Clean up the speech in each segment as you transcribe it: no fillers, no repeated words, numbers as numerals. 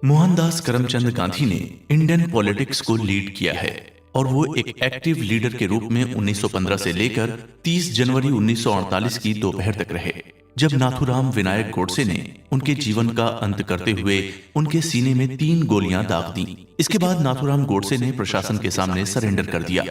मोहनदास करमचंद गांधी ने Indian politics को lead किया है और वो एक एक्टिव लीडर के रूप में 1915 से लेकर 30 जनवरी 1948 की दोपहर तक रहे, जब नाथूराम विनायक गोडसे ने उनके जीवन का अंत करते हुए उनके सीने में 3 गोलियां दाग दी। इसके बाद नाथूराम गोडसे ने प्रशासन के सामने सरेंडर कर दिया।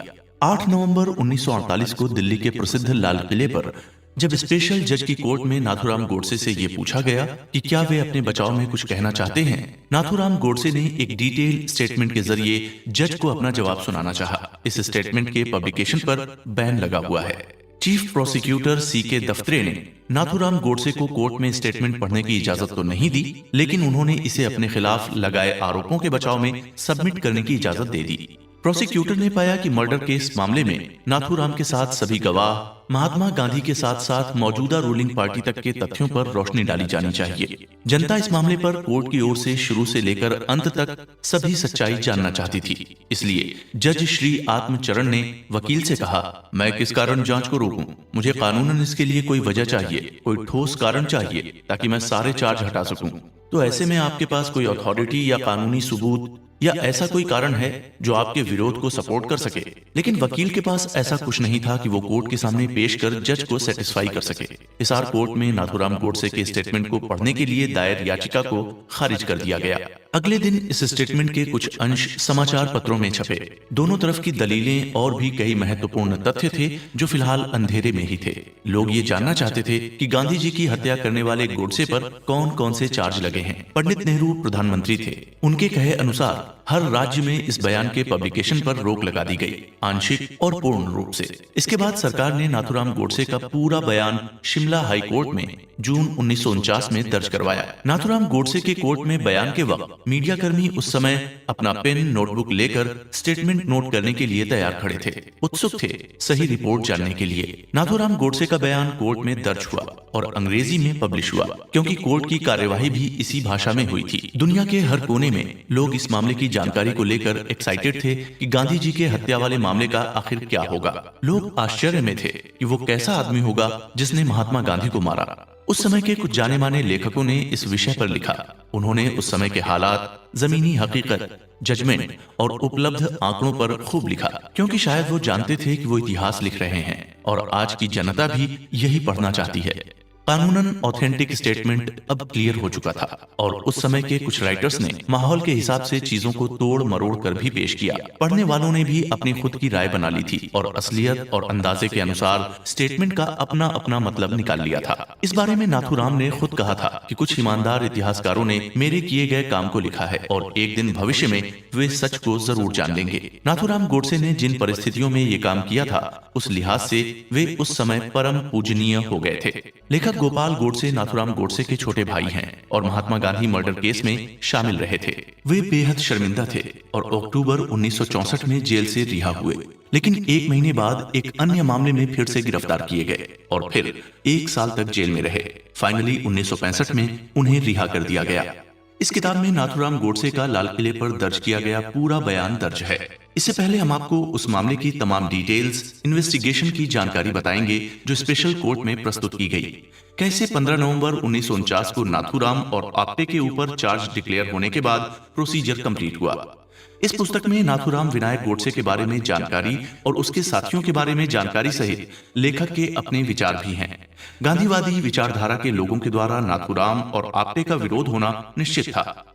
8 नवंबर 1948 को दिल्ली के प्रसिद्ध लाल किले पर जब स्पेशल जज की कोर्ट में नाथूराम गोडसे से यह पूछा गया कि क्या वे अपने बचाव में कुछ कहना चाहते हैं, नाथूराम गोडसे ने एक डिटेल स्टेटमेंट के जरिए जज को अपना जवाब सुनाना चाहा। इस स्टेटमेंट के पब्लिकेशन पर बैन लगा हुआ है। Chief prosecutor C.K. दफ्तरे ने नाथूराम गोडसे को कोर्ट में स्टेटमेंट पढ़ने की इजाजत तो नहीं दी, लेकिन उन्होंने इसे अपने खिलाफ लगाए आरोपों के बचाव में सबमिट करने की इजाजत दे दी। प्रोसिक्यूटर ने पाया कि मर्डर केस मामले में नाथूराम के साथ सभी गवाह, महात्मा गांधी के साथ साथ मौजूदा रूलिंग पार्टी तक के तथ्यों पर रोशनी डाली जानी चाहिए। जनता इस मामले पर कोर्ट की ओर से शुरू से लेकर अंत तक सभी सच्चाई जानना चाहती थी। इसलिए जज श्री आत्मचरण ने वकील से कहा, मैं किस कारण जांच को रोकूं? मुझे कानूनन इसके लिए कोई वजह चाहिए, कोई ठोस कारण चाहिए ताकि मैं सारे चार्ज हटा सकूं। तो ऐसे में आपके पास कोई अथॉरिटी या कानूनी सबूत या ऐसा कोई कारण है जो आपके विरोध को सपोर्ट कर सके? लेकिन वकील के पास ऐसा कुछ नहीं था कि वो कोर्ट के सामने पेश कर जज को सेटिस्फाई कर सके। हिसार कोर्ट में नाथूराम गोडसे के स्टेटमेंट को पढ़ने के लिए दायर याचिका को खारिज कर दिया गया। अगले दिन इस स्टेटमेंट के कुछ अंश समाचार पत्रों में छपे। दोनों तरफ की दलीलें और भी कई महत्वपूर्ण तथ्य थे जो फिलहाल अंधेरे में ही थे। लोग ये जानना चाहते थे कि गांधी जी की हत्या करने वाले गोडसे पर कौन कौन से चार्ज लगे हैं। पंडित नेहरू प्रधानमंत्री थे। उनके कहे अनुसार हर राज्य में इस बयान के पब्लिकेशन पर रोक लगा दी गई, आंशिक और पूर्ण रूप से। इसके बाद सरकार ने नाथूराम गोडसे का पूरा बयान शिमला हाई कोर्ट में जून 1949 में दर्ज करवाया। नाथूराम गोडसे के कोर्ट में बयान के वक्त मीडिया कर्मी उस समय अपना पेन नोटबुक लेकर स्टेटमेंट नोट करने के लिए तैयार खड़े थे, उत्सुक थे सही रिपोर्ट जानने के लिए। नाथूराम गोडसे का बयान कोर्ट में दर्ज हुआ और अंग्रेजी में पब्लिश हुआ, क्योंकि कोर्ट की कार्यवाही भी इसी भाषा में हुई थी। दुनिया के हर कोने में लोग इस मामले की जानकारी को लेकर एक्साइटेड थे कि गांधी जी के हत्या वाले मामले का आखिर क्या होगा। लोग आश्चर्य में थे कि वो कैसा आदमी होगा जिसने महात्मा गांधी को मारा। उस समय के कुछ जाने माने लेखकों ने इस विषय पर लिखा। उन्होंने उस समय के हालात, जमीनी हकीकत, जजमेंट और उपलब्ध आंकड़ों पर खूब लिखा, क्योंकि शायद वो जानते थे कि वो इतिहास लिख रहे हैं और आज की जनता भी यही पढ़ना चाहती है। कानूनन ऑथेंटिक स्टेटमेंट अब क्लियर हो चुका था और उस समय के कुछ राइटर्स ने माहौल के हिसाब से चीजों को तोड़ मरोड़ कर भी पेश किया। पढ़ने वालों ने भी अपनी खुद की राय बना ली थी और असलियत और अंदाजे के अनुसार स्टेटमेंट का अपना अपना मतलब निकाल लिया था। इस बारे में नाथूराम ने खुद कहा था कि कुछ ईमानदार इतिहासकारों ने मेरे किए गए काम को लिखा है और एक दिन भविष्य में वे सच को जरूर जान लेंगे। नाथूराम गोडसे ने जिन परिस्थितियों में ये काम किया था, उस लिहाज से वे उस समय परम पूजनीय हो गए थे। लेखक गोपाल गोडसे नाथूराम गोडसे के छोटे भाई हैं और महात्मा गांधी मर्डर केस में शामिल रहे थे। वे बेहद शर्मिंदा थे और अक्टूबर 1964 में जेल से रिहा हुए, लेकिन एक महीने बाद एक अन्य मामले में फिर से गिरफ्तार किए गए और फिर 1 साल तक जेल में रहे। फाइनली 1965 में उन्हें रिहा कर दिया गया। इस किताब में नाथूराम गोडसे का लाल किले पर दर्ज किया गया पूरा बयान दर्ज है। इससे पहले हम आपको उस मामले की तमाम डिटेल्स, इन्वेस्टिगेशन की जानकारी बताएंगे जो स्पेशल कोर्ट में प्रस्तुत की गई। कैसे 15 नवंबर 1949 को नाथूराम और आप्टे के ऊपर चार्ज डिक्लेयर होने के बाद प्रोसीजर कंप्लीट हुआ। इस पुस्तक में नाथूराम विनायक गोडसे के बारे में जानकारी और उसके साथियों के बारे में जानकारी सहित लेखक के अपने विचार भी हैं। गांधीवादी विचारधारा के लोगों के द्वारा नाथूराम और आप्टे का विरोध होना निश्चित था।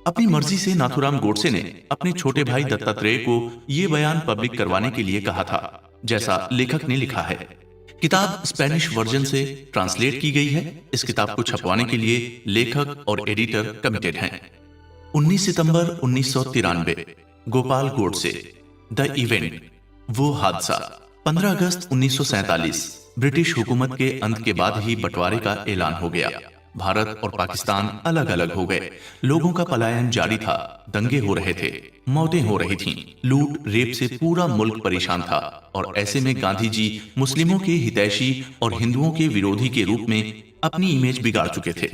अपनी मर्जी से नाथूराम गोडसे ने अपने छोटे भाई दत्तात्रेय को ये बयान पब्लिक करवाने के लिए कहा था, जैसा लेखक ने लिखा है। किताब स्पेनिश वर्जन से ट्रांसलेट की गई है। इस किताब को छपवाने के लिए लेखक और एडिटर कमिटेड हैं। 19 सितंबर 1993, गोपाल गोडसे, द इवेंट, वो हादसा। 15 अगस्त 1947, ब्रिटिश हुकूमत के अंत के बाद ही बंटवारे का ऐलान हो गया। भारत और पाकिस्तान अलग अलग हो गए। लोगों का पलायन जारी था, दंगे हो रहे थे, मौतें हो रही थीं, लूट रेप से पूरा मुल्क परेशान था और ऐसे में गांधी जी मुस्लिमों के हितैषी और हिंदुओं के विरोधी के रूप में अपनी इमेज बिगाड़ चुके थे।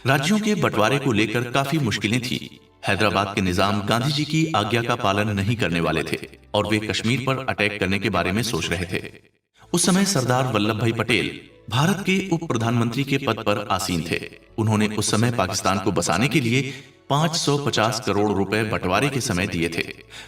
राज्यों के बंटवारे को लेकर काफी मुश्किलें थी। हैदराबाद के निजाम गांधी जी की आज्ञा का पालन नहीं करने वाले थे और वे कश्मीर पर अटैक करने के बारे में सोच रहे थे। उस समय सरदार वल्लभ भाई पटेल भारत के उप प्रधानमंत्री के पद पर आसीन थे। उन्होंने उस समय पाकिस्तान को बसाने के लिए 550 करोड़ रुपए बंटवारे के समय दिए थे।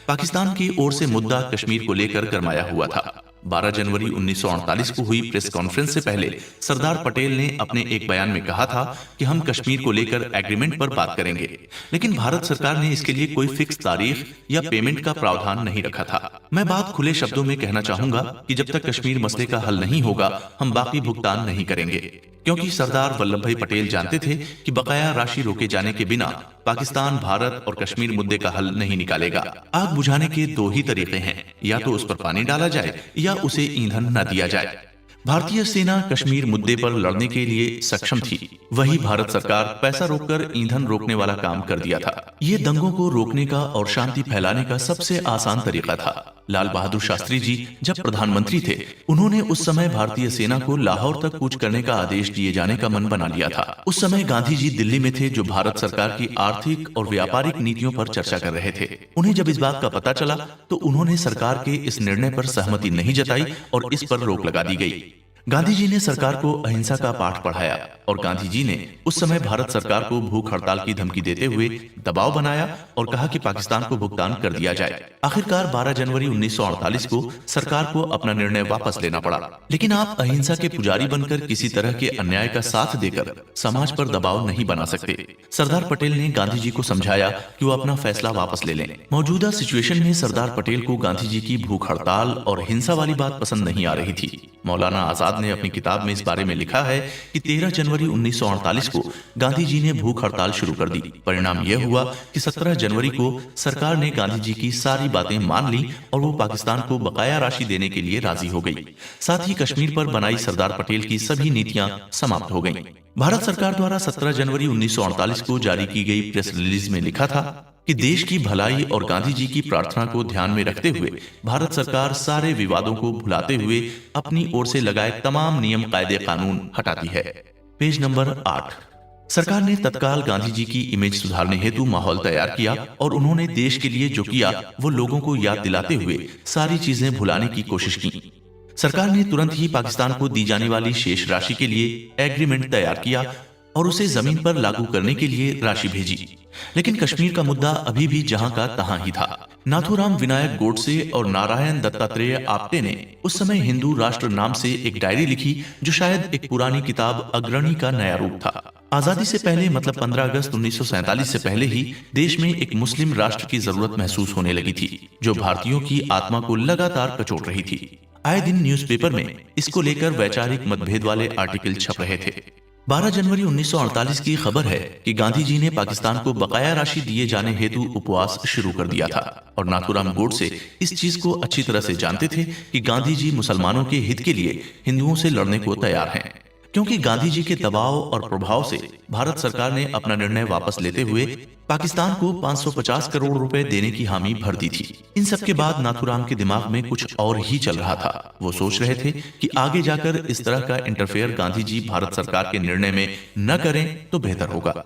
पाकिस्तान की ओर से मुद्दा कश्मीर को लेकर गरमाया हुआ था। 12 जनवरी 1948 को हुई प्रेस कॉन्फ्रेंस से पहले सरदार पटेल ने अपने एक बयान में कहा था कि हम कश्मीर को लेकर एग्रीमेंट पर बात करेंगे, लेकिन भारत सरकार ने इसके लिए कोई फिक्स तारीख या पेमेंट का प्रावधान नहीं रखा था। मैं बात खुले शब्दों में कहना चाहूंगा कि जब तक कश्मीर मसले का हल नहीं होगा, हम बाकी भुगतान नहीं करेंगे, क्योंकि सरदार वल्लभ भाई पटेल जानते थे कि बकाया राशि रोके जाने के बिना पाकिस्तान भारत और कश्मीर मुद्दे का हल नहीं निकालेगा। आग बुझाने के दो ही तरीके हैं, या तो उस पर पानी डाला जाए या उसे ईंधन न दिया जाए। भारतीय सेना कश्मीर मुद्दे पर लड़ने के लिए सक्षम थी, वही भारत सरकार पैसा रोककर ईंधन रोकने वाला काम कर दिया था। ये दंगों को रोकने का और शांति फैलाने का सबसे आसान तरीका था। लाल बहादुर शास्त्री जी जब प्रधानमंत्री थे, उन्होंने उस समय भारतीय सेना को लाहौर तक कूच करने का आदेश दिए जाने का मन बना लिया था। उस समय गांधी जी दिल्ली में थे, जो भारत सरकार की आर्थिक और व्यापारिक नीतियों पर चर्चा कर रहे थे। उन्हें जब इस बात का पता चला तो उन्होंने सरकार के इस निर्णय पर सहमति नहीं जताई और इस पर रोक लगा दी गई। गांधी जी ने सरकार को अहिंसा का पाठ पढ़ाया और गांधी जी ने उस समय भारत सरकार को भूख हड़ताल की धमकी देते हुए दबाव बनाया और कहा कि पाकिस्तान को भुगतान कर दिया जाए। आखिरकार 12 जनवरी 1948 को सरकार को अपना निर्णय वापस लेना पड़ा। लेकिन आप अहिंसा के पुजारी बनकर किसी तरह के अन्याय का साथ देकर समाज पर दबाव नहीं बना सकते। सरदार पटेल ने गांधी जी को समझाया कि वो अपना फैसला वापस ले लें। मौजूदा सिचुएशन में सरदार पटेल को गांधी जी की भूख हड़ताल और हिंसा वाली बात पसंद नहीं आ रही थी। मौलाना आजाद ने अपनी किताब में इस बारे में लिखा है कि 13 जनवरी 1948 को गांधी जी ने भूख हड़ताल शुरू कर दी। परिणाम यह हुआ कि 17 जनवरी को सरकार ने गांधी जी की सारी बातें मान ली और वो पाकिस्तान को बकाया राशि देने के लिए राजी हो गई। साथ ही कश्मीर पर बनाई सरदार पटेल की सभी नीतियां समाप्त हो गईं। भारत सरकार द्वारा 17 जनवरी 1948 को जारी की गई प्रेस रिलीज में लिखा था कि देश की भलाई और गांधी जी की प्रार्थना को ध्यान में रखते हुए भारत सरकार सारे विवादों को भुलाते हुए अपनी ओर से लगाए तमाम नियम कायदे कानून हटाती है। Page number 8। सरकार ने तत्काल गांधी जी की इमेज सुधारने हेतु माहौल तैयार किया और उन्होंने देश के लिए जो किया वो लोगों को याद दिलाते हुए सारी चीजें भुलाने की कोशिश की। सरकार ने तुरंत ही पाकिस्तान को दी जाने वाली शेष राशि के लिए एग्रीमेंट तैयार किया और उसे जमीन पर लागू करने के लिए राशि भेजी। लेकिन कश्मीर का मुद्दा अभी भी जहां का तहां ही था। नाथूराम विनायक गोडसे और नारायण दत्तात्रेय आप्टे ने उस समय हिंदू राष्ट्र नाम से एक डायरी लिखी, जो शायद एक पुरानी किताब अग्रणी का नया रूप था। आजादी से पहले, मतलब 15 अगस्त 1947 से पहले ही देश में एक मुस्लिम राष्ट्र की जरूरत महसूस होने लगी थी, जो भारतीयों की आत्मा को लगातार कचोट रही थी। आए दिन न्यूज़पेपर में इसको लेकर वैचारिक मतभेद वाले आर्टिकल छप रहे थे। 12 जनवरी 1948 की खबर है कि गांधी जी ने पाकिस्तान को बकाया राशि दिए जाने हेतु उपवास शुरू कर दिया था और नाथूराम गोडसे इस चीज को अच्छी तरह से जानते थे कि गांधी जी मुसलमानों के हित के लिए हिंदुओं से लड़ने को तैयार हैं। क्योंकि गांधी जी के दबाव और प्रभाव से भारत सरकार ने अपना निर्णय वापस लेते हुए पाकिस्तान को 550 करोड़ रुपए देने की हामी भर दी थी। इन सब के बाद नाथूराम के दिमाग में कुछ और ही चल रहा था। वो सोच रहे थे कि आगे जाकर इस तरह का इंटरफेयर गांधी जी भारत सरकार के निर्णय में न करें तो बेहतर होगा,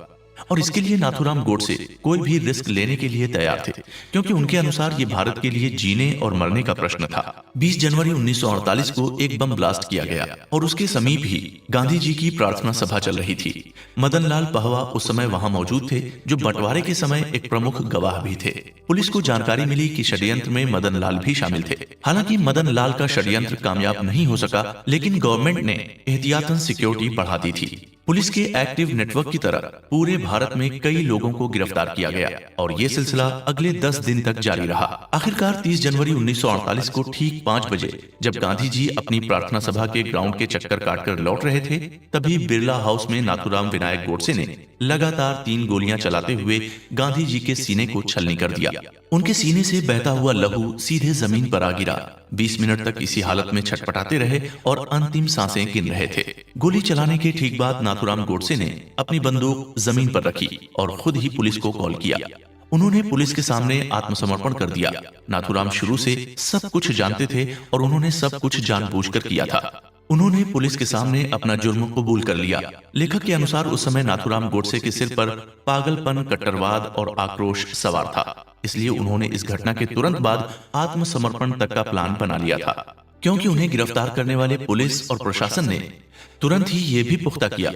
और इसके लिए नाथूराम गोडसे कोई भी रिस्क लेने के लिए तैयार थे, क्योंकि उनके अनुसार ये भारत के लिए जीने और मरने का प्रश्न था। 20 जनवरी 1948 को एक बम ब्लास्ट किया गया और उसके समीप ही गांधी जी की प्रार्थना सभा चल रही थी। मदन लाल पहवा उस समय वहां मौजूद थे, जो बंटवारे के समय एक प्रमुख गवाह भी थे। पुलिस को जानकारी मिली कि षड्यंत्र में मदन लाल भी शामिल थे। हालांकि मदन लाल का षड्यंत्र कामयाब नहीं हो सका, लेकिन गवर्नमेंट ने एहतियातन सिक्योरिटी बढ़ा दी थी। पुलिस के एक्टिव नेटवर्क की तरह पूरे भारत में कई लोगों को गिरफ्तार किया गया और ये सिलसिला अगले 10 दिन तक जारी रहा। आखिरकार 30 जनवरी 1948 को ठीक 5 बजे जब गांधी जी अपनी प्रार्थना सभा के ग्राउंड के चक्कर काटकर लौट रहे थे, तभी बिरला हाउस में नाथूराम विनायक गोडसे ने लगातार 3 गोलियां चलाते हुए गांधी जी के सीने को छलनी कर दिया। उनके सीने से बहता हुआ लहू सीधे जमीन पर आ गिरा। 20 मिनट तक इसी हालत में छटपटाते रहे और अंतिम सांसें गिन रहे थे। गोली चलाने के ठीक बाद नाथूराम गोडसे ने अपनी बंदूक जमीन पर रखी और खुद ही पुलिस को कॉल किया। उन्होंने पुलिस के सामने आत्मसमर्पण कर दिया। नाथूराम शुरू से सब कुछ जानते थे और उन्होंने सब कुछ जानबूझकर किया था। उन्होंने पुलिस के सामने अपना जुर्म कबूल कर लिया। लेखक के अनुसार उस समय नाथूराम गोडसे के सिर पर पागलपन, कट्टरवाद और आक्रोश सवार था, इसलिए उन्होंने इस घटना के तुरंत बाद आत्मसमर्पण तक का प्लान बना लिया था। क्योंकि उन्हें गिरफ्तार करने वाले पुलिस और प्रशासन ने तुरंत ही यह भी पुख्ता किया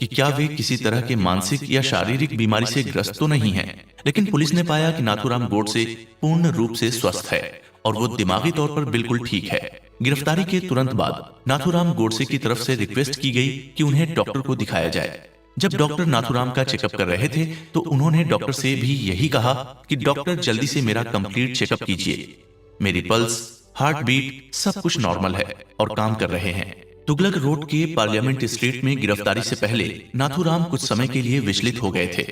कि क्या वे किसी तरह के मानसिक या शारीरिक बीमारी से ग्रस्त तो नहीं हैं। लेकिन पुलिस ने पाया कि नाथूराम गोडसे पूर्ण रूप से स्वस्थ है और वो दिमागी तौर पर बिल्कुल ठीक है। गिरफ्तारी के तुरंत बाद नाथूराम गोडसे की तरफ से रिक्वेस्ट की गई कि उन्हें डॉक्टर को दिखाया जाए। जब डॉक्टर नाथूराम का चेकअप कर रहे थे तो उन्होंने डॉक्टर से भी यही कहा कि डॉक्टर जल्दी से मेरा कंप्लीट चेकअप कीजिए। मेरी पल्स, हार्ट बीट सब कुछ नॉर्मल है और काम कर रहे हैं। तुगलक रोड के पार्लियामेंट स्ट्रीट में गिरफ्तारी से पहले नाथूराम कुछ समय के लिए विचलित हो गए थे।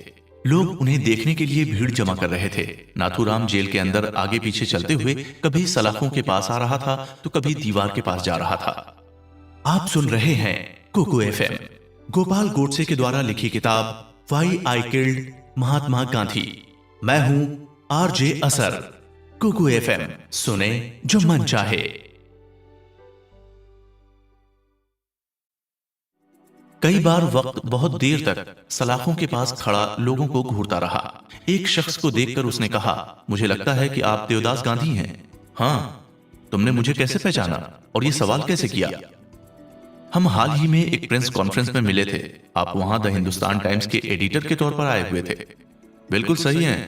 लोग उन्हें देखने के लिए भीड़ जमा कर रहे थे। नाथूराम जेल के अंदर आगे पीछे चलते हुए कभी सलाखों के पास आ रहा था तो कभी दीवार के पास जा रहा था। आप सुन रहे हैं कोको एफएम, गोपाल गोडसे के द्वारा लिखी किताब why I killed Mahatma Gandhi. मैं हूं आरजे असर। कोको एफएम सुने जो मन चाहे। कई बार वक्त बहुत देर तक सलाखों के पास खड़ा लोगों को घूरता रहा। एक शख्स को देखकर उसने कहा, मुझे लगता है कि आप देवदास गांधी हैं। हाँ, तुमने मुझे कैसे पहचाना और ये सवाल कैसे किया? हम हाल ही में एक प्रेस कॉन्फ्रेंस में मिले थे। आप वहां द हिंदुस्तान टाइम्स के एडिटर के तौर पर आए हुए थे। बिल्कुल सही हैं।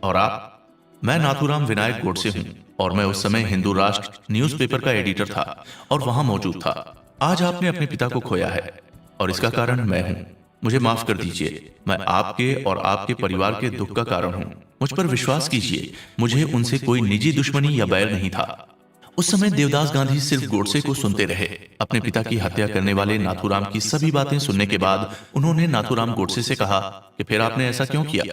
और आप? मैं नाथूराम विनायक गोडसे हूं और मैं उस समय हिंदू राष्ट्र न्यूज़पेपर का एडिटर था और वहां मौजूद था। आज आपने अपने पिता को खोया है और इसका कारण मैं हूं। मुझे माफ कर दीजिए। मैं आपके और आपके परिवार के दुख का कारण हूं। मुझ पर विश्वास कीजिए, मुझे उनसे कोई निजी दुश्मनी या बैर नहीं था। उस समय देवदास गांधी सिर्फ गोडसे को सुनते रहे। अपने पिता की हत्या करने वाले नाथूराम की सभी बातें सुनने के बाद उन्होंने नाथूराम गोडसे से कहा कि फिर आपने ऐसा क्यों किया?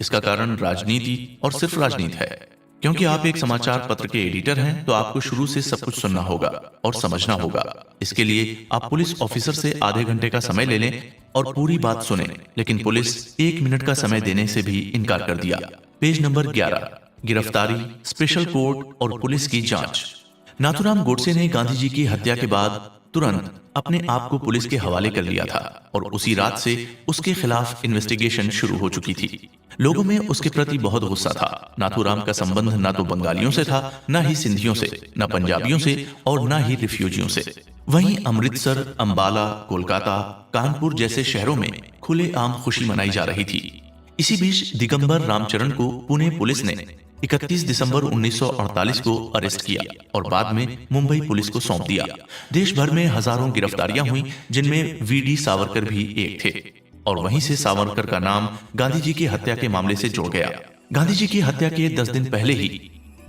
इसका कारण राजनीति और सिर्फ राजनीति है। क्योंकि आप एक समाचार पत्र के एडिटर हैं तो आपको शुरू से सब कुछ सुनना होगा और समझना होगा। इसके लिए आप पुलिस ऑफिसर से आधे घंटे का समय ले लें और पूरी बात सुने। लेकिन पुलिस 1 मिनट का समय देने से भी इनकार कर दिया। पेज नंबर 11, गिरफ्तारी, स्पेशल कोर्ट और पुलिस की जांच। नाथूराम गोडसे ने गांधी जी की हत्या के बाद तुरंत अपने आप को पुलिस के हवाले कर लिया था और उसी रात से उसके खिलाफ इन्वेस्टिगेशन शुरू हो चुकी थी। लोगों में उसके प्रति बहुत गुस्सा था। नाथूराम का संबंध ना तो बंगालियों से था, ना ही सिंधियों से, ना पंजाबियों से और ना ही रिफ्यूजियों से। वहीं अमृतसर, अंबाला, कोलकाता, कानपुर जैसे शहरों में खुलेआम खुशी मनाई जा रही थी। इसी बीच दिगंबर रामचरण को पुणे पुलिस ने 31 दिसंबर 1948 को अरेस्ट किया और बाद में मुंबई पुलिस को सौंप दिया। देश भर में हजारों गिरफ्तारियां हुई, जिनमें वीडी सावरकर भी एक थे और वहीं से सावरकर का नाम गांधी जी की हत्या के मामले से जुड़ गया। गांधी जी की हत्या के 10 दिन पहले ही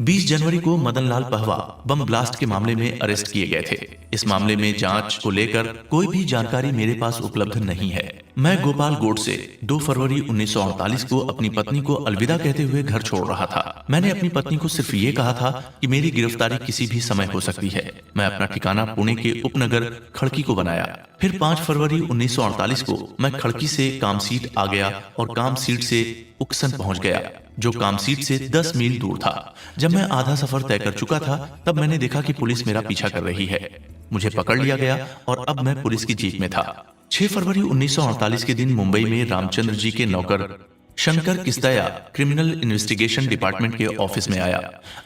20 जनवरी को मदन लाल पहवा बम ब्लास्ट के मामले में अरेस्ट किए गए थे। इस मामले में जांच को लेकर कोई भी जानकारी मेरे पास उपलब्ध नहीं है। मैं गोपाल गोडसे 2 फरवरी 1948 को अपनी पत्नी को अलविदा कहते हुए घर छोड़ रहा था। मैंने अपनी पत्नी को सिर्फ ये कहा था कि मेरी गिरफ्तारी किसी भी समय हो सकती है। मैं अपना ठिकाना पुणे के उपनगर खड़की को बनाया। फिर 5 फरवरी 1948 को मैं खड़की से कामसीट आ गया और कामसीट से उक्सन पहुंच गया, जो कामसीट से 10 मील दूर था। जब मैं आधा सफर तय कर चुका था तब मैंने देखा कि पुलिस मेरा पीछा कर रही है। मुझे पकड़ लिया गया और अब मैं पुलिस की जीप में था। 6 फरवरी 1948 के दिन मुंबई में रामचंद्र जी के नौकर शंकर किस्तया क्रिमिनल इन्वेस्टिगेशन डिपार्टमेंट के ऑफिस में आया।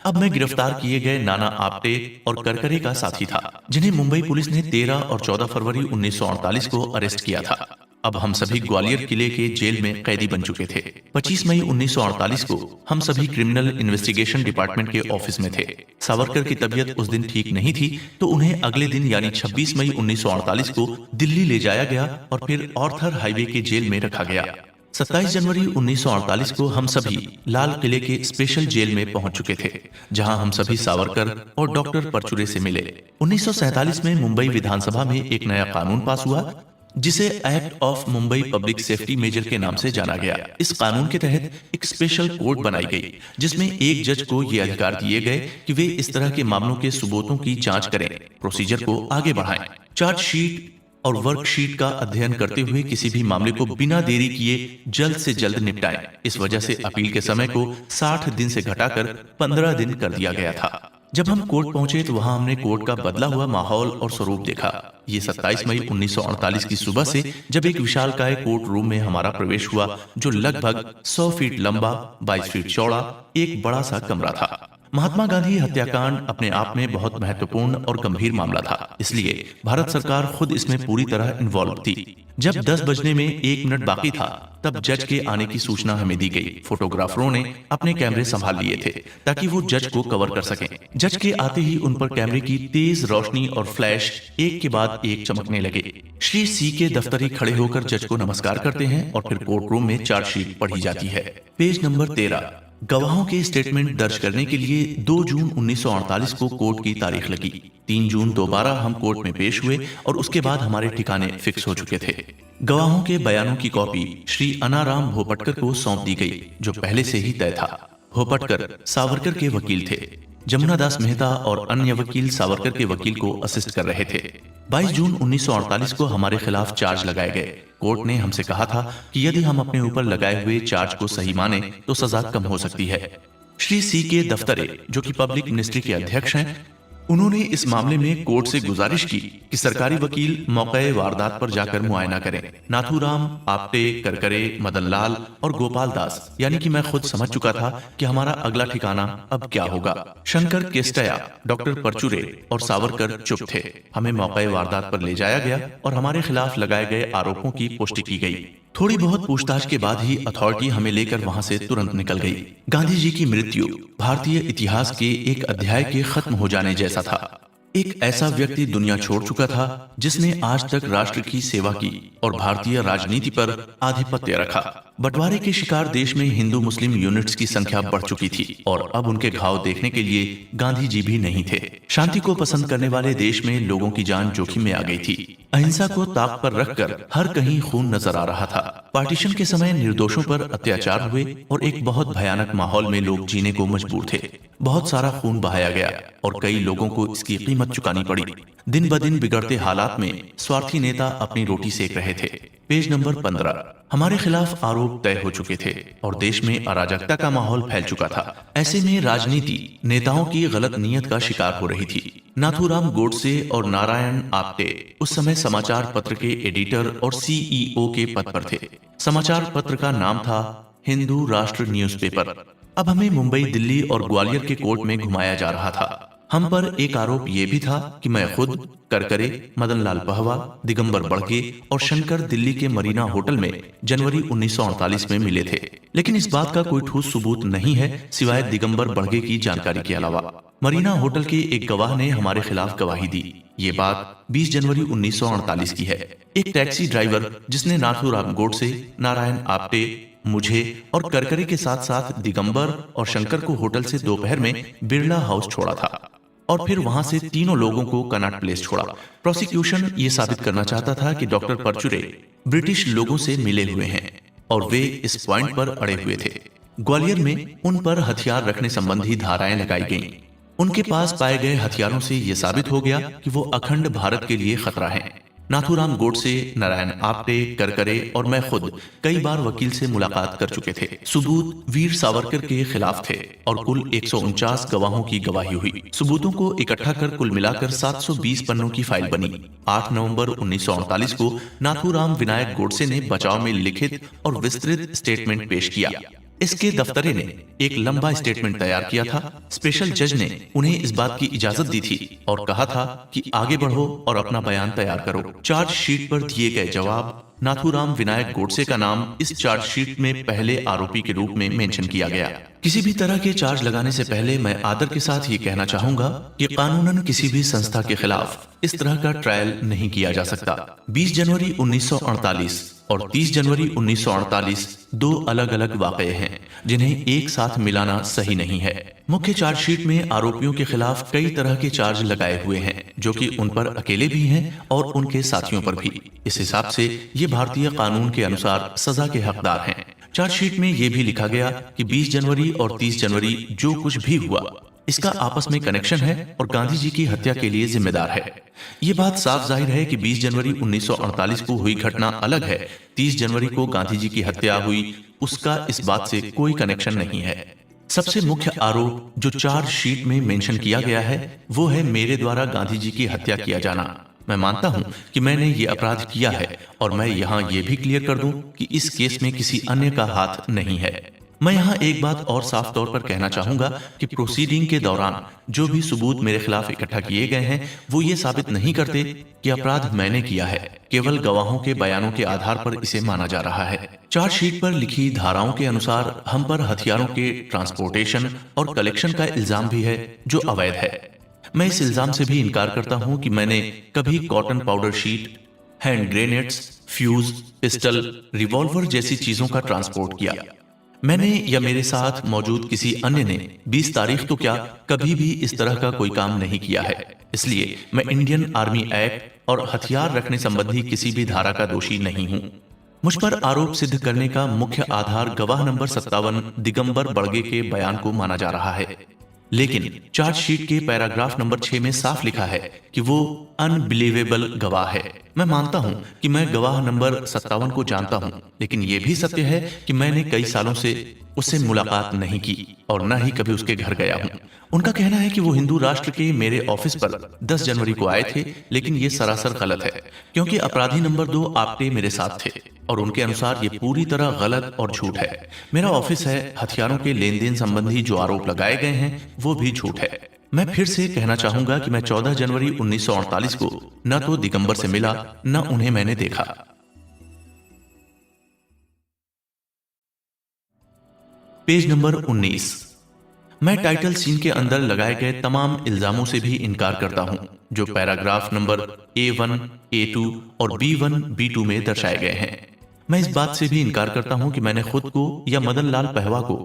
अब मैं गिरफ्तार किए गए नाना आप्टे और करकरे का साथी था, जिन्हें मुंबई पुलिस ने 13 और 14 फरवरी 1948 को अरेस्ट किया था। अब हम सभी ग्वालियर किले के जेल में कैदी बन चुके थे। 25 मई 1948 को हम सभी क्रिमिनल इन्वेस्टिगेशन डिपार्टमेंट के ऑफिस में थे। सावरकर की तबीयत उस दिन ठीक नहीं थी तो उन्हें अगले दिन यानी 26 मई 1948 को दिल्ली ले जाया गया और फिर ऑर्थर हाईवे के जेल में रखा गया। 27 जनवरी 1948 को हम सभी लाल किले के स्पेशल जेल में पहुंच चुके थे, जहां हम सभी सावरकर और डॉक्टर परचुरे से मिले। 1947 में मुंबई विधानसभा में एक नया कानून पास हुआ जिसे act of Mumbai public safety major के नाम से जाना गया। इस कानून के तहत एक स्पेशल कोर्ट बनाई गई जिसमें एक जज को ये अधिकार दिए गए कि वे इस तरह के मामलों के सबूतों की जांच करें, प्रोसीजर को आगे बढ़ाएं, चार्जशीट और वर्कशीट का अध्ययन करते हुए किसी भी मामले को बिना देरी किए जल्द से जल्द निपटाएं। इस वजह से अपील के समय को 60 दिन से घटाकर 15 दिन कर दिया गया था। जब हम कोर्ट पहुंचे तो वहां हमने कोर्ट का बदला हुआ माहौल और स्वरूप देखा। ये 27 मई 1948 की सुबह से जब एक विशालकाय कोर्ट रूम में हमारा प्रवेश हुआ, जो लगभग 100 फीट लंबा, 22 फीट चौड़ा एक बड़ा सा कमरा था। महात्मा गांधी हत्याकांड अपने आप में बहुत महत्वपूर्ण और गंभीर मामला था, इसलिए भारत सरकार खुद इसमें पूरी तरह इन्वॉल्व थी। जब 10 बजने में 1 मिनट बाकी था, तब जज के आने की सूचना हमें दी गई। फोटोग्राफरों ने अपने कैमरे संभाल लिए थे ताकि वो जज को कवर कर सकें। जज के आते ही उन पर कैमरे की तेज रोशनी और फ्लैश एक के बाद एक चमकने लगे। श्री सी के दफ्तरी खड़े होकर जज को नमस्कार करते हैं और फिर कोर्ट रूम में चार्जशीट पढ़ी जाती है। Page number 13। गवाहों के स्टेटमेंट दर्ज करने के लिए 2 जून 1948 को कोर्ट की तारीख लगी। 3 जून दोबारा हम कोर्ट में पेश हुए और उसके बाद हमारे ठिकाने फिक्स हो चुके थे। गवाहों के बयानों की कॉपी श्री अनाराम भोपटकर को सौंप दी गई, जो पहले से ही तय था। भोपटकर सावरकर के वकील थे। जमुना दास मेहता और अन्य वकील सावरकर के वकील को असिस्ट कर रहे थे। 22 जून 1948 को हमारे खिलाफ चार्ज लगाए गए। कोर्ट ने हमसे कहा था कि यदि हम अपने ऊपर लगाए हुए चार्ज को सही माने तो सजा कम हो सकती है। श्री सी के दफ्तरे, जो कि पब्लिक मिनिस्ट्री के अध्यक्ष हैं, उन्होंने इस मामले में कोर्ट से गुजारिश की कि सरकारी वकील मौके वारदात पर जाकर मुआयना करें। नाथूराम, आप्टे, करकरे, मदन लाल और गोपाल दास, यानी कि मैं खुद समझ चुका था कि हमारा अगला ठिकाना अब क्या होगा। शंकर केस्टया, डॉक्टर परचुरे और सावरकर चुप थे। हमें मौके वारदात पर ले जाया गया और हमारे खिलाफ लगाए गए आरोपों की पुष्टि की गई। थोड़ी बहुत पूछताछ के बाद ही अथॉरिटी हमें लेकर वहां से तुरंत निकल गई। गांधी जी की मृत्यु भारतीय इतिहास के एक अध्याय के खत्म हो जाने जैसा था। एक ऐसा व्यक्ति दुनिया छोड़ चुका था जिसने आज तक राष्ट्र की सेवा की और भारतीय राजनीति पर आधिपत्य रखा। बंटवारे के शिकार देश में हिंदू मुस्लिम यूनिट्स की संख्या बढ़ चुकी थी और अब उनके घाव देखने के लिए गांधी जी भी नहीं थे। शांति को पसंद करने वाले देश में लोगों की जान जोखिम में आ गई थी। अहिंसा को ताक पर रखकर हर कहीं खून नजर आ रहा था। पार्टीशन के समय निर्दोषों पर अत्याचार हुए और एक बहुत भयानक माहौल में लोग जीने को मजबूर थे। बहुत सारा खून बहाया गया और कई लोगों को इसकी कीमत चुकानी पड़ी। दिन ब दिन बिगड़ते हालात में स्वार्थी नेता अपनी रोटी सेक रहे थे। Page number 15। हमारे खिलाफ आरोप तय हो चुके थे और देश में अराजकता का माहौल फैल चुका था। ऐसे में राजनीति नेताओं की गलत नीयत का शिकार हो रही थी। नाथूराम गोडसे और नारायण आप्टे उस समय समाचार पत्र के एडिटर और सीईओ के पद पर थे। समाचार पत्र का नाम था हिंदू राष्ट्र न्यूज़पेपर। अब हमें मुंबई, दिल्ली और ग्वालियर के कोर्ट में घुमाया जा रहा था। हम पर एक आरोप यह भी था कि मैं खुद, करकरे, मदन लाल पहवा, दिगंबर बड़के और शंकर दिल्ली के मरीना होटल में जनवरी 1948 में मिले थे। लेकिन इस बात का कोई ठोस सबूत नहीं है सिवाय दिगंबर बड़के की जानकारी के अलावा। मरीना होटल के एक गवाह ने हमारे खिलाफ गवाही दी। ये बात 20 जनवरी 1948 की है। एक टैक्सी ड्राइवर जिसने नाथूराम गोडसे, नारायण आप्टे, मुझे और करकरे के साथ साथ दिगंबर और शंकर को होटल से दोपहर में बिरला हाउस छोड़ा था और फिर वहां से तीनों लोगों को कनॉट प्लेस छोड़ा। प्रोसिक्यूशन ये साबित करना चाहता था कि डॉक्टर परचुरे ब्रिटिश लोगों से मिले हुए हैं और वे इस पॉइंट पर अड़े हुए थे। ग्वालियर में उन पर हथियार रखने संबंधी धाराएं लगाई गईं। उनके पास पाए गए हथियारों से यह साबित हो गया कि वो अखंड भारत के लिए खतरा हैं। नाथूराम गोडसे, नारायण आप्टे, करकरे और मैं खुद कई बार वकील से मुलाकात कर चुके थे। सबूत वीर सावरकर के खिलाफ थे और कुल 149 गवाहों की गवाही हुई। सबूतों को इकट्ठा कर कुल मिलाकर 720 पन्नों की फाइल बनी। 8 नवंबर 1948 को नाथूराम विनायक गोडसे ने बचाव में लिखित और विस्तृत स्टेटमेंट पेश किया। इसके दफ्तरे ने एक लंबा स्टेटमेंट तैयार किया था। स्पेशल जज ने उन्हें इस बात की इजाजत दी थी और कहा था कि आगे बढ़ो और अपना बयान तैयार करो। चार्जशीट पर दिए गए जवाब, नाथूराम विनायक गोडसे का नाम इस चार्जशीट में पहले आरोपी के रूप में मेंशन किया गया। किसी भी तरह के चार्ज लगाने से पहले मैं आदर के साथ ये कहना चाहूंगा कि कानूनन किसी भी संस्था के खिलाफ इस तरह का ट्रायल नहीं किया जा सकता। 20 जनवरी 1948 और 30 जनवरी 1948 दो अलग अलग वाकये हैं जिन्हें एक साथ मिलाना सही नहीं है। मुख्य चार्जशीट में आरोपियों के खिलाफ कई तरह के चार्ज लगाए हुए हैं जो कि उन पर अकेले भी हैं और उनके साथियों पर भी। इस हिसाब से ये भारतीय कानून के अनुसार सजा के हकदार हैं। चार्जशीट में यह भी लिखा गया कि 20 जनवरी और 30 जनवरी जो कुछ भी हुआ इसका आपस में कनेक्शन है और गांधी जी की हत्या के लिए जिम्मेदार है। ये बात साफ जाहिर है कि 20 जनवरी 1948 को हुई घटना अलग है। 30 जनवरी को गांधी जी की हत्या हुई उसका इस बात से कोई कनेक्शन नहीं है। सबसे मुख्य आरोप जो चार्जशीट में मेंशन किया गया है वो है मेरे द्वारा गांधी जी की हत्या किया जाना। मैं मानता हूं कि मैंने ये अपराध किया है और मैं यहाँ ये भी क्लियर कर दूं कि इस केस में किसी अन्य का हाथ नहीं है। मैं यहाँ एक बात और साफ तौर पर कहना चाहूंगा कि प्रोसीडिंग के दौरान जो भी सबूत मेरे खिलाफ इकट्ठा किए गए हैं वो ये साबित नहीं करते कि अपराध मैंने किया है। केवल गवाहों के बयानों के आधार पर इसे माना जा रहा है। चार्जशीट पर लिखी धाराओं के अनुसार हम पर हथियारों के ट्रांसपोर्टेशन और कलेक्शन का इल्जाम भी है जो अवैध है। मैं इस इल्जाम से भी इनकार करता हूं कि मैंने कभी cotton powder sheet, hand grenades, fuse, pistol, revolver जैसी चीजों का ट्रांसपोर्ट किया। मैंने या मेरे साथ मौजूद किसी अन्य ने 20 तारीख तो क्या कभी भी इस तरह का कोई काम नहीं किया है। इसलिए मैं इंडियन आर्मी एक्ट और हथियार रखने संबंधी किसी भी धारा का दोषी नहीं हूं। मुझ पर आरोप सिद्ध करने का मुख्य आधार गवाह नंबर 57 दिगंबर बड़गे के बयान को माना जा रहा है। लेकिन चार्जशीट के पैराग्राफ नंबर 6 में साफ लिखा है कि वो अनबिलीवेबल गवाह है। मैं मानता हूं कि मैं गवाह नंबर 57 को जानता हूं, लेकिन यह भी सत्य है कि मैंने कई सालों से उससे मुलाकात नहीं की और न ही कभी उसके घर गया हूं। उनका कहना है कि वो हिंदू राष्ट्र के मेरे ऑफिस पर 10 जनवरी को आए थे, लेकिन ये सरासर गलत है क्योंकि अपराधी नंबर 2 आपटे मेरे साथ थे और उनके अनुसार ये पूरी तरह गलत और झूठ है। मेरा ऑफिस है, हथियारों के लेन देन संबंधी जो आरोप लगाए गए हैं वो भी झूठ है। मैं फिर से कहना चाहूंगा कि मैं 14 जनवरी 1948 को न तो दिगंबर से मिला न उन्हें मैंने देखा। Page number 19। मैं टाइटल सीन के अंदर लगाए गए तमाम इल्जामों से भी इनकार करता हूं जो पैराग्राफ नंबर A1, A2 और B1, B2 में दर्शाए गए हैं। मैं इस बात से भी इनकार करता हूं कि मैंने खुद को या मदन लाल पहवा को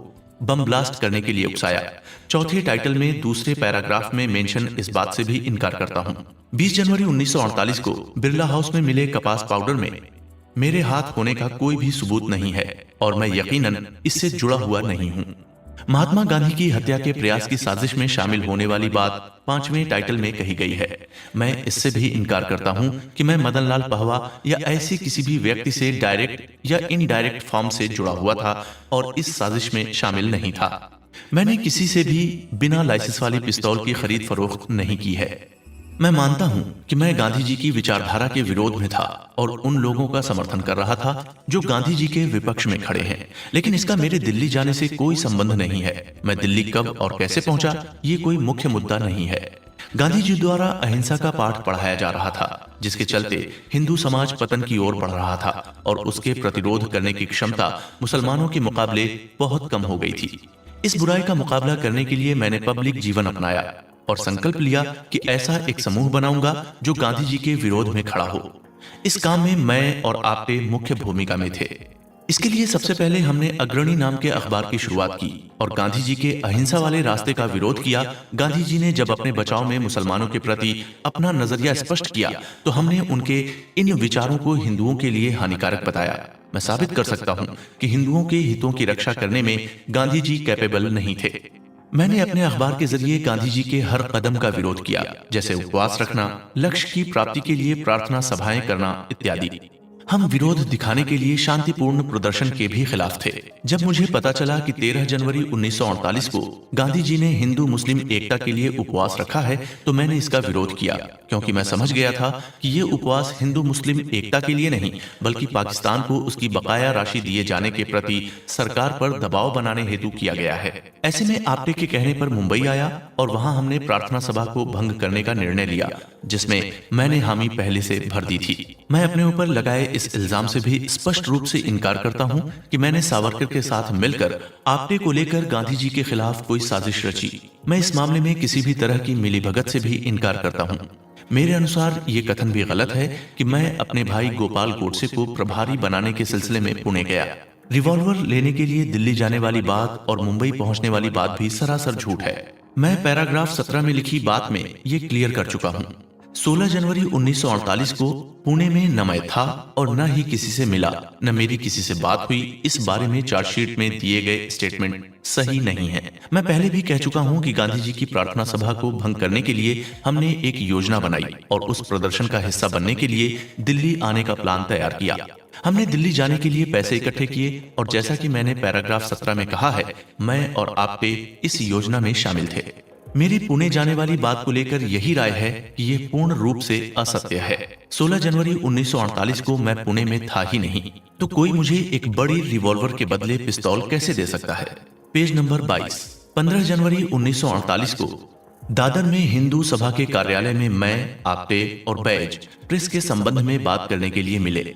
बम ब्लास्ट करने के लिए उकसाया। चौथे टाइटल में दूसरे पैराग्राफ में मेंशन इस बात से भी इनकार करता हूं। 20 जनवरी 1948 को बिरला हाउस में मिले कपास पाउडर में मेरे हाथ होने का कोई भी सबूत नहीं है और मैं यकीनन इससे जुड़ा हुआ नहीं हूं। महात्मा गांधी की हत्या के प्रयास की साजिश में शामिल होने वाली बात 5वें टाइटल में कही गई है। मैं इससे भी इनकार करता हूं कि मैं मदन लाल पहवा या ऐसे किसी भी व्यक्ति से डायरेक्ट या इनडायरेक्ट फॉर्म से जुड़ा हुआ था और इस साजिश में शामिल नहीं था। मैंने किसी से भी बिना लाइसेंस वाली पिस्तौल की खरीद फरोख्त नहीं की है। मैं मानता हूं कि मैं गांधी जी की विचारधारा के विरोध में था और उन लोगों का समर्थन कर रहा था जो गांधी जी के विपक्ष में खड़े हैं, लेकिन इसका मेरे दिल्ली जाने से कोई संबंध नहीं है। मैं दिल्ली कब और कैसे पहुंचा ये कोई मुख्य मुद्दा नहीं है। गांधी जी द्वारा अहिंसा का पाठ पढ़ाया जा रहा था जिसके चलते हिंदू समाज पतन की ओर बढ़ रहा था और उसके प्रतिरोध करने की क्षमता मुसलमानों के मुकाबले बहुत कम हो गई थी। इस बुराई का मुकाबला करने के लिए मैंने पब्लिक जीवन अपनाया और संकल्प लिया कि ऐसा एक समूह बनाऊंगा जो गांधी जी के विरोध में खड़ा हो। इस काम में मैं और आपे मुख्य भूमिका में थे। इसके लिए सबसे पहले हमने अग्रणी नाम के अखबार की शुरुआत की और गांधी जी के अहिंसा वाले रास्ते का विरोध किया। गांधी जी ने जब अपने बचाव में मुसलमानों के प्रति अपना नजरिया स्पष्ट किया तो हमने उनके इन विचारों को हिंदुओं के लिए हानिकारक बताया। मैं साबित कर सकता हूं कि हिंदुओं के हितों की रक्षा करने में गांधी जी कैपेबल नहीं थे। मैंने अपने अखबार के जरिए गांधी जी के हर कदम का विरोध किया, जैसे उपवास रखना, लक्ष्य की प्राप्ति के लिए प्रार्थना सभाएं करना इत्यादि। हम विरोध दिखाने के लिए शांतिपूर्ण प्रदर्शन के भी खिलाफ थे। जब मुझे पता चला कि 13 जनवरी 1948 को गांधी जी ने हिंदू मुस्लिम एकता के लिए उपवास रखा है तो मैंने इसका विरोध किया, क्योंकि मैं समझ गया था कि ये उपवास हिंदू मुस्लिम एकता के लिए नहीं बल्कि पाकिस्तान को उसकी बकाया राशि दिए जाने के प्रति सरकार पर दबाव बनाने हेतु किया गया है। ऐसे में आपटे के कहने पर मुंबई आया और वहां हमने प्रार्थना सभा को भंग करने का निर्णय लिया, जिसमें मैंने हामी पहले से भर दी थी। मैं अपने ऊपर लगाए इस इल्जाम से भी स्पष्ट रूप से इनकार करता हूं कि मैंने सावरकर के साथ मिलकर आपटे को लेकर गांधी जी के खिलाफ कोई साजिश रची। मैं इस मामले में किसी भी तरह की मिलीभगत से भी इनकार करता हूं। मेरे अनुसार ये कथन भी गलत है कि मैं अपने भाई गोपाल गोडसे को प्रभारी बनाने के सिलसिले में पुणे गया। रिवॉल्वर लेने के लिए दिल्ली जाने वाली बात और मुंबई पहुंचने वाली बात भी सरासर झूठ है। मैं पैराग्राफ 17 में लिखी बात में ये क्लियर कर चुका हूं। 16 जनवरी 1948 को पुणे में न मैं था और न ही किसी से मिला, न मेरी किसी से बात हुई। इस बारे में चार्जशीट में दिए गए स्टेटमेंट सही नहीं है। मैं पहले भी कह चुका हूं कि गांधी जी की प्रार्थना सभा को भंग करने के लिए हमने एक योजना बनाई और उस प्रदर्शन का हिस्सा बनने के लिए दिल्ली आने का प्लान तैयार किया। हमने दिल्ली जाने के लिए पैसे इकट्ठे किए और जैसा कि मैंने पैराग्राफ 17 में कहा है, मैं और आपटे इस योजना में शामिल थे। मेरी पुणे जाने वाली बात को लेकर यही राय है कि ये पूर्ण रूप से असत्य है। 16 जनवरी 1948 को मैं पुणे में था ही नहीं, तो कोई मुझे एक बड़ी रिवॉल्वर के बदले पिस्तौल कैसे दे सकता है। Page number 22। 15 जनवरी 1948 को दादर में हिंदू सभा के कार्यालय में मैं, आपटे और बैज प्रेस के संबंध में बात करने के लिए मिले।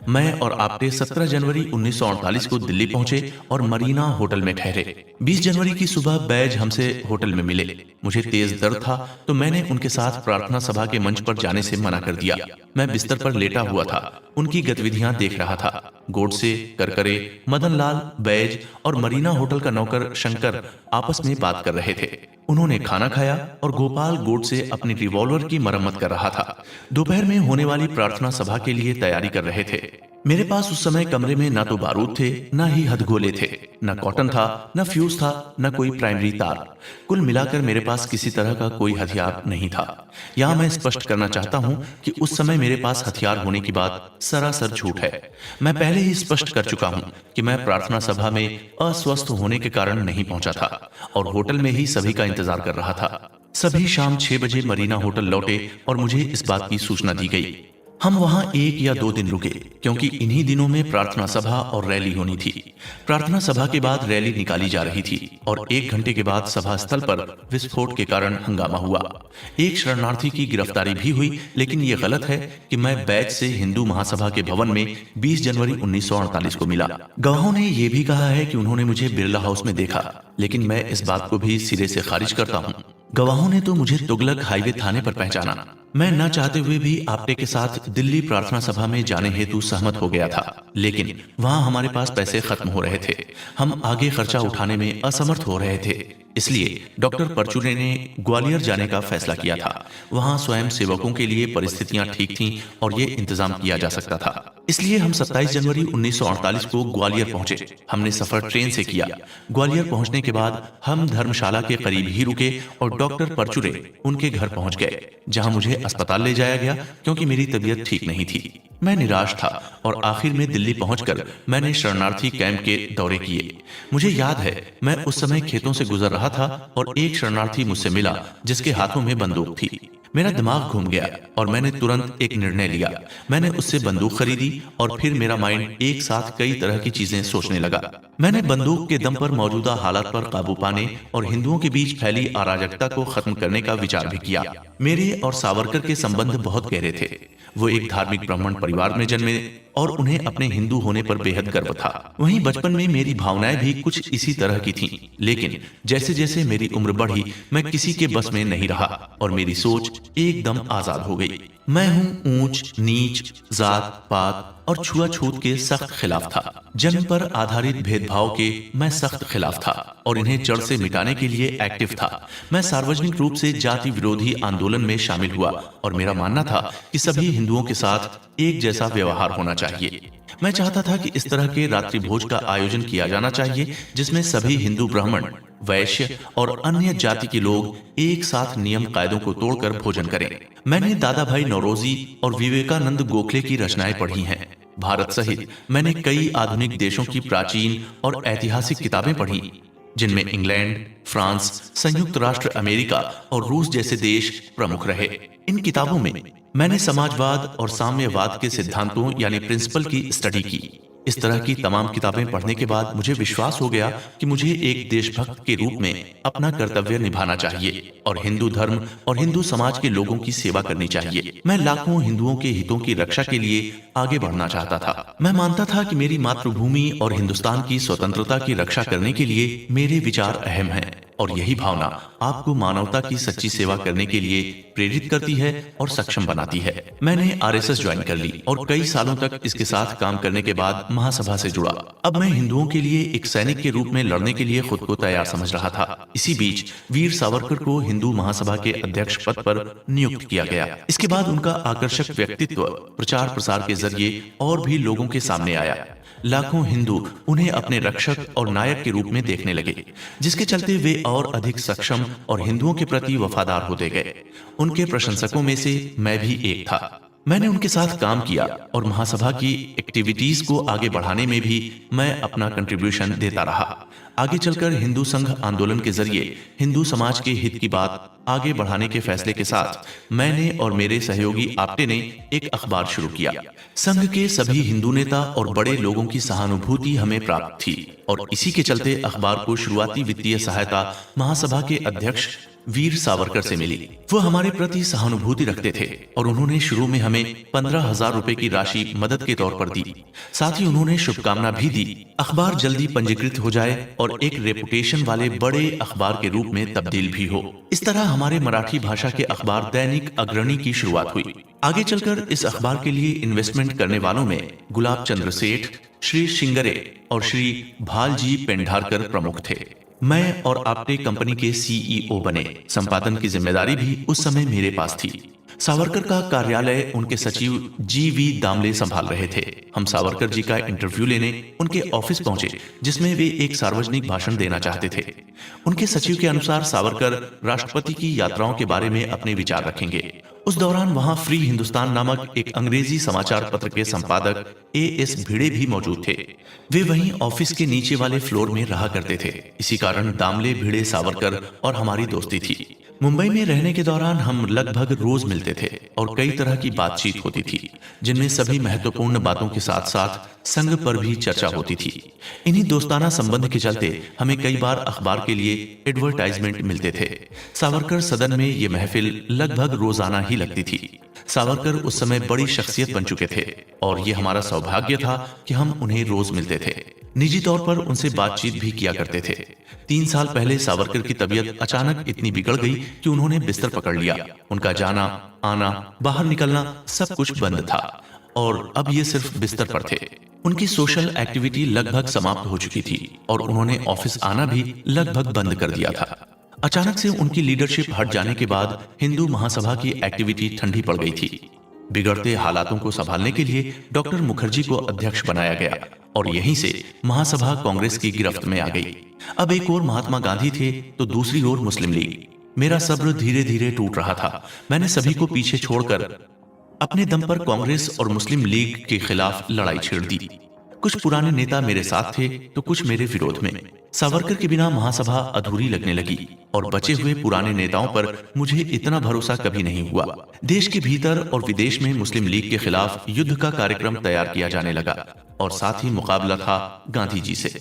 मैं और आपटे 17 जनवरी 1948 को दिल्ली पहुंचे और मरीना होटल में ठहरे। 20 जनवरी की सुबह बैज हमसे होटल में मिले। मुझे तेज दर्द था तो मैंने उनके साथ प्रार्थना सभा के मंच पर जाने से मना कर दिया। मैं बिस्तर पर लेटा हुआ था, उनकी गतिविधियां देख रहा था। गोडसे, करकरे, मदन लाल, बैज और मरीना होटल का नौकर शंकर आपस में बात कर रहे थे। उन्होंने खाना खाया और गोपाल गोडसे अपनी रिवॉल्वर की मरम्मत कर रहा था। दोपहर में होने वाली प्रार्थना सभा के लिए तैयारी कर रहे थे। मेरे पास उस समय कमरे में ना तो बारूद थे, ना ही हथगोले थे, ना कॉटन था, ना फ्यूज था, ना कोई प्राइमरी तार। कुल मिलाकर मेरे पास किसी तरह का कोई हथियार नहीं था। यहाँ मैं स्पष्ट करना चाहता हूँ कि उस समय मेरे पास हथियार होने की बात सरासर झूठ है। मैं पहले ही स्पष्ट कर चुका हूँ कि मैं प्रार्थना सभा में अस्वस्थ होने के कारण नहीं पहुंचा था और होटल में ही सभी का इंतजार कर रहा था। सभी शाम 6 बजे मरीना होटल लौटे और मुझे इस बात की सूचना दी गई। हम वहां 1 या 2 दिन रुके क्योंकि इन्हीं दिनों में प्रार्थना सभा और रैली होनी थी। प्रार्थना सभा के बाद रैली निकाली जा रही थी और 1 घंटे के बाद सभा स्थल पर विस्फोट के कारण हंगामा हुआ। एक शरणार्थी की गिरफ्तारी भी हुई, लेकिन ये गलत है कि मैं बैच से हिंदू महासभा के भवन में 20 जनवरी 1948 को मिला। गवाहों ने यह भी कहा है कि उन्होंने मुझे बिरला हाउस में देखा, लेकिन मैं इस बात को भी सिरे से खारिज करता हूँ। गवाहों ने तो मुझे तुगलक हाईवे थाने पर पहचाना। मैं न चाहते हुए भी आपटे के साथ दिल्ली प्रार्थना सभा में जाने हेतु सहमत हो गया था, लेकिन वहां हमारे पास पैसे खत्म हो रहे थे। हम आगे खर्चा उठाने में असमर्थ हो रहे थे, इसलिए डॉक्टर परचूरे ने ग्वालियर जाने का फैसला किया था। वहां स्वयं सेवकों के लिए परिस्थितियां ठीक थीं और ये इंतजाम किया जा सकता था। इसलिए हम 27 जनवरी 1948 को ग्वालियर पहुंचे। हमने सफर ट्रेन से किया। ग्वालियर पहुंचने के बाद हम धर्मशाला के करीब ही रुके और डॉक्टर परचूरे उनके घर पहुंच गए, जहां मुझे अस्पताल ले जाया गया क्योंकि मेरी तबीयत ठीक नहीं थी। मैं निराश था और आखिर में दिल्ली पहुंचकर मैंने शरणार्थी कैंप के दौरे किए। मुझे याद है मैं उस समय खेतों से गुजर रहा था और एक शरणार्थी मुझसे मिला जिसके हाथों में बंदूक थी। मेरा दिमाग घूम गया और मैंने तुरंत एक निर्णय लिया। मैंने उससे बंदूक खरीदी और फिर मेरा माइंड एक साथ कई तरह की चीजें सोचने लगा। मैंने बंदूक के दम पर मौजूदा हालात पर काबू पाने और हिंदुओं के बीच फैली अराजकता को खत्म करने का विचार भी किया। मेरे और सावरकर के संबंध बहुत गहरे थे। वो एक धार्मिक ब्राह्मण परिवार में जन्मे और उन्हें अपने हिंदू होने पर बेहद गर्व था। वहीं बचपन में मेरी भावनाएं भी कुछ इसी तरह की थीं, लेकिन जैसे जैसे मेरी उम्र बढ़ी मैं किसी के बस में नहीं रहा और मेरी सोच एकदम आजाद हो गई। मैं हूँ ऊंच नीच, जात पात और छुआछूत के सख्त खिलाफ था। जन्म पर आधारित भेदभाव के मैं सख्त खिलाफ था और इन्हें जड़ से मिटाने के लिए एक्टिव था। मैं सार्वजनिक रूप से जाति विरोधी आंदोलन में शामिल हुआ और मेरा मानना था कि सभी हिंदुओं के साथ एक जैसा व्यवहार होना चाहिए। मैं चाहता था कि इस तरह के रात्रि भोज का आयोजन किया जाना चाहिए जिसमें सभी हिंदू ब्राह्मण, वैश्य और अन्य जाति के लोग एक साथ नियम कायदों को तोड़कर भोजन करें। मैंने दादा भाई नौरोजी और विवेकानंद गोखले की रचनाएं पढ़ी हैं। भारत सहित मैंने कई आधुनिक देशों की प्राचीन और ऐतिहासिक किताबें पढ़ी, जिनमें इंग्लैंड, फ्रांस, संयुक्त राष्ट्र अमेरिका और रूस जैसे देश प्रमुख रहे। इन किताबों में मैंने समाजवाद और साम्यवाद के सिद्धांतों यानी प्रिंसिपल की स्टडी की। इस तरह की तमाम किताबें पढ़ने के बाद मुझे विश्वास हो गया कि मुझे एक देशभक्त के रूप में अपना कर्तव्य निभाना चाहिए और हिंदू धर्म और हिंदू समाज के लोगों की सेवा करनी चाहिए। मैं लाखों हिंदुओं के हितों की रक्षा के लिए आगे बढ़ना चाहता था। मैं मानता था कि मेरी मातृभूमि और हिंदुस्तान की स्वतंत्रता की रक्षा करने के लिए मेरे विचार अहम हैं और यही भावना आपको मानवता की सच्ची सेवा करने के लिए प्रेरित करती है और सक्षम बनाती है। मैंने आरएसएस ज्वाइन कर ली और कई सालों तक इसके साथ काम करने के बाद महासभा से जुड़ा। अब मैं हिंदुओं के लिए एक सैनिक के रूप में लड़ने के लिए खुद को तैयार समझ रहा था। इसी बीच वीर सावरकर को हिंदू महासभा के अध्यक्ष पद पर नियुक्त किया गया। इसके बाद उनका आकर्षक व्यक्तित्व प्रचार प्रसार के जरिए और भी लोगों के सामने आया। लाखों हिंदू उन्हें अपने रक्षक और नायक के रूप में देखने लगे, जिसके चलते वे और अधिक सक्षम और हिंदुओं के प्रति वफादार होते गए। उनके प्रशंसकों में से मैं भी एक था। मैंने उनके साथ काम किया और महासभा की एक्टिविटीज को आगे बढ़ाने में भी मैं अपना कंट्रीब्यूशन देता रहा। आगे चलकर हिंदू संघ आंदोलन के जरिए हिंदू समाज के हित की बात आगे बढ़ाने के फैसले के साथ मैंने और मेरे सहयोगी आप्टे ने एक अखबार शुरू किया। संघ के सभी हिंदू नेता और बड़े लोगों की सहानुभूति हमें प्राप्त थी और इसी के चलते अखबार को शुरुआती वित्तीय सहायता महासभा के अध्यक्ष वीर सावरकर से मिली। वो हमारे प्रति सहानुभूति रखते थे और उन्होंने शुरू में हमें 15,000 रुपए की राशि मदद के तौर पर दी। साथ ही उन्होंने शुभकामना भी दी अखबार जल्दी पंजीकृत हो जाए और एक रेपुटेशन वाले बड़े अखबार के रूप में तब्दील भी हो। इस तरह हमारे मराठी भाषा के अखबार दैनिक अग्रणी की शुरुआत हुई। आगे चलकर इस अखबार के लिए इन्वेस्टमेंट करने वालों में गुलाब चंद्र सेठ, श्री शिंगरे और श्री भालजी पेंढारकर प्रमुख थे। मैं और आप्टे कंपनी के सीईओ बने। संपादन की जिम्मेदारी भी उस समय मेरे पास थी। सावरकर का कार्यालय उनके सचिव जी.वी. दामले संभाल रहे थे। हम सावरकर जी का इंटरव्यू लेने उनके ऑफिस पहुंचे, जिसमें वे एक सार्वजनिक भाषण देना चाहते थे। उनके सचिव के अनुसार सावरकर राष्ट्रपति की यात्राओं के बारे में अपने विचार रखेंगे। उस दौरान वहां फ्री हिंदुस्तान नामक एक अंग्रेजी समाचार पत्र के संपादक ए.एस. भिड़े भी मौजूद थे। वे वहीं ऑफिस के नीचे वाले फ्लोर में रहा करते थे। इसी कारण दामले, भिड़े, सावरकर और हमारी दोस्ती थी। मुंबई में रहने के दौरान हम लगभग रोज मिलते थे और कई तरह की बातचीत होती थी, जिनमें सभी महत्वपूर्ण बातों के साथ साथ संघ पर भी चर्चा होती थी। इन्हीं दोस्ताना संबंध के चलते हमें कई बार अखबार के लिए एडवर्टाइजमेंट मिलते थे। सावरकर सदन में ये महफिल लगभग रोजाना ही लगती थी। सावरकर उस समय बड़ी शख्सियत बन चुके थे और ये हमारा सौभाग्य था कि हम उन्हें रोज मिलते थे। निजी तौर पर उनसे बातचीत भी किया करते थे। 3 साल पहले सावरकर की तबीयत अचानक इतनी बिगड़ गई कि उन्होंने बिस्तर पकड़ लिया। उनका जाना आना, बाहर निकलना सब कुछ बंद था और अब ये सिर्फ बिस्तर पर थे। उनकी सोशल एक्टिविटी लगभग समाप्त हो चुकी थी और उन्होंने ऑफिस आना भी लगभग बंद कर दिया था। अचानक से उनकी लीडरशिप हट जाने के बाद हिंदू महासभा की एक्टिविटी ठंडी पड़ गई थी। बिगड़ते हालातों को संभालने के लिए डॉक्टर मुखर्जी को अध्यक्ष बनाया गया और यहीं से महासभा कांग्रेस की गिरफ्त में आ गई। अब एक ओर महात्मा गांधी थे तो दूसरी ओर मुस्लिम लीग। मेरा सब्र धीरे धीरे टूट रहा था। मैंने सभी को पीछे छोड़कर अपने दम पर कांग्रेस और मुस्लिम लीग के खिलाफ लड़ाई छेड़ दी। कुछ पुराने नेता मेरे साथ थे तो कुछ मेरे विरोध में। सावरकर के बिना महासभा अधूरी लगने लगी और बचे हुए पुराने नेताओं पर मुझे इतना भरोसा कभी नहीं हुआ। देश के भीतर और विदेश में मुस्लिम लीग के खिलाफ युद्ध का कार्यक्रम तैयार किया जाने लगा और साथ ही मुकाबला था गांधी जी से।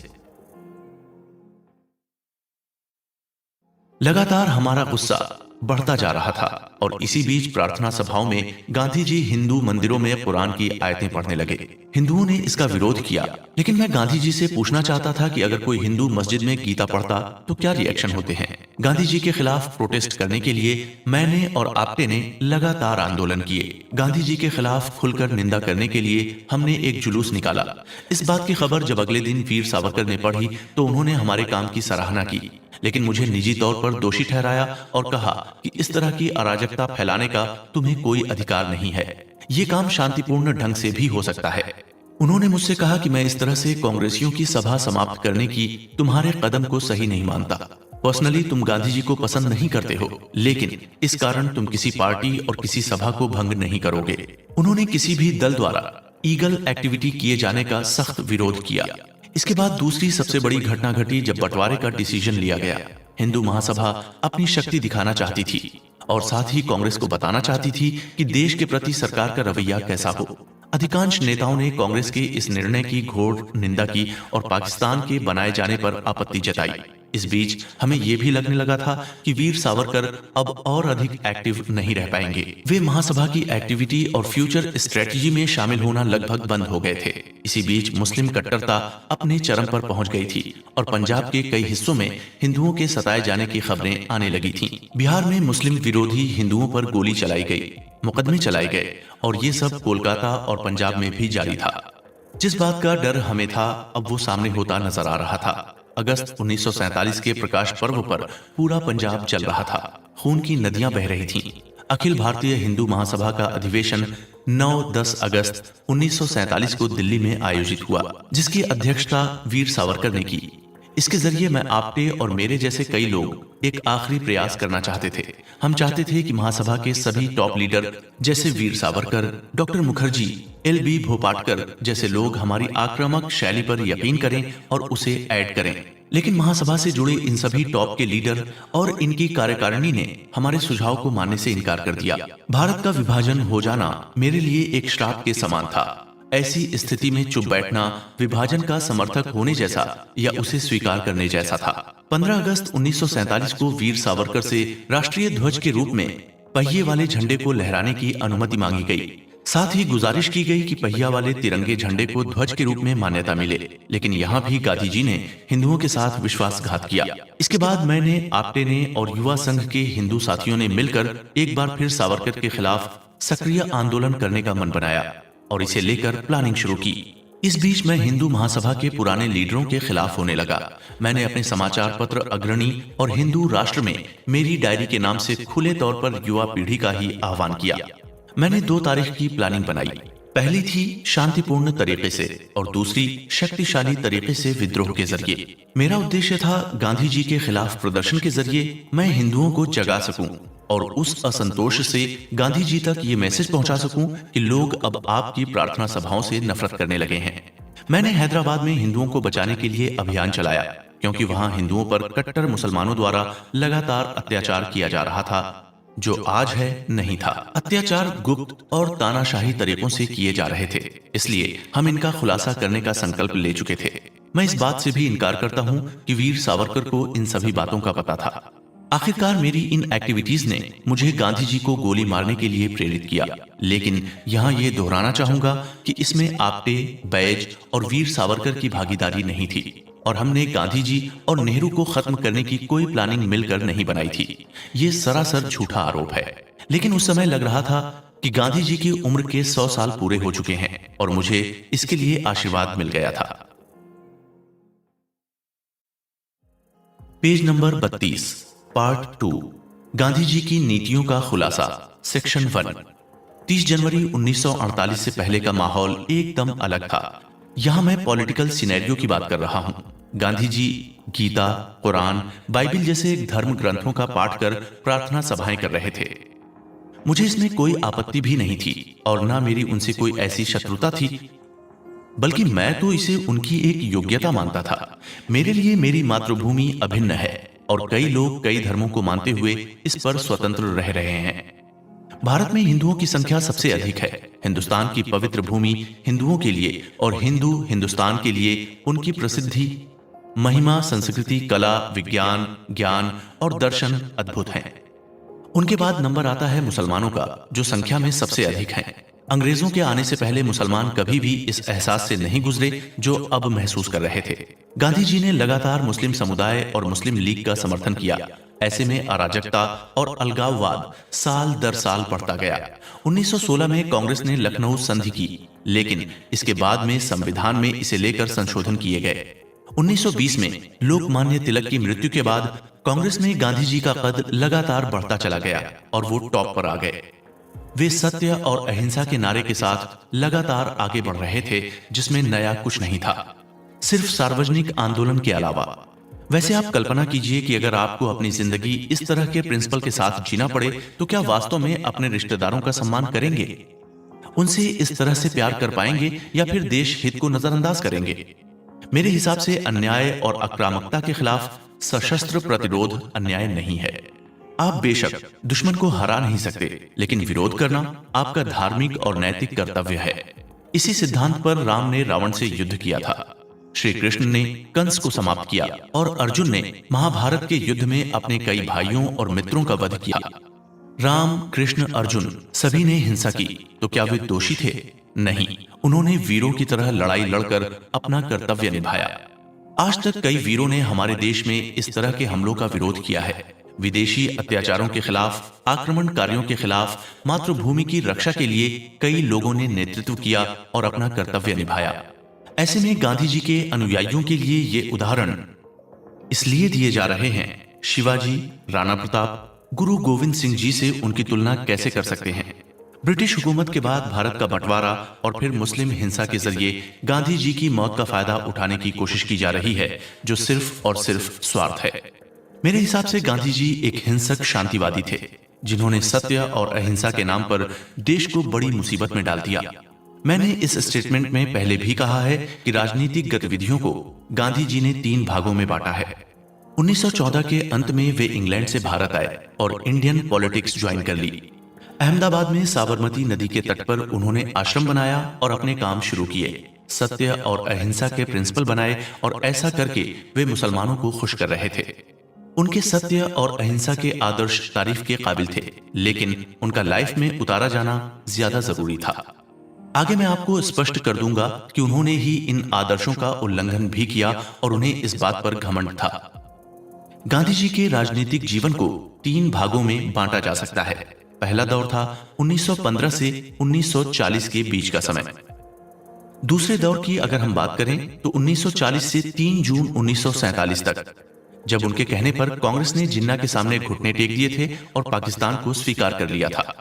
लगातार हमारा गुस्सा बढ़ता जा रहा था और इसी बीच प्रार्थना सभाओं में गांधी जी हिंदू मंदिरों में कुरान की आयतें पढ़ने लगे। हिंदुओं ने इसका विरोध किया, लेकिन मैं गांधी जी से पूछना चाहता था कि अगर कोई हिंदू मस्जिद में गीता पढ़ता तो क्या रिएक्शन होते हैं। गांधी जी के खिलाफ प्रोटेस्ट करने के लिए मैंने और आप्टे ने लगातार आंदोलन किए। गांधी जी के खिलाफ खुलकर निंदा करने के लिए हमने एक जुलूस निकाला। इस बात की खबर जब अगले दिन वीर सावरकर ने पढ़ी तो उन्होंने हमारे काम की सराहना की, लेकिन मुझे निजी तौर पर दोषी ठहराया और कहा कि इस तरह की अराजकता फैलाने का तुम्हें कोई अधिकार नहीं है। ये काम शांतिपूर्ण ढंग से भी हो सकता है। उन्होंने मुझसे कहा कि मैं इस तरह से कांग्रेसियों की सभा समाप्त करने की तुम्हारे कदम को सही नहीं मानता। पर्सनली तुम गांधी जी को पसंद नहीं करते हो, लेकिन इस कारण तुम किसी पार्टी और किसी सभा को भंग नहीं करोगे। उन्होंने किसी भी दल द्वारा ईगल एक्टिविटी किए जाने का सख्त विरोध किया। इसके बाद दूसरी सबसे बड़ी घटना घटी जब बंटवारे का डिसीजन लिया गया। हिंदू महासभा अपनी शक्ति दिखाना चाहती थी और साथ ही कांग्रेस को बताना चाहती थी कि देश के प्रति सरकार का रवैया कैसा हो। अधिकांश नेताओं ने कांग्रेस के इस निर्णय की घोर निंदा की और पाकिस्तान के बनाए जाने पर आपत्ति जताई। इस बीच हमें यह भी लगने लगा था कि वीर सावरकर अब और अधिक एक्टिव नहीं रह पाएंगे। वे महासभा की एक्टिविटी और फ्यूचर स्ट्रेटजी में शामिल होना लगभग बंद हो गए थे। इसी बीच मुस्लिम कट्टरता अपने चरम पर पहुंच गई थी और पंजाब के कई हिस्सों में हिंदुओं के सताए जाने की खबरें आने लगी थीं। बिहार में मुस्लिम विरोधी हिंदुओं पर गोली चलाई गई, मुकदमे चलाए गए और ये सब कोलकाता और पंजाब में भी जारी था। जिस बात का डर हमें था अब वो सामने होता नजर आ रहा था। अगस्त 1947 के प्रकाश पर्व पर पूरा पंजाब जल रहा था। खून की नदियां बह रही थीं। अखिल भारतीय हिंदू महासभा का अधिवेशन 9-10 अगस्त 1947 को दिल्ली में आयोजित हुआ, जिसकी अध्यक्षता वीर सावरकर ने की। इसके जरिए मैं आपटे और मेरे जैसे कई लोग एक आखिरी प्रयास करना चाहते थे। हम चाहते थे कि महासभा के सभी टॉप लीडर जैसे वीर सावरकर, डॉक्टर मुखर्जी, LB भोपाटकर जैसे लोग हमारी आक्रामक शैली पर यकीन करें और उसे ऐड करें। लेकिन महासभा से जुड़े इन सभी टॉप के लीडर और इनकी कार्यकारिणी ने हमारे सुझाव को मानने से इनकार कर दिया। भारत का विभाजन हो जाना मेरे लिए एक श्राप के समान था। ऐसी स्थिति में चुप बैठना विभाजन का समर्थक होने जैसा या उसे स्वीकार करने जैसा था। 15 अगस्त 1947 को वीर सावरकर से राष्ट्रीय ध्वज के रूप में पहिए वाले झंडे को लहराने की अनुमति मांगी गई। साथ ही गुजारिश की गई कि पहिया वाले तिरंगे झंडे को ध्वज के रूप में मान्यता मिले। लेकिन यहाँ भी गांधी जी ने हिंदुओं के साथ विश्वासघात किया। इसके बाद मैंने, आपटे ने और युवा संघ के हिंदू साथियों ने मिलकर एक बार फिर सावरकर के खिलाफ सक्रिय आंदोलन करने का मन बनाया और इसे लेकर प्लानिंग शुरू की। इस बीच मैं हिंदू महासभा के पुराने लीडरों के खिलाफ होने लगा। मैंने अपने समाचार पत्र अग्रणी और हिंदू राष्ट्र में मेरी डायरी के नाम से खुले तौर पर युवा पीढ़ी का ही आह्वान किया। मैंने 2 तारीख की प्लानिंग बनाई। पहली थी शांतिपूर्ण तरीके से और दूसरी शक्तिशाली तरीके से विद्रोह के जरिए। मेरा उद्देश्य था गांधी जी के खिलाफ प्रदर्शन के जरिए मैं हिंदुओं को जगा सकूं और उस असंतोष से गांधी जी तक ये मैसेज पहुंचा सकूं कि लोग अब आपकी प्रार्थना सभाओं से नफरत करने लगे हैं। मैंने हैदराबाद में हिंदुओं को बचाने के लिए अभियान चलाया, क्योंकि वहां हिंदुओं पर कट्टर मुसलमानों द्वारा लगातार अत्याचार किया जा रहा था, जो आज है नहीं था। अत्याचार गुप्त और तानाशाही तरीकों से किए जा रहे थे, इसलिए हम इनका खुलासा करने का संकल्प ले चुके थे। मैं इस बात से भी इनकार करता हूं कि वीर सावरकर को इन सभी बातों का पता था। आखिरकार मेरी इन एक्टिविटीज ने मुझे गांधी जी को गोली मारने के लिए प्रेरित किया। लेकिन यहाँ ये दोहराना चाहूंगा कि इसमें आपटे, बैज और वीर सावरकर की भागीदारी नहीं थी और हमने गांधी जी और नेहरू को खत्म करने की कोई प्लानिंग मिलकर नहीं बनाई थी। ये सरासर झूठा आरोप है। लेकिन उस समय लग रहा था कि गांधी जी की उम्र के 100 साल पूरे हो चुके हैं और मुझे इसके लिए आशीर्वाद मिल गया था। Page number 32, part 2, Gandhi ji की नीतियों का खुलासा, सेक्शन 1। 30 जनवरी 1948 से पहले का माहौल एकदम अलग था। यहां मैं पॉलिटिकल सिनेरियो की बात कर रहा हूं। गांधी जी गीता, कुरान, बाइबिल जैसे धर्म ग्रंथों का पाठ कर प्रार्थना सभाएं कर रहे थे। मुझे इसमें कोई आपत्ति भी नहीं थी और ना मेरी उनसे कोई ऐसी शत्रुता थी, बल्कि मैं तो इसे उनकी एक योग्यता मानता था। मेरे लिए मेरी मातृभूमि अभिन्न है और कई लोग कई धर्मों को मानते हुए इस पर स्वतंत्र रह रहे हैं। भारत में हिंदुओं की संख्या सबसे अधिक है। हिंदुस्तान की पवित्र भूमि हिंदुओं के लिए और हिंदू हिंदुस्तान के लिए उनकी प्रसिद्धि, महिमा, संस्कृति, कला, विज्ञान, ज्ञान और दर्शन अद्भुत हैं। उनके बाद नंबर आता है मुसलमानों का, जो संख्या में सबसे अधिक हैं। अंग्रेजों के आने से पहले मुसलमान कभी भी इस एहसास से नहीं गुजरे जो अब महसूस कर रहे थे। गांधी जी ने लगातार मुस्लिम समुदाय और मुस्लिम लीग का समर्थन किया। ऐसे में अराजकता और अलगाववाद साल दर साल बढ़ता गया। 1916 में कांग्रेस ने लखनऊ संधि की, लेकिन इसके बाद में संविधान में इसे लेकर संशोधन किए गए। 1920 में लोकमान्य तिलक की मृत्यु के बाद कांग्रेस में गांधी जी का कद लगातार बढ़ता चला गया और वो टॉप पर आ गए। वे सत्य और अहिंसा के नारे के साथ लगातार आगे बढ़ रहे थे, जिसमें नया कुछ नहीं था, सिर्फ सार्वजनिक आंदोलन के अलावा। वैसे आप कल्पना कीजिए कि अगर आपको अपनी जिंदगी इस तरह के प्रिंसिपल के साथ जीना पड़े तो क्या वास्तव में अपने रिश्तेदारों का सम्मान करेंगे, उनसे इस तरह से प्यार कर पाएंगे या फिर देश हित को नजरअंदाज करेंगे? मेरे हिसाब से अन्याय और आक्रामकता के खिलाफ सशस्त्र प्रतिरोध अन्याय नहीं है। आप बेशक दुश्मन को हरा नहीं सकते, लेकिन विरोध करना आपका धार्मिक और नैतिक कर्तव्य है। इसी सिद्धांत पर राम ने रावण से युद्ध किया था, श्री कृष्ण ने कंस को समाप्त किया और अर्जुन ने महाभारत के युद्ध में अपने कई भाइयों और मित्रों का वध किया। राम, कृष्ण, अर्जुन सभी ने हिंसा की, तो क्या वे दोषी थे? नहीं, उन्होंने वीरों की तरह लड़ाई लड़कर अपना कर्तव्य निभाया। आज तक कई वीरों ने हमारे देश में इस तरह के हमलों का विरोध किया है। विदेशी अत्याचारों के खिलाफ, आक्रमणकारियों के खिलाफ, मातृभूमि की रक्षा के लिए कई लोगों ने नेतृत्व किया और अपना कर्तव्य निभाया। ऐसे में गांधी जी के अनुयायियों के लिए ये उदाहरण इसलिए दिए जा रहे हैं। शिवाजी, राणा प्रताप, गुरु गोविंद सिंह जी से उनकी तुलना कैसे कर सकते हैं? ब्रिटिश हुकूमत के बाद भारत का बंटवारा और फिर मुस्लिम हिंसा के जरिए गांधी जी की मौत का फायदा उठाने की कोशिश की जा रही है, जो सिर्फ और सिर्फ स्वार्थ है। मेरे हिसाब से गांधी जी एक हिंसक शांतिवादी थे, जिन्होंने सत्य और अहिंसा के नाम पर देश को बड़ी मुसीबत में डाल दिया। मैंने इस स्टेटमेंट में पहले भी कहा है कि राजनीतिक गतिविधियों को गांधी जी ने 3 भागों में बांटा है। 1914 के अंत में वे इंग्लैंड से भारत आए और इंडियन पॉलिटिक्स ज्वाइन कर ली। अहमदाबाद में साबरमती नदी के तट पर उन्होंने आश्रम बनाया और अपने काम शुरू किए। सत्य और अहिंसा के प्रिंसिपल बनाए और ऐसा करके वे मुसलमानों को खुश कर रहे थे। उनके सत्य और अहिंसा के आदर्श तारीफ के काबिल थे, लेकिन उनका लाइफ में उतारा जाना ज्यादा जरूरी था। आगे मैं आपको स्पष्ट कर दूंगा कि उन्होंने ही इन आदर्शों का उल्लंघन भी किया और उन्हें इस बात पर घमंड था। गांधी जी के राजनीतिक जीवन को 3 भागों में बांटा जा सकता है। पहला दौर था 1915 से 1940 के बीच का समय। दूसरे दौर की अगर हम बात करें तो 1940 से 3 जून 1947 तक, जब उनके कहने पर कांग्रेस ने जिन्ना के सामने घुटने टेक दिए थे और पाकिस्तान को स्वीकार कर लिया था।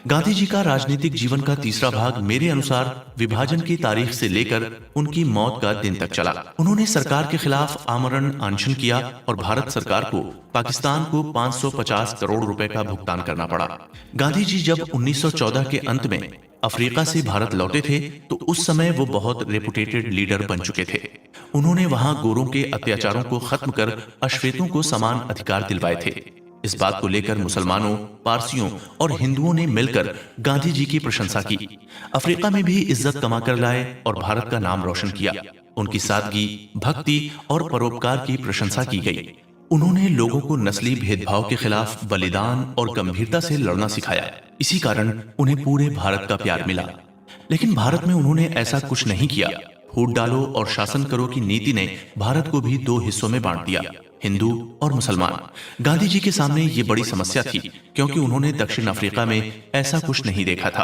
गांधी जी का राजनीतिक जीवन का तीसरा भाग मेरे अनुसार विभाजन की तारीख से लेकर उनकी मौत का दिन तक चला। उन्होंने सरकार के खिलाफ आमरण अनशन किया और भारत सरकार को पाकिस्तान को 550 करोड़ रुपए का भुगतान करना पड़ा। गांधी जी जब 1914 के अंत में अफ्रीका से भारत लौटे थे तो उस समय वो बहुत रेपुटेटेड लीडर बन चुके थे। उन्होंने वहां गोरों के अत्याचारों को खत्म कर अश्वेतों को समान अधिकार दिलवाए थे। इस बात को लेकर मुसलमानों, पारसियों और हिंदुओं ने मिलकर गांधी जी की प्रशंसा की। अफ्रीका में भी इज्जत कमा कर लाए और भारत का नाम रोशन किया। उनकी सादगी, भक्ति और परोपकार की प्रशंसा की गई। उन्होंने लोगों को नस्ली भेदभाव के खिलाफ बलिदान और गंभीरता से लड़ना सिखाया। इसी कारण उन्हें पूरे भारत का प्यार मिला। लेकिन भारत में उन्होंने ऐसा कुछ नहीं किया। फूट डालो और शासन करो की नीति ने भारत को भी 2 हिस्सों में बांट दिया, हिंदू और मुसलमान। गांधी जी के सामने ये बड़ी समस्या थी, क्योंकि उन्होंने दक्षिण अफ्रीका में ऐसा कुछ नहीं देखा था।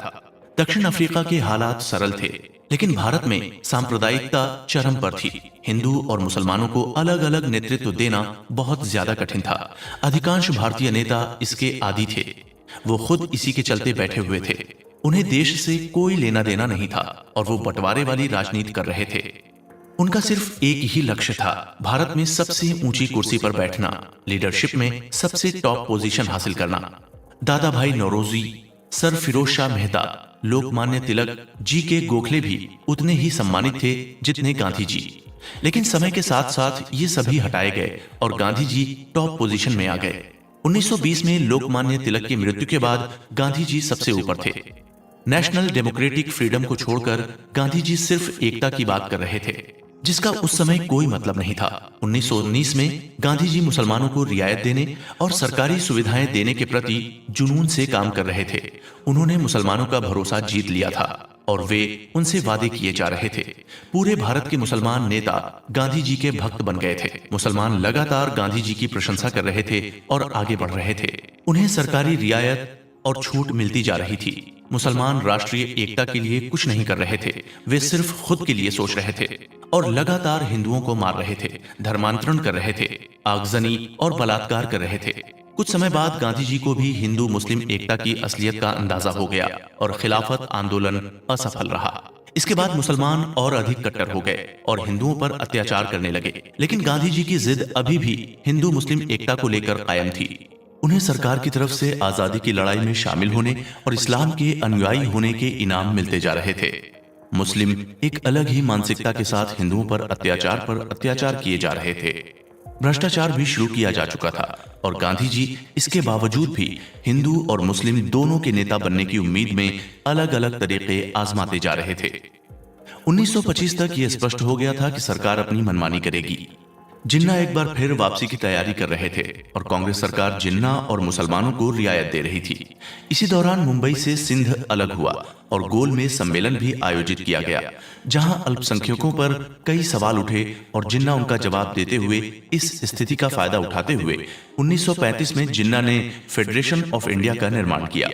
दक्षिण अफ्रीका के हालात सरल थे, लेकिन भारत में सांप्रदायिकता चरम पर थी। हिंदू और मुसलमानों को अलग अलग नेतृत्व देना बहुत ज्यादा कठिन था। अधिकांश भारतीय नेता इसके आदी थे। वो खुद इसी के चलते बैठे हुए थे। उन्हें देश से कोई लेना देना नहीं था और वो बंटवारे वाली राजनीति कर रहे थे। उनका सिर्फ एक ही लक्ष्य था, भारत में सबसे ऊंची कुर्सी पर बैठना, लीडरशिप में सबसे टॉप पोजीशन हासिल करना। दादा भाई नौरोजी, सर फिरोज शाह मेहता, लोकमान्य तिलक, जी के गोखले भी उतने ही सम्मानित थे जितने गांधी जी। लेकिन समय के साथ साथ ये सभी हटाए गए और गांधी जी टॉप पोजीशन में आ गए। 1920 में लोकमान्य तिलक की मृत्यु के बाद गांधी जी सबसे ऊपर थे। नेशनल डेमोक्रेटिक फ्रीडम को छोड़कर गांधी जी सिर्फ एकता की बात कर रहे थे, जिसका उस समय कोई मतलब नहीं था। 1919 में गांधी जी मुसलमानों को रियायत देने और सरकारी सुविधाएं देने के प्रति जुनून से काम कर रहे थे। उन्होंने मुसलमानों का भरोसा जीत लिया था और वे उनसे वादे किए जा रहे थे। पूरे भारत के मुसलमान नेता गांधी जी के भक्त बन गए थे। मुसलमान लगातार गांधी जी की प्रशंसा कर रहे थे और आगे बढ़ रहे थे। उन्हें सरकारी रियायत और छूट मिलती जा रही थी। मुसलमान राष्ट्रीय एकता के लिए कुछ नहीं कर रहे थे, वे सिर्फ खुद के लिए सोच रहे थे और लगातार हिंदुओं को मार रहे थे, धर्मांतरण कर रहे थे, आगजनी और बलात्कार कर रहे थे। कुछ समय बाद गांधी जी को भी हिंदू मुस्लिम एकता की असलियत का अंदाजा हो गया और खिलाफत आंदोलन असफल रहा। इसके बाद मुसलमान और अधिक कट्टर हो गए और हिंदुओं पर अत्याचार करने लगे। लेकिन गांधी जी की जिद अभी भी हिंदू मुस्लिम एकता को लेकर कायम थी। उन्हें सरकार की तरफ से आजादी की लड़ाई में शामिल होने और इस्लाम के अनुयायी होने के इनाम मिलते जा रहे थे। मुस्लिम एक अलग ही मानसिकता के साथ हिंदुओं पर अत्याचार किए जा रहे थे। भ्रष्टाचार भी शुरू किया जा चुका था और गांधी जी इसके बावजूद भी हिंदू और मुस्लिम दोनों के नेता बनने की उम्मीद में अलग अलग तरीके आजमाते जा रहे थे। 1925 तक यह स्पष्ट हो गया था कि सरकार अपनी मनमानी करेगी। जिन्ना एक बार फिर वापसी की तैयारी कर रहे थे और कांग्रेस सरकार जिन्ना और मुसलमानों को रियायत दे रही थी। इसी दौरान मुंबई से सिंध अलग हुआ और गोल में सम्मेलन भी आयोजित किया गया, जहां अल्पसंख्यकों पर कई सवाल उठे और जिन्ना उनका जवाब देते हुए इस स्थिति का फायदा उठाते हुए 1935 में जिन्ना ने फेडरेशन ऑफ इंडिया का निर्माण किया।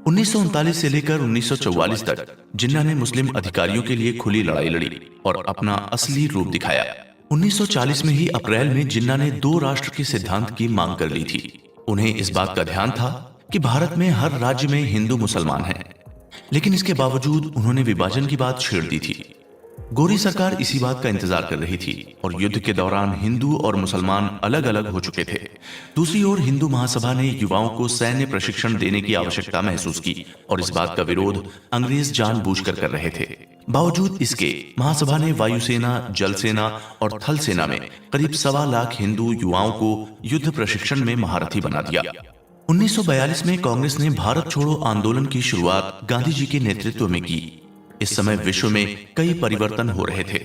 1939 से लेकर 1944 तक जिन्ना ने मुस्लिम अधिकारियों के लिए खुली लड़ाई लड़ी और अपना असली रूप दिखाया। 1940 में ही अप्रैल में जिन्ना ने 2 राष्ट्र के सिद्धांत की मांग कर ली थी। उन्हें इस बात का ध्यान था कि भारत में हर राज्य में हिंदू मुसलमान हैं, लेकिन इसके बावजूद उन्होंने विभाजन की बात छेड़ दी थी। गोरी सरकार इसी बात का इंतजार कर रही थी और युद्ध के दौरान हिंदू और मुसलमान अलग अलग हो चुके थे। दूसरी ओर हिंदू महासभा ने युवाओं को सैन्य प्रशिक्षण देने की आवश्यकता महसूस की और इस बात का विरोध अंग्रेज जानबूझकर कर रहे थे। बावजूद इसके महासभा ने वायुसेना, जल सेना और थल सेना में करीब 1.25 लाख हिंदू युवाओं को युद्ध प्रशिक्षण में महारथी बना दिया। 1942 में कांग्रेस ने भारत छोड़ो आंदोलन की शुरुआत गांधी जी के नेतृत्व में की। इस समय विश्व में कई परिवर्तन हो रहे थे।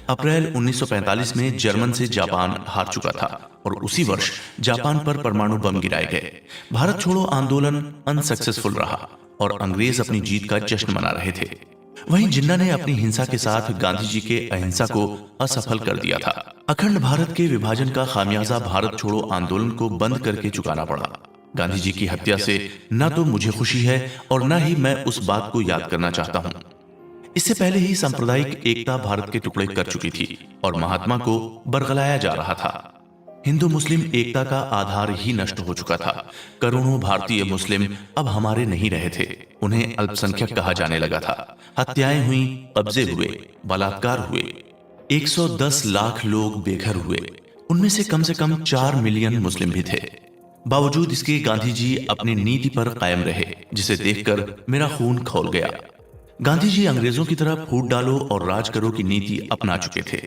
अप्रैल 1945 में जर्मन से जापान हार चुका था और उसी वर्ष जापान पर परमाणु बम गिराए गए। भारत छोड़ो आंदोलन अनसक्सेसफुल रहा और अंग्रेज अपनी जीत का जश्न मना रहे थे। वहीं जिन्ना ने अपनी हिंसा के साथ गांधी जी के अहिंसा को असफल कर दिया था। अखंड भारत के विभाजन का खामियाजा भारत छोड़ो आंदोलन को बंद करके चुकाना पड़ा। गांधी जी की हत्या से न तो मुझे खुशी है और न ही मैं उस बात को याद करना चाहता हूँ। इससे पहले ही सांप्रदायिक एकता भारत के टुकड़े कर चुकी थी और महात्मा को बरगलाया जा रहा था। हिंदू मुस्लिम एकता का आधार ही नष्ट हो चुका था। करोड़ों भारतीय मुस्लिम अब हमारे नहीं रहे थे। उन्हें अल्पसंख्यक कहा जाने लगा था। हत्याएं हुई, कब्जे हुए, बलात्कार हुए, 110 लाख लोग बेघर हुए। उनमें से कम 4 मिलियन मुस्लिम भी थे। बावजूद इसके गांधी जी अपनी नीति पर कायम रहे, जिसे देखकर मेरा खून खौल गया। गांधी जी अंग्रेजों की तरह फूट डालो और राज करो की नीति अपना चुके थे।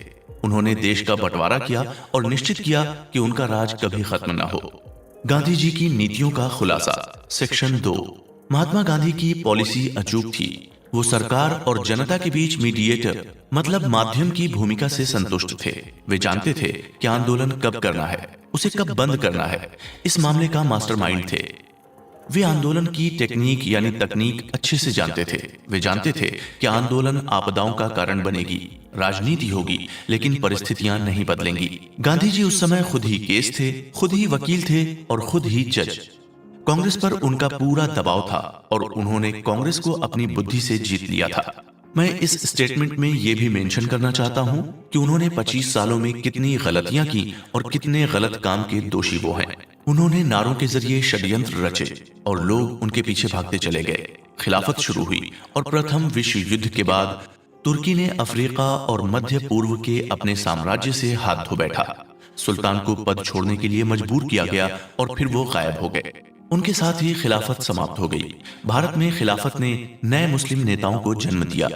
उन्होंने देश का बंटवारा किया और निश्चित किया कि उनका राज कभी खत्म न हो। गांधी जी की नीतियों का खुलासा। सेक्शन 2। महात्मा गांधी की पॉलिसी अचूक थी। वो सरकार और जनता के बीच मीडिएटर मतलब माध्यम की भूमिका से संतुष्ट थे। वे जानते थे कि आंदोलन कब करना है, उसे कब बंद करना है। इस मामले का मास्टरमाइंड थे। वे आंदोलन की टेक्निक यानी तकनीक अच्छे से जानते थे। वे जानते थे कि आंदोलन आपदाओं का कारण बनेगी, राजनीति होगी, लेकिन परिस्थितियां नहीं बदलेंगी। गांधी जी उस समय खुद ही केस थे, खुद ही वकील थे और खुद ही जज। कांग्रेस पर उनका पूरा दबाव था और उन्होंने कांग्रेस को अपनी बुद्धि से जीत लिया था। मैं इस स्टेटमेंट में यह भी मेंशन करना चाहता हूं कि उन्होंने 25 सालों में कितनी गलतियां की और कितने गलत काम के दोषी वो हैं। उन्होंने नारों के जरिए षड्यंत्र रचे और लोग उनके पीछे भागते चले गए। खिलाफत शुरू हुई और प्रथम विश्व युद्ध के बाद तुर्की ने अफ्रीका और मध्य पूर्व के अपने साम्राज्य से हाथ धो बैठा। सुल्तान को पद छोड़ने के लिए मजबूर किया गया और फिर वो गायब हो गए। उनके साथ ही खिलाफत समाप्त हो गई। भारत में खिलाफत ने नए मुस्लिम नेताओं को जन्म दिया।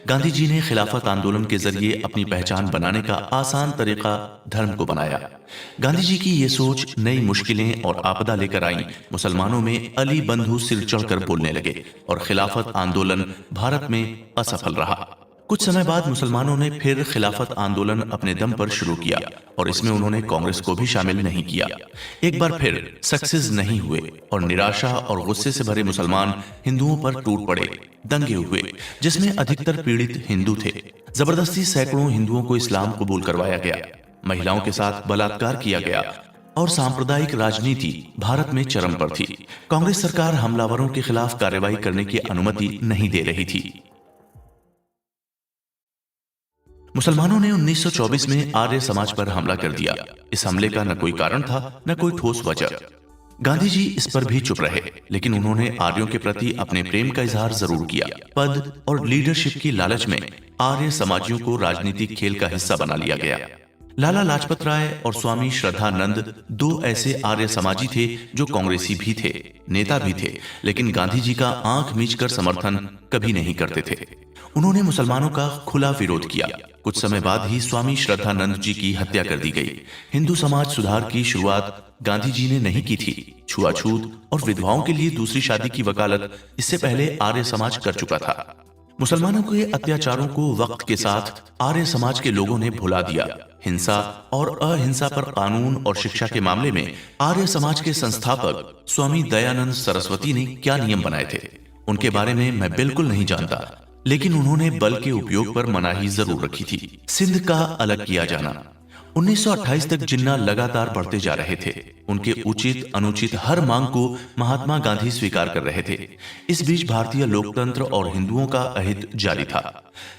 गांधी जी ने खिलाफत आंदोलन के जरिए अपनी पहचान बनाने का आसान तरीका धर्म को बनाया। गांधी जी की ये सोच नई मुश्किलें और आपदा लेकर आई। मुसलमानों में अली बंधु सिर चढ़कर बोलने लगे और खिलाफत आंदोलन भारत में असफल रहा। कुछ समय बाद मुसलमानों ने फिर खिलाफत आंदोलन अपने दम पर शुरू किया और इसमें उन्होंने कांग्रेस को भी शामिल नहीं किया। एक बार फिर सक्सेस नहीं हुए और निराशा और गुस्से से भरे मुसलमान हिंदुओं पर टूट पड़े। दंगे हुए जिसमें अधिकतर पीड़ित हिंदू थे। जबरदस्ती सैकड़ों हिंदुओं को इस्लाम कबूल करवाया गया। महिलाओं के साथ बलात्कार किया गया और सांप्रदायिक राजनीति भारत में चरम पर थी। कांग्रेस सरकार हमलावरों के खिलाफ कार्रवाई करने की अनुमति नहीं दे रही थी। मुसलमानों ने 1924 में आर्य समाज पर हमला कर दिया। इस हमले का न कोई कारण था, न कोई ठोस वजह। गांधी जी इस पर भी चुप रहे, लेकिन उन्होंने आर्यों के प्रति अपने प्रेम का इजहार जरूर किया। पद और लीडरशिप की लालच में आर्य समाजियों को राजनीतिक खेल का हिस्सा बना लिया गया। लाला लाजपत राय और स्वामी श्रद्धानंद 2 ऐसे आर्य समाजी थे जो कांग्रेसी भी थे, नेता भी थे, लेकिन गांधी जी का आंख मीचकर समर्थन कभी नहीं करते थे। उन्होंने मुसलमानों का खुला विरोध किया। कुछ समय बाद ही स्वामी श्रद्धानंद जी की हत्या कर दी गई। हिंदू समाज सुधार की शुरुआत गांधी जी ने नहीं की थी। छुआछूत और विधवाओं के लिए दूसरी शादी की वकालत इससे पहले आर्य समाज कर चुका था। मुसलमानों के अत्याचारों को वक्त के साथ आर्य समाज के लोगों ने भुला दिया। हिंसा और अहिंसा पर कानून और शिक्षा के मामले में आर्य समाज के संस्थापक स्वामी दयानंद सरस्वती ने क्या नियम बनाए थे, उनके बारे में मैं बिल्कुल नहीं जानता, लेकिन उन्होंने बल के उपयोग पर मनाही जरूर रखी थी। सिंध का अलग किया जाना। 1928 तक जिन्ना लगातार बढ़ते जा रहे थे। उनके उचित अनुचित हर मांग को महात्मा गांधी स्वीकार कर रहे थे। इस बीच भारतीय लोकतंत्र और हिंदुओं का अहित जारी था।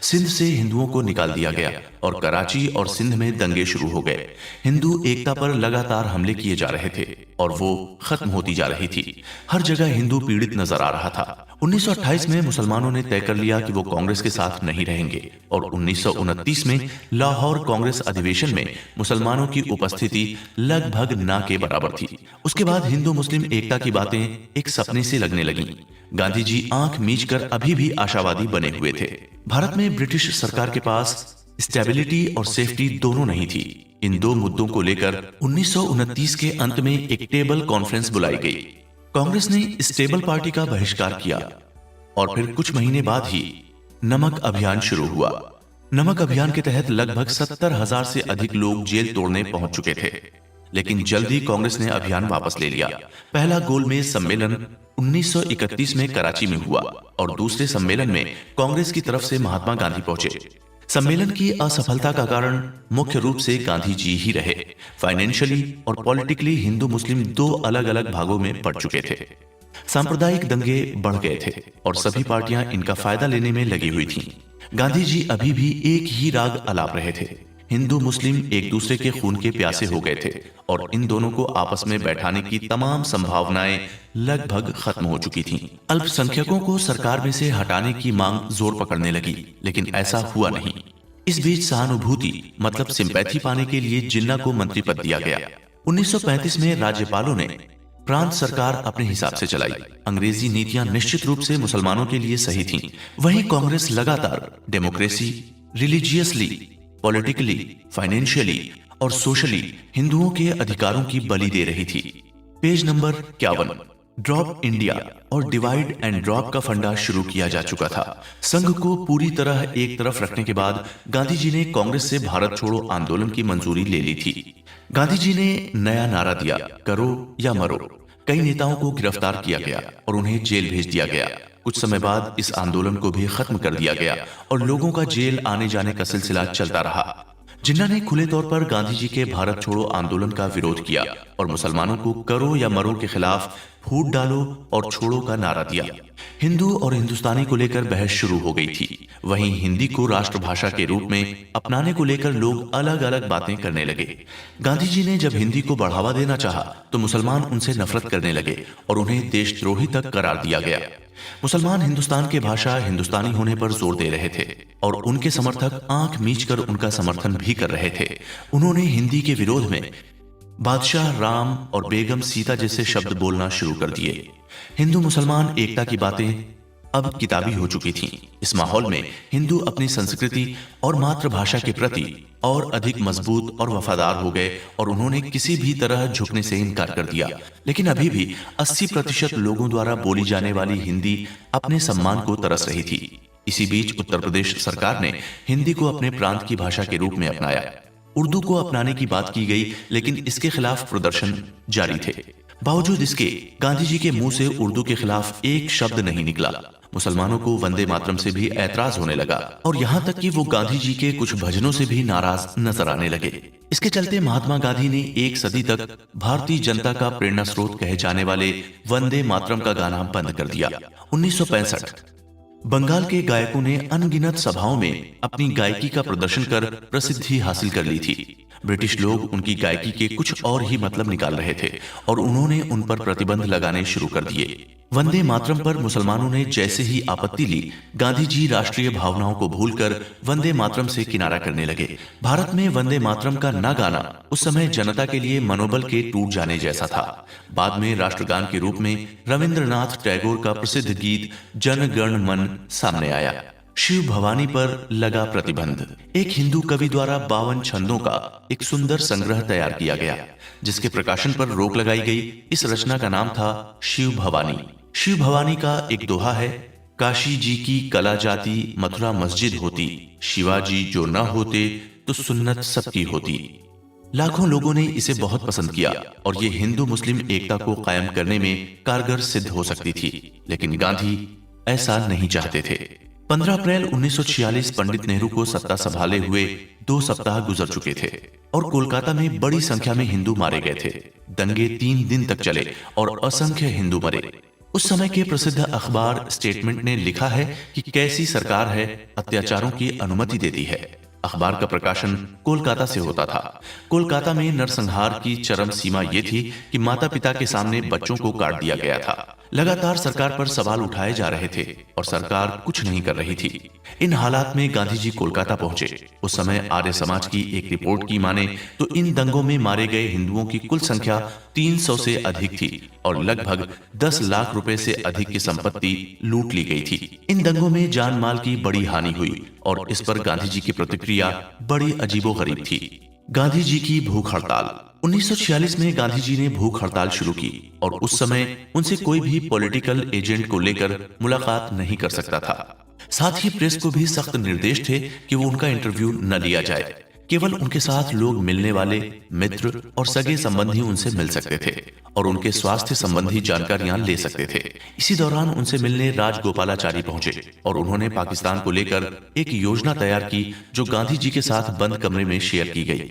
सिंध से हिंदुओं को निकाल दिया गया और कराची और सिंध में दंगे शुरू हो गए। हिंदू एकता पर लगातार हमले किए जा रहे थे। और वो खत्म होती जा रही थी। हर जगह हिंदू पीड़ित नजर आ रहा था। 1928 में मुसलमानों ने तय कर लिया कि वो कांग्रेस के साथ नहीं रहेंगे और 1929 में लाहौर कांग्रेस अधिवेशन में मुसलमानों की उपस्थिति लगभग ना के बराबर थी। उसके बाद हिंदू मुस्लिम एकता की बातें एक सपने से लगने लगीं। गांधी जी आंख मीचकर अभी भी आशावादी बने हुए थे। भारत में ब्रिटिश सरकार के पास स्टेबिलिटी और सेफ्टी दोनों नहीं थी। इन दो मुद्दों को लेकर 1929 के अंत में एक टेबल कॉन्फ्रेंस बुलाई गई। कांग्रेस ने स्टेबल पार्टी का बहिष्कार किया और फिर कुछ महीने बाद ही नमक अभियान शुरू हुआ। नमक अभियान के तहत लगभग 70,000 से अधिक लोग जेल तोड़ने पहुंच चुके थे, लेकिन जल्दी कांग्रेस ने अभियान वापस ले लिया। पहला गोलमेज सम्मेलन 1931 में कराची में हुआ और दूसरे सम्मेलन में कांग्रेस की तरफ से महात्मा गांधी पहुंचे। सम्मेलन की असफलता का कारण मुख्य रूप से गांधी जी ही रहे। फाइनेंशियली और पॉलिटिकली हिंदू मुस्लिम दो अलग अलग भागों में पड़ चुके थे। सांप्रदायिक दंगे बढ़ गए थे और सभी पार्टियां इनका फायदा लेने में लगी हुई थीं। गांधी जी अभी भी एक ही राग अलाप रहे थे। हिंदू मुस्लिम एक दूसरे के खून के प्यासे हो गए थे और इन दोनों को आपस में बैठाने की तमाम संभावनाएं लगभग खत्म हो चुकी थीं। अल्पसंख्यकों को सरकार में से हटाने की मांग जोर पकड़ने लगी, लेकिन ऐसा हुआ नहीं। इस बीच सहानुभूति मतलब सिंपैथी पाने के लिए जिन्ना को मंत्री पद दिया गया। 1935 में राज्यपालों ने प्रांत सरकार अपने हिसाब से चलाई। अंग्रेजी नीतियां निश्चित रूप से मुसलमानों के लिए सही थीं। वहीं कांग्रेस लगातार डेमोक्रेसी, रिलीजियसली, पॉलिटिकली, फाइनेंशियली और सोशली हिंदुओं के अधिकारों की बलि दे रही थी। Page number 51। ड्रॉप इंडिया और डिवाइड एंड ड्रॉप का फंडा शुरू किया जा चुका था। संघ को पूरी तरह एक तरफ रखने के बाद गांधी जी ने कांग्रेस से भारत छोड़ो आंदोलन की मंजूरी ले ली थी। गांधी जी ने नया नारा दिया, करो या मरो। कई नेताओं को गिरफ्तार किया गया और उन्हें जेल भेज दिया गया। कुछ समय बाद इस आंदोलन को भी खत्म कर दिया गया और लोगों का जेल आने जाने का सिलसिला चलता रहा। जिन्ना ने खुले तौर पर गांधी जी के भारत छोड़ो आंदोलन का विरोध किया और मुसलमानों को करो या मरो के खिलाफ फूट डालो और छोड़ो का नारा दिया। हिंदू और हिंदुस्तानी को लेकर बहस शुरू हो गई थी। वहीं हिंदी को राष्ट्रभाषा के रूप में अपनाने को लेकर लोग अलग अलग बातें करने लगे। गांधी जी ने जब हिंदी को बढ़ावा देना चाहा तो मुसलमान उनसे नफरत करने लगे और उन्हें देशद्रोही तक करार दिया गया। मुसलमान हिंदुस्तान के भाषा हिंदुस्तानी होने पर जोर दे रहे थे और उनके समर्थक आंख मीचकर उनका समर्थन भी कर रहे थे। उन्होंने हिंदी के विरोध में बादशाह राम और बेगम सीता जैसे शब्द बोलना शुरू कर दिए। हिंदू मुसलमान एकता की बातें अब किताबी हो चुकी थीं। इस माहौल में हिंदू अपनी संस्कृति और मातृभाषा के प्रति और अधिक मजबूत और वफादार हो गए और उन्होंने किसी भी तरह झुकने से इनकार कर दिया। लेकिन अभी भी 80% लोगों द्वारा बोली जाने वाली हिंदी अपने सम्मान को तरस रही थी। इसी बीच उत्तर प्रदेश सरकार ने हिंदी को अपने प्रांत की भाषा के रूप में अपनाया। उर्दू को अपनाने की बात की गई, लेकिन इसके खिलाफ प्रदर्शन जारी थे। बावजूद इसके गांधी जी के मुंह से उर्दू के खिलाफ एक शब्द नहीं निकला। मुसलमानों को वंदे मातरम से भी ऐतराज होने लगा और यहाँ तक कि वो गांधी जी के कुछ भजनों से भी नाराज नजर आने लगे। इसके चलते महात्मा गांधी ने एक सदी तक भारतीय जनता का प्रेरणा स्रोत कहे जाने वाले वंदे मातरम का गाना बंद कर दिया। 1965 बंगाल के गायकों ने अनगिनत सभाओं में अपनी गायकी का प्रदर्शन कर प्रसिद्धि हासिल कर ली थी। ब्रिटिश लोग उनकी गायकी के कुछ और ही मतलब निकाल रहे थे और उन्होंने उन पर प्रतिबंध लगाने शुरू कर दिए। वंदे मातरम पर मुसलमानों ने जैसे ही आपत्ति ली, गांधी जी राष्ट्रीय भावनाओं को भूलकर वंदे मातरम से किनारा करने लगे। भारत में वंदे मातरम का ना गाना उस समय जनता के लिए मनोबल के टूट जाने जैसा था। बाद में राष्ट्रगान के रूप में रविंद्रनाथ टैगोर का प्रसिद्ध गीत जन गण मन सामने आया। शिव भवानी पर लगा प्रतिबंध। एक हिंदू कवि द्वारा 52 छंदों का एक सुंदर संग्रह तैयार किया गया, जिसके प्रकाशन पर रोक लगाई गई। इस रचना का नाम था शिव भवानी। शिव भवानी का एक दोहा है, काशी जी की कला जाती मथुरा मस्जिद होती, शिवाजी जो न होते तो सुन्नत सबकी होती। लाखों लोगों ने इसे बहुत पसंद किया और ये हिंदू मुस्लिम एकता को कायम करने में कारगर सिद्ध हो सकती थी, लेकिन गांधी ऐसा नहीं चाहते थे। 15 अप्रैल 1946 पंडित नेहरू को सत्ता संभाले हुए 2 सप्ताह गुजर चुके थे और कोलकाता में बड़ी संख्या में हिंदू मारे गए थे। दंगे 3 दिन तक चले और असंख्य हिंदू मरे। उस समय के प्रसिद्ध अखबार स्टेटमेंट ने लिखा है कि कैसी सरकार है, अत्याचारों की अनुमति देती है। अखबार का प्रकाशन कोलकाता से होता था। कोलकाता में नरसंहार की चरम सीमा ये थी कि माता पिता के सामने बच्चों को काट दिया गया था। लगातार सरकार पर सवाल उठाए जा रहे थे और सरकार कुछ नहीं कर रही थी। इन हालात में गांधी जी कोलकाता पहुंचे। उस समय आर्य समाज की एक रिपोर्ट की माने तो इन दंगों में मारे गए हिंदुओं की कुल संख्या 300 से अधिक थी और लगभग 10 लाख रुपए से अधिक की संपत्ति लूट ली गई थी। इन दंगों में जान माल की बड़ी हानि हुई और इस पर गांधी जी की प्रतिक्रिया बड़ी अजीबोगरीब थी। गांधी जी की भूख हड़ताल। 1946 में गांधी जी ने भूख हड़ताल शुरू की और उस समय उनसे कोई भी पॉलिटिकल एजेंट को लेकर मुलाकात नहीं कर सकता था। साथ ही प्रेस को भी सख्त निर्देश थे कि वो उनका इंटरव्यू न लिया जाए। केवल उनके साथ लोग मिलने वाले मित्र और सगे संबंधी उनसे मिल सकते थे और उनके स्वास्थ्य संबंधी जानकारियां ले सकते थे। इसी दौरान उनसे मिलने राजगोपालाचारी पहुंचे और उन्होंने पाकिस्तान को लेकर एक योजना तैयार की जो गांधी जी के साथ बंद कमरे में शेयर की गई।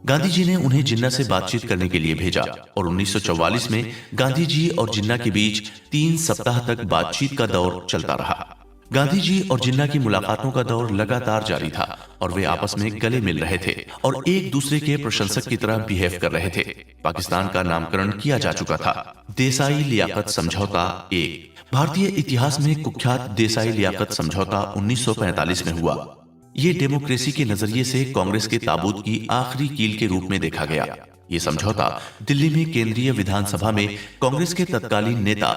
गांधी जी ने उन्हें जिन्ना से बातचीत करने के लिए भेजा और 1944 में गांधी जी और जिन्ना के बीच 3 सप्ताह तक बातचीत का दौर चलता रहा। गांधी जी और जिन्ना की मुलाकातों का दौर लगातार जारी था और वे आपस में गले मिल रहे थे और एक दूसरे के प्रशंसक की तरह बिहेव कर रहे थे। पाकिस्तान का नामकरण किया जा चुका था। देसाई लियाकत समझौता 1। भारतीय इतिहास में कुख्यात देसाई लियाकत समझौता 1945 में हुआ। ये डेमोक्रेसी के नजरिए से कांग्रेस के ताबूत की आखिरी कील के रूप में देखा गया। ये समझौता दिल्ली में केंद्रीय विधानसभा में कांग्रेस के तत्कालीन नेता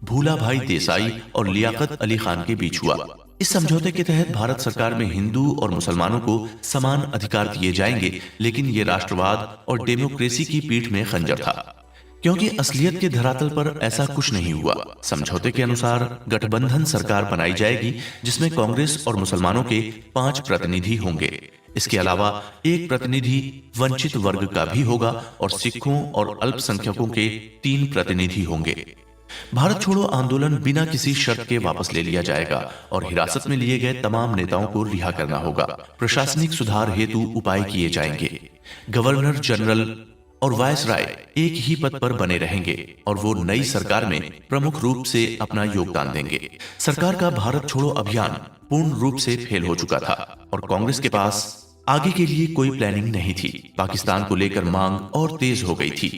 भूला भाई देसाई और लियाकत अली खान के बीच हुआ। इस समझौते के तहत भारत सरकार में हिंदू और मुसलमानों को समान अधिकार दिए जाएंगे, लेकिन ये राष्ट्रवाद और डेमोक्रेसी की पीठ में खंजर था, क्योंकि असलियत के धरातल पर ऐसा कुछ नहीं हुआ। समझौते के अनुसार गठबंधन सरकार बनाई जाएगी जिसमें कांग्रेस और मुसलमानों के 5 प्रतिनिधि होंगे। इसके अलावा एक प्रतिनिधि वंचित वर्ग का भी होगा और सिखों और अल्पसंख्यकों के 3 प्रतिनिधि होंगे। भारत छोड़ो आंदोलन बिना किसी शर्त के वापस ले लिया जाएगा और हिरासत में लिए गए तमाम नेताओं को रिहा करना होगा। प्रशासनिक सुधार हेतु उपाय किए जाएंगे। गवर्नर जनरल और वायसराय एक ही पद पर बने रहेंगे और वो नई सरकार में प्रमुख रूप से अपना योगदान देंगे। सरकार का भारत छोड़ो अभियान पूर्ण रूप से फेल हो चुका था और कांग्रेस के पास आगे के लिए कोई प्लानिंग नहीं थी। पाकिस्तान को लेकर मांग और तेज हो गई थी।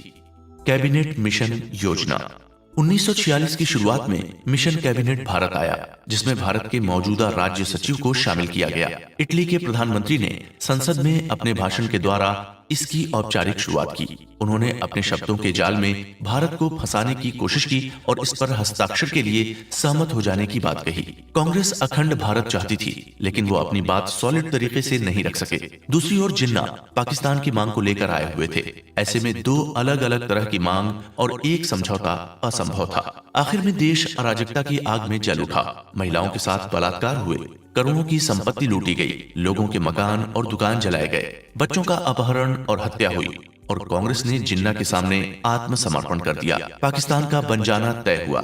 कैबिनेट मिशन योजना। 1946 की शुरुआत में मिशन कैबिनेट भारत आया, जिसमें भारत के मौजूदा राज्य सचिव को शामिल किया गया। इटली के प्रधानमंत्री ने संसद में अपने भाषण के द्वारा इसकी औपचारिक शुरुआत की। उन्होंने अपने शब्दों के जाल में भारत को फंसाने की कोशिश की और इस पर हस्ताक्षर के लिए सहमत हो जाने की बात कही। कांग्रेस अखंड भारत चाहती थी, लेकिन वो अपनी बात सॉलिड तरीके से नहीं रख सके। दूसरी ओर जिन्ना पाकिस्तान की मांग को लेकर आए हुए थे। ऐसे में 2 अलग अलग तरह की मांग और एक समझौता असंभव था। आखिर में देश अराजकता की आग में जल उठा। महिलाओं के साथ बलात्कार हुए, करोड़ों की संपत्ति लूटी गई, लोगों के मकान और दुकान जलाए गए, बच्चों का अपहरण और हत्या हुई और कांग्रेस ने जिन्ना के सामने आत्मसमर्पण कर दिया। पाकिस्तान का बन जाना तय हुआ।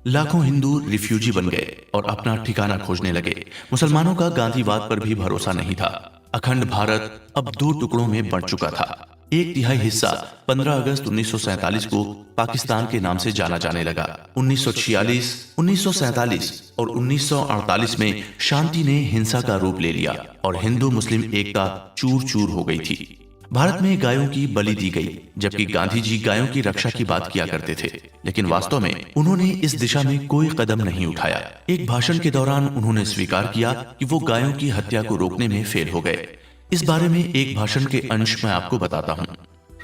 लाखों हिंदू रिफ्यूजी बन गए और अपना ठिकाना खोजने लगे। मुसलमानों का गांधीवाद पर भी भरोसा नहीं था। अखंड भारत अब 2 टुकड़ों में बंट चुका था। 1/3 हिस्सा 15 अगस्त 1947 को पाकिस्तान के नाम से जाना जाने लगा। 1946, 1947 और 1948 में शांति ने हिंसा का रूप ले लिया और हिंदू मुस्लिम एकता चूर चूर हो गई थी। भारत में गायों की बलि दी गई, जबकि गांधी जी गायों की रक्षा की बात किया करते थे, लेकिन वास्तव में उन्होंने इस दिशा में कोई कदम नहीं उठाया। एक भाषण के दौरान उन्होंने स्वीकार किया कि वो गायों की हत्या को रोकने में फेल हो गए। इस बारे में एक भाषण के अंश मैं आपको बताता हूँ।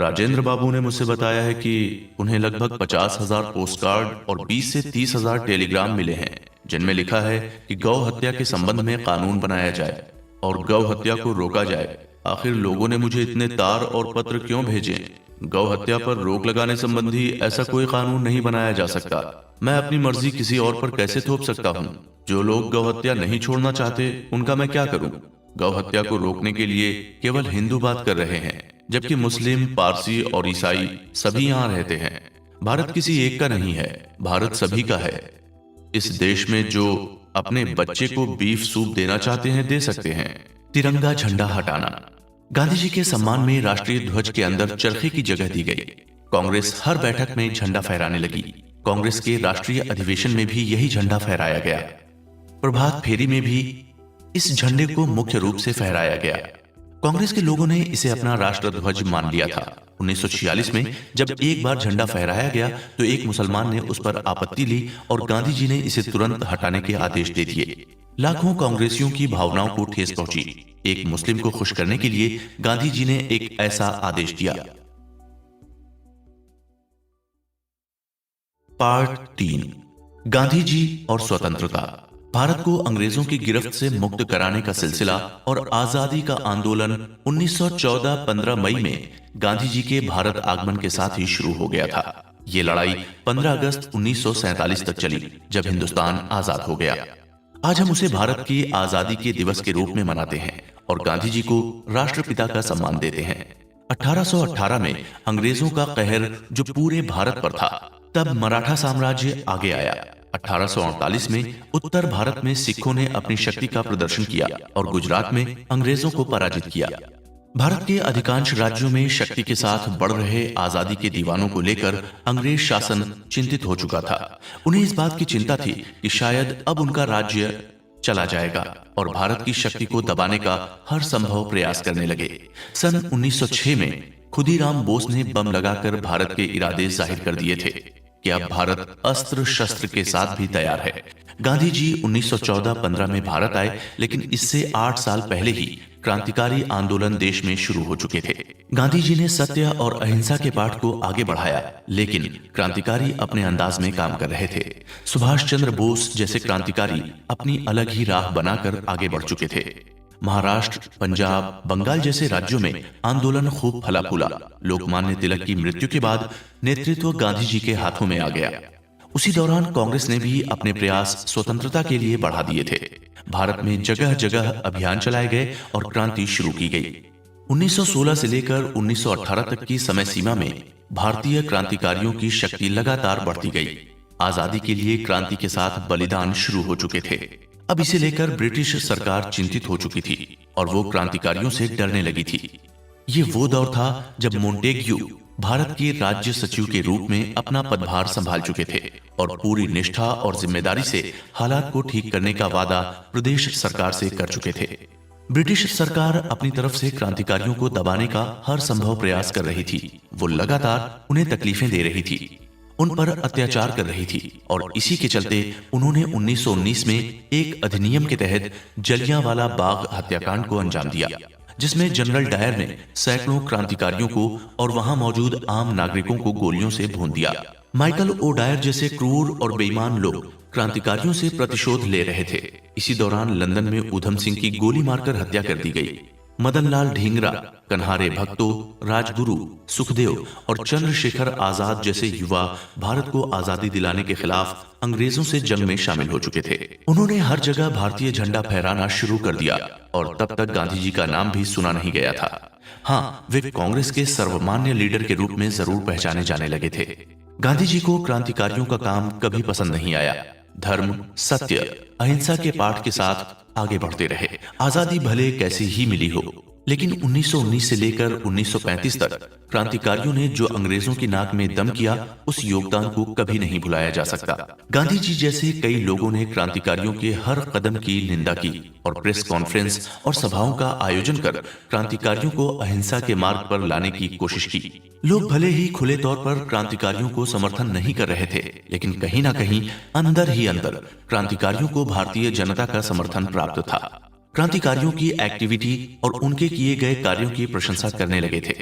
राजेंद्र बाबू ने मुझसे बताया है कि उन्हें लगभग 50,000 पोस्ट कार्ड और 20 से 30,000 टेलीग्राम मिले हैं, जिनमें लिखा है कि गौ हत्या के संबंध में कानून बनाया जाए और गौ हत्या को रोका जाए। आखिर लोगों ने मुझे इतने तार और पत्र क्यों भेजे? गौ हत्या पर रोक लगाने संबंधी ऐसा कोई कानून नहीं बनाया जा सकता। मैं अपनी मर्जी किसी और पर कैसे थोप सकता हूँ? जो लोग गौ हत्या नहीं छोड़ना चाहते उनका मैं क्या करूँ? गौ हत्या को रोकने के लिए केवल हिंदू बात कर रहे हैं, जबकि मुस्लिम, पारसी और ईसाई सभी यहाँ रहते हैं। भारत किसी एक का नहीं है, भारत सभी का है। इस देश में जो अपने बच्चे को बीफ सूप देना चाहते हैं दे सकते हैं। तिरंगा झंडा हटाना। गांधी जी के सम्मान में राष्ट्रीय ध्वज के अंदर चरखे की जगह दी गई। कांग्रेस हर बैठक में झंडा फहराने लगी। कांग्रेस के राष्ट्रीय अधिवेशन में भी यही झंडा फहराया गया। प्रभात फेरी में भी इस झंडे को मुख्य रूप से फहराया गया। कांग्रेस के लोगों ने इसे अपना राष्ट्रध्वज मान लिया था। 1946 में जब एक बार झंडा फहराया गया तो एक मुसलमान ने उस पर आपत्ति ली और गांधी जी ने इसे तुरंत हटाने के आदेश दे दिए। लाखों कांग्रेसियों की भावनाओं को ठेस पहुंची। एक मुस्लिम को खुश करने के लिए गांधी जी ने एक ऐसा आदेश दिया। पार्ट 3, गांधी जी और स्वतंत्रता। भारत को अंग्रेजों की गिरफ्त से मुक्त कराने का सिलसिला और आजादी का आंदोलन 1914 15 मई में गांधी जी के भारत आगमन के साथ ही शुरू हो गया था। ये लड़ाई 15 अगस्त 1947 तक चली, जब हिंदुस्तान आजाद हो गया। आज हम उसे भारत की आजादी के दिवस के रूप में मनाते हैं और गांधी जी को राष्ट्रपिता का सम्मान देते हैं। 1818 में अंग्रेजों का कहर जो पूरे भारत पर था, तब मराठा साम्राज्य आगे आया। 1848 में उत्तर भारत में सिखों ने अपनी शक्ति का प्रदर्शन किया और गुजरात में अंग्रेजों को पराजित किया। भारत के अधिकांश राज्यों में शक्ति के साथ बढ़ रहे आजादी के दीवानों को लेकर अंग्रेज शासन चिंतित हो चुका था। उन्हें इस बात की चिंता थी कि शायद अब उनका राज्य चला जाएगा और भारत की शक्ति को दबाने का हर संभव प्रयास करने लगे। सन 1906 में खुदीराम बोस ने बम लगाकर भारत के इरादे जाहिर कर दिए थे कि अब भारत अस्त्र शस्त्र के साथ भी तैयार है। गांधी जी 1914-15 में भारत आए, लेकिन इससे 8 साल पहले ही क्रांतिकारी आंदोलन देश में शुरू हो चुके थे। गांधी जी ने सत्य और अहिंसा के पाठ को आगे बढ़ाया, लेकिन क्रांतिकारी अपने अंदाज में काम कर रहे थे। सुभाष चंद्र बोस जैसे क्रांतिकारी अपनी अलग ही राह बनाकर आगे बढ़ चुके थे। महाराष्ट्र, पंजाब, बंगाल जैसे राज्यों में आंदोलन खूब फला फूला। लोकमान्य तिलक की मृत्यु के बाद नेतृत्व गांधी जी के हाथों में आ गया। उसी दौरान कांग्रेस ने भी अपने प्रयास स्वतंत्रता के लिए बढ़ा दिए थे। भारत में जगह जगह अभियान चलाए गए और क्रांति शुरू की गई। 1916 से लेकर 1918 तक की समय सीमा में भारतीय क्रांतिकारियों की शक्ति लगातार बढ़ती गई। आजादी के लिए क्रांति के साथ बलिदान शुरू हो चुके थे। अब इसे लेकर ब्रिटिश सरकार चिंतित हो चुकी थी और वो क्रांतिकारियों से डरने लगी थी। ये वो दौर था जब मोंटेग्यू भारत के राज्य सचिव के रूप में अपना पदभार संभाल चुके थे और पूरी निष्ठा और जिम्मेदारी से हालात को ठीक करने का वादा प्रदेश सरकार से कर चुके थे। ब्रिटिश सरकार अपनी तरफ से क्रांतिकारियों को दबाने का हर संभव प्रयास कर रही थी। वो लगातार उन्हें तकलीफें दे रही थी, उन पर अत्याचार कर रही थी और इसी के चलते उन्होंने 1919 में एक अधिनियम के तहत जलियांवाला बाग हत्याकांड को अंजाम दिया, जिसमें जनरल डायर ने सैकड़ों क्रांतिकारियों को और वहां मौजूद आम नागरिकों को गोलियों से भून दिया। माइकल ओ डायर जैसे क्रूर और बेईमान लोग क्रांतिकारियों से प्रतिशोध ले रहे थे। इसी दौरान लंदन में ऊधम सिंह की गोली मारकर हत्या कर दी गई। मदनलाल ढींगरा, कन्हारे भक्तो, राजगुरु, सुखदेव और चंद्रशेखर आजाद जैसे युवा भारत को आजादी दिलाने के खिलाफ अंग्रेजों से जंग में शामिल हो चुके थे। उन्होंने हर जगह भारतीय झंडा फहराना शुरू कर दिया और तब तक गांधी जी का नाम भी सुना नहीं गया था। हाँ, वे कांग्रेस के सर्वमान्य लीडर के रूप में जरूर पहचाने जाने लगे थे। गांधी जी को क्रांतिकारियों का काम कभी पसंद नहीं आया। धर्म, सत्य, अहिंसा के पाठ के साथ आगे बढ़ते रहे। आजादी भले कैसी ही मिली हो, लेकिन 1919 से लेकर 1935 तक क्रांतिकारियों ने जो अंग्रेजों की नाक में दम किया, उस योगदान को कभी नहीं भुलाया जा सकता। गांधी जी जैसे कई लोगों ने क्रांतिकारियों के हर कदम की निंदा की और प्रेस कॉन्फ्रेंस और सभाओं का आयोजन कर क्रांतिकारियों को अहिंसा के मार्ग पर लाने की कोशिश की। लोग भले ही खुले तौर पर क्रांतिकारियों को समर्थन नहीं कर रहे थे, लेकिन कहीं ना कहीं अंदर ही अंदर क्रांतिकारियों को भारतीय जनता का समर्थन प्राप्त था। क्रांतिकारियों की एक्टिविटी और उनके किए गए कार्यों की प्रशंसा करने लगे थे।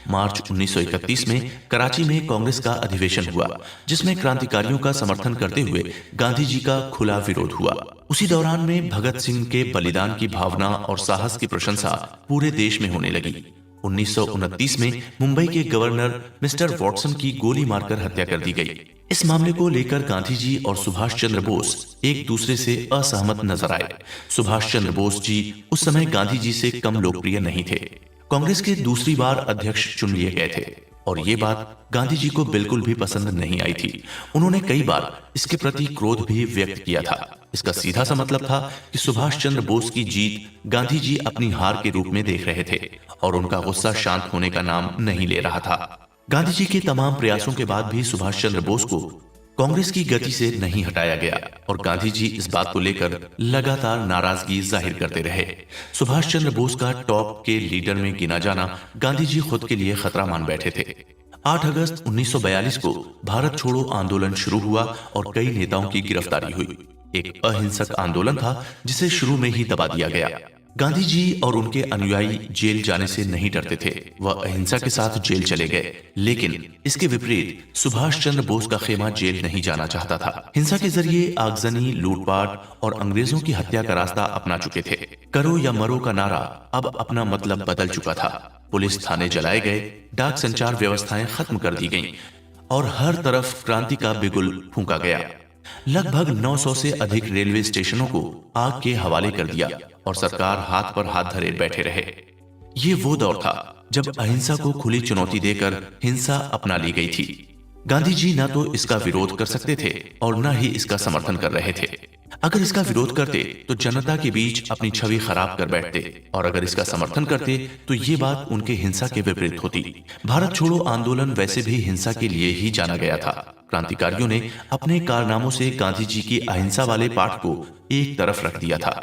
मार्च 1931 में कराची में कांग्रेस का अधिवेशन हुआ, जिसमें क्रांतिकारियों का समर्थन करते हुए गांधी जी का खुला विरोध हुआ। उसी दौरान में भगत सिंह के बलिदान की भावना और साहस की प्रशंसा पूरे देश में होने लगी। 1929 में मुंबई के गवर्नर मिस्टर वॉटसन की गोली मारकर हत्या कर दी गई। इस मामले को लेकर गांधी जी और सुभाष चंद्र बोस एक दूसरे से असहमत नजर आए। सुभाष चंद्र बोस जी उस समय गांधी जी से कम लोकप्रिय नहीं थे। कांग्रेस के दूसरी बार अध्यक्ष चुन लिए गए थे और ये बात गांधी जी को बिल्कुल भी पसंद नहीं आई थी। उन्होंने कई बार इसके प्रति क्रोध भी व्यक्त किया था। इसका सीधा सा मतलब था कि सुभाष चंद्र बोस की जीत गांधी जी अपनी हार के रूप में देख रहे थे और उनका गुस्सा शांत होने का नाम नहीं ले रहा था। गांधी जी के तमाम प्रयासों के बाद भी सुभाष चंद्र बोस को कांग्रेस की गति से नहीं हटाया गया और गांधी जी इस बात को लेकर लगातार नाराजगी जाहिर करते रहे। सुभाष चंद्र बोस का टॉप के लीडर में गिना जाना गांधी जी खुद के लिए खतरा मान बैठे थे। 8 अगस्त 1942 को भारत छोड़ो आंदोलन शुरू हुआ और कई नेताओं की गिरफ्तारी हुई। एक अहिंसक आंदोलन था जिसे शुरू में ही दबा दिया गया। गांधी जी और उनके अनुयायी जेल जाने से नहीं डरते थे। वह अहिंसा के साथ जेल चले गए, लेकिन इसके विपरीत सुभाष चंद्र बोस का खेमा जेल नहीं जाना चाहता था। हिंसा के जरिए आगजनी, लूटपाट और अंग्रेजों की हत्या का रास्ता अपना चुके थे। करो या मरो का नारा अब अपना मतलब बदल चुका था। पुलिस थाने जलाए गए, डाक संचार व्यवस्थाएं खत्म कर दी गईं और हर तरफ क्रांति का बिगुल फूंका गया। लगभग 900 से अधिक रेलवे स्टेशनों को आग के हवाले कर दिया और सरकार हाथ पर हाथ धरे बैठे रहे। ये वो दौर था जब अहिंसा को खुली चुनौती देकर हिंसा अपना ली गई थी। गांधी जी न तो इसका विरोध कर सकते थे और न ही इसका समर्थन कर रहे थे। अगर इसका विरोध करते तो जनता के बीच अपनी छवि खराब कर बैठते और अगर इसका समर्थन करते तो ये बात उनके हिंसा के विपरीत होती। भारत छोड़ो आंदोलन वैसे भी हिंसा के लिए ही जाना गया था। क्रांतिकारियों ने अपने कारनामों से गांधी जी की अहिंसा वाले पाठ को एक तरफ रख दिया था।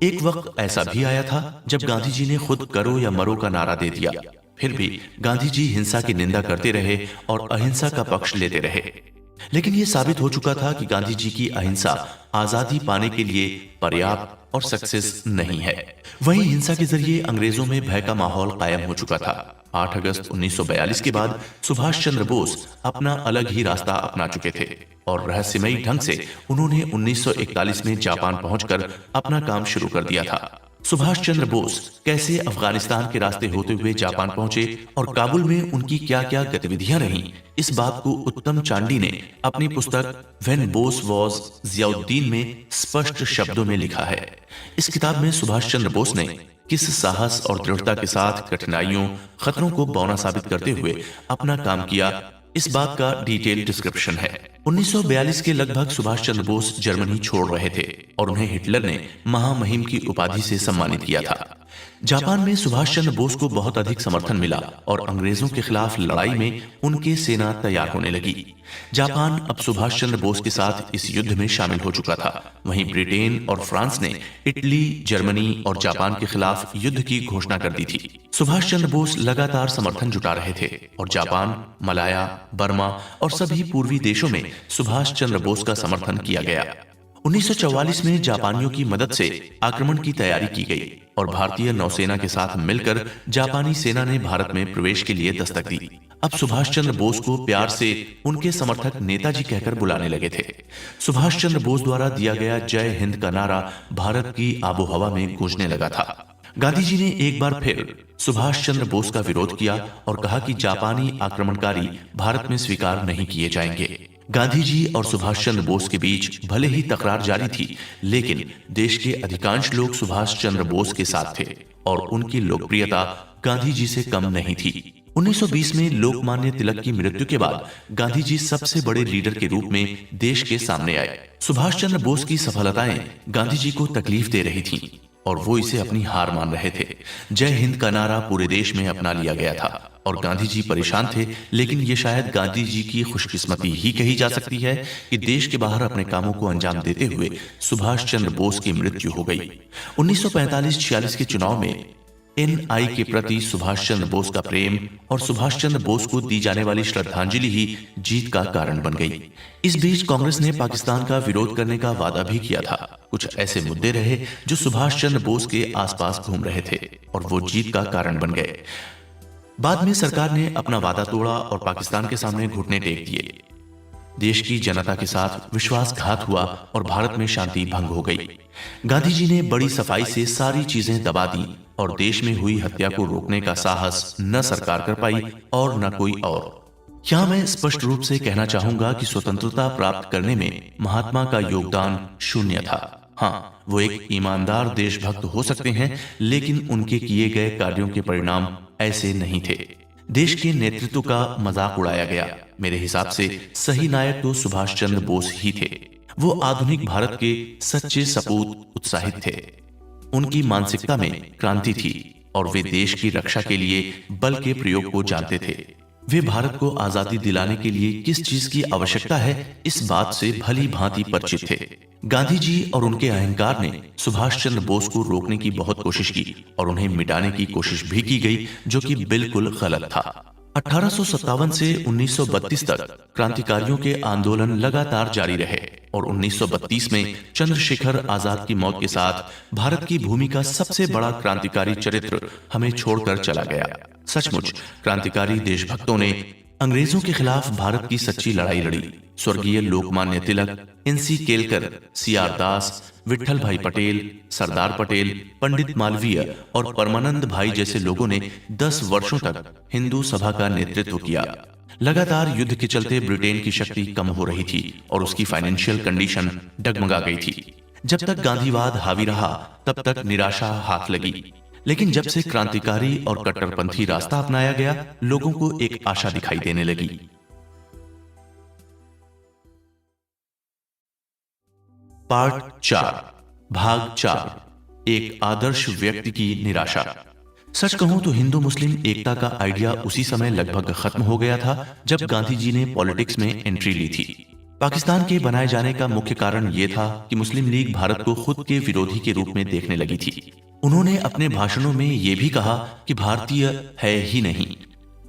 एक वक्त ऐसा भी आया था जब गांधी जी ने खुद करो या मरो का नारा दे दिया। फिर भी गांधी जी हिंसा की निंदा करते रहे और अहिंसा का पक्ष लेते रहे। लेकिन यह साबित हो चुका था कि गांधी जी की अहिंसा आजादी पाने के लिए पर्याप्त और सक्सेस नहीं है। वहीं हिंसा के जरिए अंग्रेजों में भय का माहौल कायम हो चुका था। 8 अगस्त 1942 के बाद सुभाष चंद्र बोस अपना अलग ही रास्ता अपना चुके थे और रहस्यमयी ढंग से उन्होंने 1941 में जापान पहुंचकर अपना काम शुरू कर दिया था। सुभाष चंद्र बोस कैसे अफगानिस्तान के रास्ते होते हुए जापान पहुंचे और काबुल में उनकी क्या क्या गतिविधियां रहीं, इस बात को उत्तम चांडी ने अपनी पुस्तक व्हेन बोस वॉज जियाउद्दीन में स्पष्ट शब्दों में लिखा है। इस किताब में सुभाष चंद्र बोस ने किस साहस और दृढ़ता के साथ कठिनाइयों, खतरों को बौना साबित करते हुए अपना काम किया, इस बात का डिटेल डिस्क्रिप्शन है। 1942 के लगभग सुभाष चंद्र बोस जर्मनी छोड़ रहे थे और उन्हें हिटलर ने महामहिम की उपाधि से सम्मानित किया था। जापान में सुभाष चंद्र बोस को बहुत अधिक समर्थन मिला और अंग्रेजों के खिलाफ लड़ाई में उनकी सेना तैयार होने लगी। जापान अब सुभाष चंद्र बोस के साथ इस युद्ध में शामिल हो चुका था। वहीं ब्रिटेन और फ्रांस ने इटली, जर्मनी और जापान के खिलाफ युद्ध की घोषणा कर दी थी। सुभाष चंद्र बोस लगातार समर्थन जुटा रहे थे और जापान, मलाया, बर्मा और सभी पूर्वी देशों में सुभाष चंद्र बोस का समर्थन किया गया। 1944 में जापानियों की मदद से आक्रमण की तैयारी की गई और भारतीय नौसेना के साथ मिलकर जापानी सेना ने भारत में प्रवेश के लिए दस्तक दी। अब सुभाष चंद्र बोस को प्यार से उनके समर्थक नेताजी कहकर बुलाने लगे थे। सुभाष चंद्र बोस द्वारा दिया गया जय हिंद का नारा भारत की आबोहवा में गूंजने लगा था। गांधी जी ने एक बार फिर सुभाष चंद्र बोस का विरोध किया और कहा कि जापानी आक्रमणकारी भारत में स्वीकार नहीं किए जाएंगे। गांधी जी और सुभाष चंद्र बोस के बीच भले ही तकरार जारी थी, लेकिन देश के अधिकांश लोग सुभाष चंद्र बोस के साथ थे और उनकी लोकप्रियता गांधी जी से कम नहीं थी। 1920 में लोकमान्य तिलक की मृत्यु के बाद गांधी जी सबसे बड़े लीडर के रूप में देश के सामने आए। सुभाष चंद्र बोस की सफलताएं गांधी जी को तकलीफ दे रही थीं और वो इसे अपनी हार मान रहे थे। जय हिंद का नारा पूरे देश में अपना लिया गया था और गांधी जी परेशान थे, लेकिन ये शायद गांधी जी की खुशकिस्मती ही कही जा सकती है कि देश के बाहर अपने कामों को अंजाम देते हुए सुभाष चंद्र बोस की मृत्यु हो गई। 1945-46 के चुनाव में एनआई के प्रति सुभाष चंद्र बोस का प्रेम और सुभाष चंद्र बोस को दी जाने वाली श्रद्धांजलि ही जीत का कारण बन गई। इस बीच कांग्रेस ने पाकिस्तान का विरोध करने का वादा भी किया था। कुछ ऐसे मुद्दे रहे जो सुभाष चंद्र बोस के आसपास घूम रहे थे और वो जीत का कारण बन गए। बाद में सरकार ने अपना वादा तोड़ा और पाकिस्तान के सामने घुटने टेक दिए। देश की जनता के साथ विश्वासघात हुआ और भारत में शांति भंग हो गई। गांधी जी ने बड़ी सफाई से सारी चीजें दबा दी और देश में हुई हत्या को रोकने का साहस न सरकार कर पाई और न कोई और। यहाँ मैं स्पष्ट रूप से कहना चाहूंगा कि स्वतंत्रता प्राप्त करने में महात्मा का योगदान शून्य था। हाँ, वो एक ईमानदार देशभक्त हो सकते हैं, लेकिन उनके किए गए कार्यों के परिणाम ऐसे नहीं थे। देश के नेतृत्व का मजाक उड़ाया गया। मेरे हिसाब से सही नायक तो सुभाष चंद्र बोस ही थे। वो आधुनिक भारत के सच्चे सपूत उत्साहित थे। उनकी मानसिकता में क्रांति थी और वे देश की रक्षा के लिए बल के प्रयोग को जानते थे। वे भारत को आजादी दिलाने के लिए किस चीज की आवश्यकता है इस बात से भली भांति परिचित थे। गांधी जी और उनके अहंकार ने सुभाष चंद्र बोस को रोकने की बहुत कोशिश की और उन्हें मिटाने की कोशिश भी की गई, जो कि बिल्कुल गलत था। 1857 से 1932 तक क्रांतिकारियों के आंदोलन लगातार जारी रहे और 1932 में चंद्रशेखर आजाद की मौत के साथ भारत की भूमि का सबसे बड़ा क्रांतिकारी चरित्र हमें छोड़कर चला गया। सचमुच क्रांतिकारी देशभक्तों ने अंग्रेजों के खिलाफ भारत की सच्ची लड़ाई लड़ी। स्वर्गीय लोकमान्य तिलक, एनसी केलकर, सीआर दास, विट्ठल भाई पटेल, सरदार पटेल, पंडित मालवीय और परमानंद भाई जैसे लोगों ने 10 वर्षों तक हिंदू सभा का नेतृत्व किया। लगातार युद्ध के चलते ब्रिटेन की शक्ति कम हो रही थी और उसकी फाइनेंशियल कंडीशन डगमगा गई थी। जब तक गांधीवाद हावी रहा तब तक निराशा हाथ लगी, लेकिन जब से क्रांतिकारी और कट्टरपंथी रास्ता अपनाया गया, लोगों को एक आशा दिखाई देने लगी। पार्ट 4, भाग 4, एक आदर्श व्यक्ति की निराशा। सच कहूं तो हिंदू मुस्लिम एकता का आइडिया उसी समय लगभग खत्म हो गया था जब गांधी जी ने पॉलिटिक्स में एंट्री ली थी। पाकिस्तान के बनाए जाने का मुख्य कारण यह था कि मुस्लिम लीग भारत को खुद के विरोधी के रूप में देखने लगी थी। उन्होंने अपने भाषणों में यह भी कहा कि भारतीय है ही नहीं।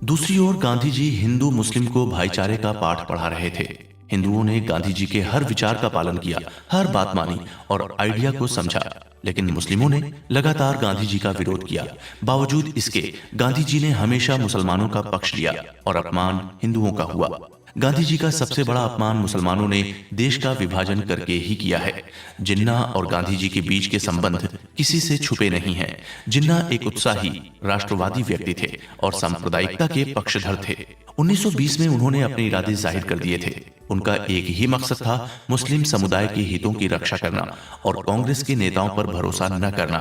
दूसरी ओर गांधी जी हिंदू मुस्लिम को भाईचारे का पाठ पढ़ा रहे थे। हिंदुओं ने गांधी जी के हर विचार का पालन किया, हर बात मानी और आइडिया को समझा, लेकिन मुस्लिमों ने लगातार गांधी जी का विरोध किया। बावजूद इसके गांधी जी ने हमेशा मुसलमानों का पक्ष लिया और अपमान हिंदुओं का हुआ। गांधी जी का सबसे बड़ा अपमान मुसलमानों ने देश का विभाजन करके ही किया है। जिन्ना और गांधी जी के बीच के संबंध किसी से छुपे नहीं हैं। जिन्ना एक उत्साही राष्ट्रवादी व्यक्ति थे और सांप्रदायिकता के पक्षधर थे। 1920 में उन्होंने अपने इरादे जाहिर कर दिए थे। उनका एक ही मकसद था, मुस्लिम समुदाय के हितों की रक्षा करना और कांग्रेस के नेताओं पर भरोसा न करना।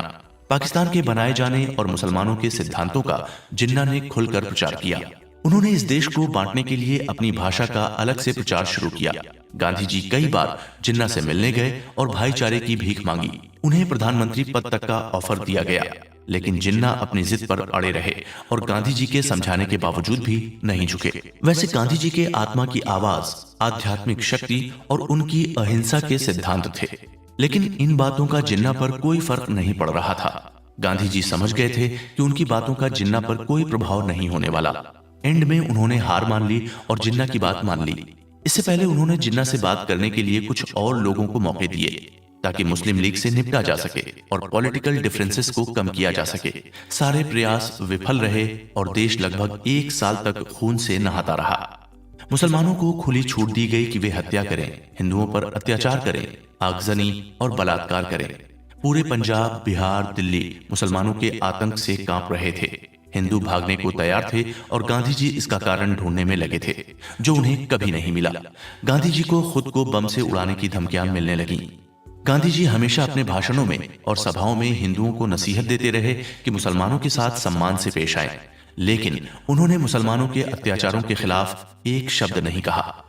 पाकिस्तान के बनाए जाने और मुसलमानों के सिद्धांतों का जिन्ना ने खुलकर प्रचार किया। उन्होंने इस देश को बांटने के लिए अपनी भाषा का अलग से प्रचार शुरू किया। गांधी जी कई बार जिन्ना से मिलने गए और भाईचारे की भीख मांगी। उन्हें प्रधानमंत्री पद तक का ऑफर दिया गया, लेकिन जिन्ना अपनी जिद पर अड़े रहे और गांधी जी के समझाने के बावजूद भी नहीं झुके। वैसे गांधी जी के आत्मा की आवाज, आध्यात्मिक शक्ति और उनकी अहिंसा के सिद्धांत थे, लेकिन इन बातों का जिन्ना पर कोई फर्क नहीं पड़ रहा था। गांधी जी समझ गए थे कि उनकी बातों का जिन्ना पर कोई प्रभाव नहीं होने वाला। एंड में उन्होंने हार मान ली और जिन्ना की बात मान ली। इससे पहले उन्होंने जिन्ना से बात करने के लिए कुछ और लोगों को मौके दिए ताकि मुस्लिम लीग से निपटा जा सके और पॉलिटिकल डिफरेंसेस को कम किया जा सके। सारे प्रयास विफल रहे और देश लगभग 1 साल तक खून से नहाता रहा। मुसलमानों को खुली छूट दी गई कि वे हत्या करें, हिंदुओं पर अत्याचार करें, आगजनी और बलात्कार करें। पूरे पंजाब, बिहार, दिल्ली मुसलमानों के आतंक से कांप रहे थे। हिंदू भागने को तैयार थे और गांधी जी इसका कारण ढूंढने में लगे थे, जो उन्हें कभी नहीं मिला। गांधी जी को खुद को बम से उड़ाने की धमकियां मिलने लगीं। गांधी जी हमेशा अपने भाषणों में और सभाओं में हिंदुओं को नसीहत देते रहे कि मुसलमानों के साथ सम्मान से पेश आएं, लेकिन उन्होंने मुसलमानों के अत्याचारों के खिलाफ एक शब्द नहीं कहा।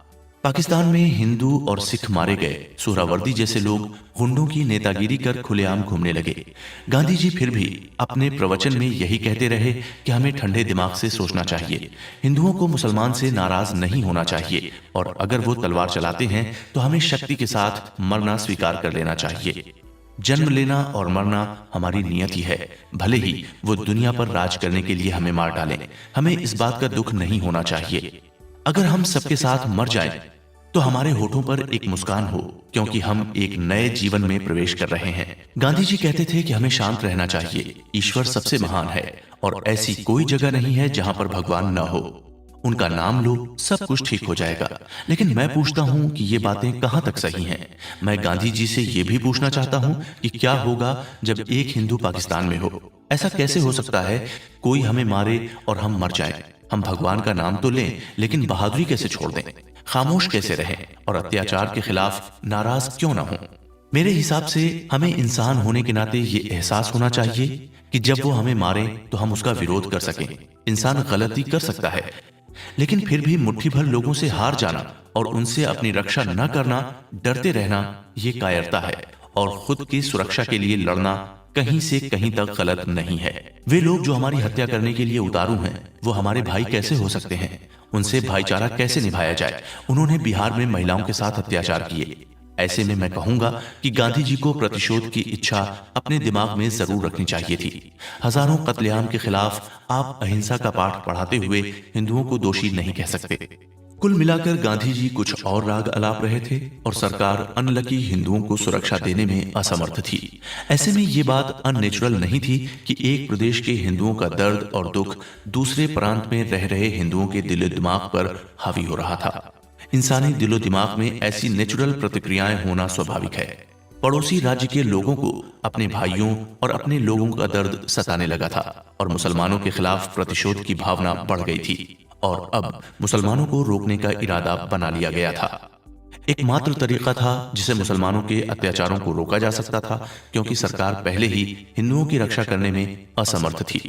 पाकिस्तान में हिंदू और सिख मारे गए, सोहरावर्दी जैसे लोग गुंडों की नेतागिरी कर खुलेआम घूमने लगे। गांधी जी फिर भी अपने प्रवचन में यही कहते रहे कि हमें ठंडे दिमाग से सोचना चाहिए, हिंदुओं को मुसलमान से नाराज नहीं होना चाहिए और अगर वो तलवार चलाते हैं तो हमें शक्ति के साथ मरना स्वीकार कर लेना चाहिए। जन्म लेना और मरना हमारी नियत ही है, भले ही वो दुनिया पर राज करने के लिए हमें मार डालें, हमें इस बात का दुख नहीं होना चाहिए। अगर हम सबके साथ मर जाएं, तो हमारे होठों पर एक मुस्कान हो, क्योंकि हम एक नए जीवन में प्रवेश कर रहे हैं। गांधी जी कहते थे कि हमें शांत रहना चाहिए, ईश्वर सबसे महान है और ऐसी कोई जगह नहीं है जहां पर भगवान न हो। उनका नाम लो, सब कुछ ठीक हो जाएगा। लेकिन मैं पूछता हूं कि ये बातें कहां तक सही हैं? मैं गांधी जी से ये भी पूछना चाहता हूं कि क्या होगा जब एक हिंदू पाकिस्तान में हो? ऐसा कैसे हो सकता है कोई हमें मारे और हम मर जाएं? हम भगवान का नाम तो लें, लेकिन बहादुरी कैसे छोड़ दें? खामोश कैसे रहें और अत्याचार के खिलाफ नाराज क्यों ना हों? मेरे हिसाब से हमें इंसान होने के नाते ये एहसास होना चाहिए कि जब वो हमें मारे तो हम उसका विरोध कर सकें। इंसान गलती कर सकता है, लेकिन फिर भी मुट्ठी भर लोगों से हार जाना और उनसे अपनी रक्षा न करना, डरते रहना, ये कायरता है और खुद की सुरक्षा के लिए लड़ना कहीं से कहीं तक गलत नहीं है। वे लोग जो हमारी हत्या करने के लिए उतारू हैं, वो हमारे भाई कैसे हो सकते हैं? उनसे भाईचारा कैसे निभाया जाए। उन्होंने बिहार में महिलाओं के साथ अत्याचार किए। ऐसे में मैं कहूंगा कि गांधी जी को प्रतिशोध की इच्छा अपने दिमाग में जरूर रखनी चाहिए थी। हजारों कत्लेआम के खिलाफ आप अहिंसा का पाठ पढ़ाते हुए हिंदुओं को दोषी नहीं कह सकते। कुल मिलाकर गांधी जी कुछ और राग अलाप रहे थे और सरकार अनलकी हिंदुओं को सुरक्षा देने में असमर्थ थी। ऐसे में ये बात अननेचुरल नहीं थी कि एक प्रदेश के हिंदुओं का दर्द और दुख दूसरे प्रांत में रह रहे हिंदुओं के दिलो दिमाग पर हावी हो रहा था। इंसानी दिलो दिमाग में ऐसी नेचुरल प्रतिक्रियाएं होना स्वाभाविक है। पड़ोसी राज्य के लोगों को अपने भाइयों और अपने लोगों का दर्द सताने लगा था और मुसलमानों के खिलाफ प्रतिशोध की भावना बढ़ गई थी और अब मुसलमानों को रोकने का इरादा बना लिया गया था। एकमात्र तरीका था जिसे मुसलमानों के अत्याचारों को रोका जा सकता था, क्योंकि सरकार पहले ही हिंदुओं की रक्षा करने में असमर्थ थी।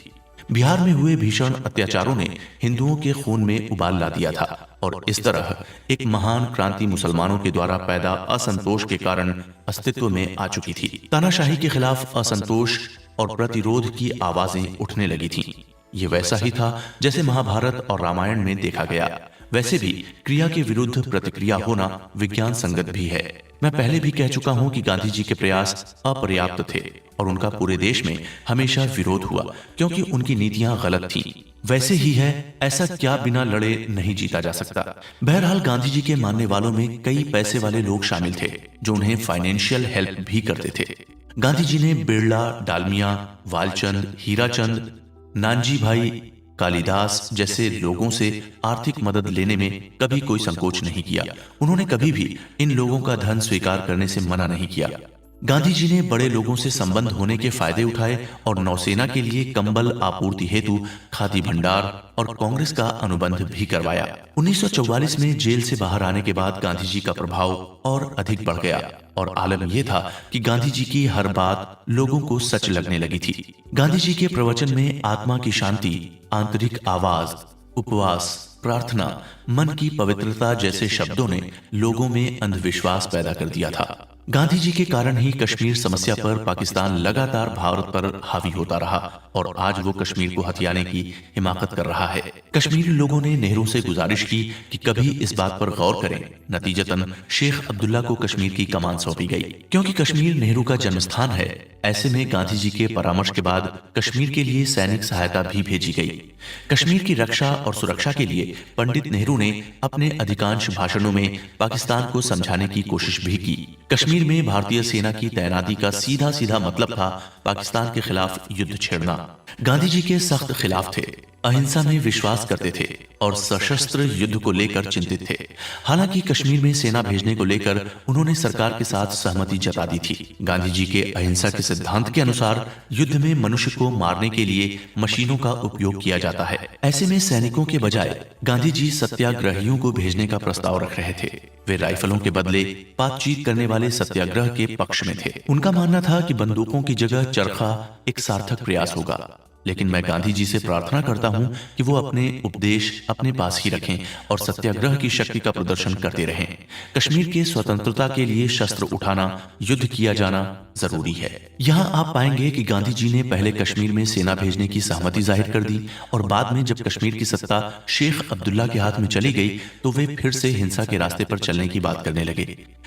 बिहार में हुए भीषण अत्याचारों ने हिंदुओं के खून में उबाल ला दिया था और इस तरह एक महान क्रांति मुसलमानों के द्वारा पैदा असंतोष के कारण अस्तित्व में आ चुकी थी। तानाशाही के खिलाफ असंतोष और प्रतिरोध की आवाजें उठने लगी थीं। ये वैसा ही था जैसे महाभारत और रामायण में देखा गया। वैसे भी क्रिया के विरुद्ध प्रतिक्रिया होना विज्ञान संगत भी है। मैं पहले भी कह चुका हूं कि गांधी जी के प्रयास अपर्याप्त थे और उनका पूरे देश में हमेशा विरोध हुआ, क्योंकि उनकी नीतियां गलत थीं। वैसे ही है, ऐसा क्या बिना लड़े नहीं जीता जा सकता। बहरहाल गांधी जी के मानने वालों में कई पैसे वाले लोग शामिल थे जो उन्हें फाइनेंशियल हेल्प भी करते थे। गांधी जी ने बिरला, डालमिया, वालचंद, हीराचंद, नानजी भाई, कालिदास जैसे लोगों से आर्थिक मदद लेने में कभी कोई संकोच नहीं किया। उन्होंने कभी भी इन लोगों का धन स्वीकार करने से मना नहीं किया। गांधी जी ने बड़े लोगों से संबंध होने के फायदे उठाए और नौसेना के लिए कंबल आपूर्ति हेतु खादी भंडार और कांग्रेस का अनुबंध भी करवाया। 1944 में जेल से बाहर आने के बाद गांधी जी का प्रभाव और अधिक बढ़ गया और आलम यह था कि गांधी जी की हर बात लोगों को सच लगने लगी थी। गांधी जी के प्रवचन में आत्मा की शांति, आंतरिक आवाज, उपवास, प्रार्थना, मन की पवित्रता जैसे शब्दों ने लोगों में अंधविश्वास पैदा कर दिया था। गांधी जी के कारण ही कश्मीर समस्या पर पाकिस्तान लगातार भारत पर हावी होता रहा और आज वो कश्मीर को हथियाने की हिमाकत कर रहा है। कश्मीरी लोगों ने नेहरू से गुजारिश की कि कभी इस बात पर गौर करें। नतीजतन शेख अब्दुल्ला को कश्मीर की कमान सौंपी गई, क्योंकि कश्मीर नेहरू का जन्म स्थान है। ऐसे में गांधी जी के परामर्श के बाद कश्मीर के लिए सैनिक सहायता भी भेजी गई। कश्मीर की रक्षा और सुरक्षा के लिए पंडित नेहरू ने अपने अधिकांश भाषणों में पाकिस्तान को समझाने की कोशिश भी की। कश्मीर में भारतीय सेना की तैनाती का सीधा सीधा मतलब था पाकिस्तान के खिलाफ युद्ध छेड़ना। गांधी जी के सख्त खिलाफ थे, अहिंसा में विश्वास करते थे और सशस्त्र युद्ध को लेकर चिंतित थे। हालांकि कश्मीर में सेना भेजने को लेकर उन्होंने सरकार के साथ सहमति जता दी थी। गांधी जी के अहिंसा के सिद्धांत के अनुसार युद्ध में मनुष्य को मारने के लिए मशीनों का उपयोग किया जाता है। ऐसे में सैनिकों के बजाय गांधी जी सत्याग्रहियों को भेजने का प्रस्ताव रख रहे थे। वे राइफलों के बदले बातचीत करने वाले सत्याग्रह के पक्ष में थे। उनका मानना था कि बंदूकों की जगह चरखा एक सार्थक प्रयास होगा। लेकिन मैं गांधी जी से प्रार्थना करता हूं कि वो अपने उपदेश अपने पास ही रखें और सत्याग्रह की शक्ति का प्रदर्शन करते रहें। कश्मीर के स्वतंत्रता के लिए शस्त्र उठाना, युद्ध किया जाना जरूरी है। यहाँ आप पाएंगे कि गांधी जी ने पहले कश्मीर में सेना भेजने की सहमति जाहिर कर दी और बाद में जब कश्मीर की सत्ता शेख अब्दुल्ला के हाथ में चली गई तो वे फिर से हिंसा के रास्ते पर चलने की बात करने लगे,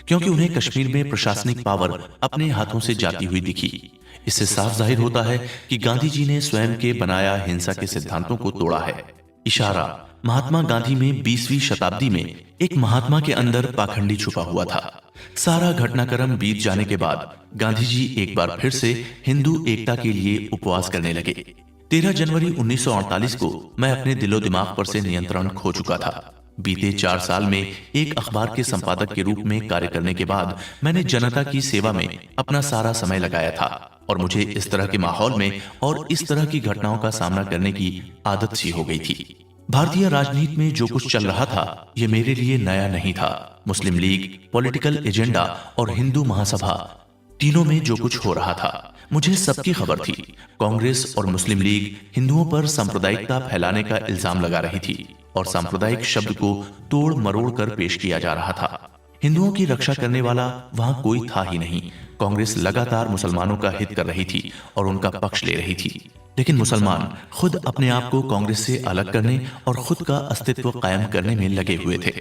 क्योंकि उन्हें कश्मीर में प्रशासनिक पावर अपने हाथों से जाती हुई दिखी। इससे साफ जाहिर होता है कि गांधी जी ने स्वयं के बनाया हिंसा के सिद्धांतों को तोड़ा है। इशारा महात्मा गांधी में 20वीं शताब्दी में एक महात्मा के अंदर पाखंडी छुपा हुआ था। सारा घटनाक्रम बीत जाने के बाद गांधी जी एक बार फिर से हिंदू एकता के लिए उपवास करने लगे। 13 जनवरी 1948 को मैं अपने दिलो दिमाग पर से नियंत्रण खो चुका था। बीते 4 साल में एक अखबार के संपादक के रूप में कार्य करने के बाद मैंने जनता की सेवा में अपना सारा समय लगाया था और मुझे इस तरह के माहौल में और इस तरह की घटनाओं का सामना करने की आदत सी हो गई थी। भारतीय राजनीति में जो कुछ चल रहा था ये मेरे लिए नया नहीं था। मुस्लिम लीग, पॉलिटिकल एजेंडा और हिंदू महासभा तीनों में जो कुछ हो रहा था मुझे सबकी खबर थी। कांग्रेस और मुस्लिम लीग हिंदुओं पर सांप्रदायिकता फैलाने का इल्जाम लगा रही थी और सांप्रदायिक शब्द को तोड़ मरोड़ कर पेश किया जा रहा था। हिंदुओं की रक्षा करने वाला वहां कोई था ही नहीं। कांग्रेस लगातार मुसलमानों का हित कर रही थी और उनका पक्ष ले रही थी, लेकिन मुसलमान खुद अपने आप को कांग्रेस से अलग करने और खुद का अस्तित्व कायम करने में लगे हुए थे।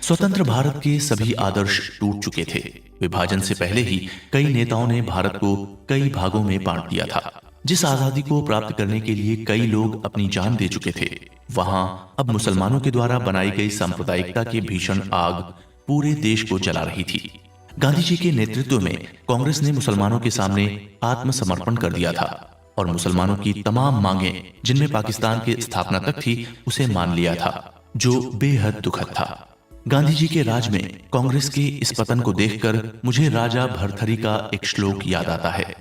स्वतंत्र भारत के सभी आदर्श टूट चुके थे। विभाजन से पहले ही कई नेताओं ने भारत को कई भागों में बांट दिया था। जिस आजादी को प्राप्त करने के लिए कई लोग अपनी जान दे चुके थे, वहां अब मुसलमानों के द्वारा बनाई गई सांप्रदायिकता की भीषण आग पूरे देश को जला रही थी। गांधी जी के नेतृत्व में कांग्रेस ने मुसलमानों के सामने आत्मसमर्पण कर दिया था और मुसलमानों की तमाम मांगें, जिनमें पाकिस्तान की स्थापना तक थी, उसे मान लिया था, जो बेहद दुखद था। गांधी जी के राज में कांग्रेस के इस पतन को देखकर मुझे राजा भर्तृहरि का एक श्लोक याद आता है,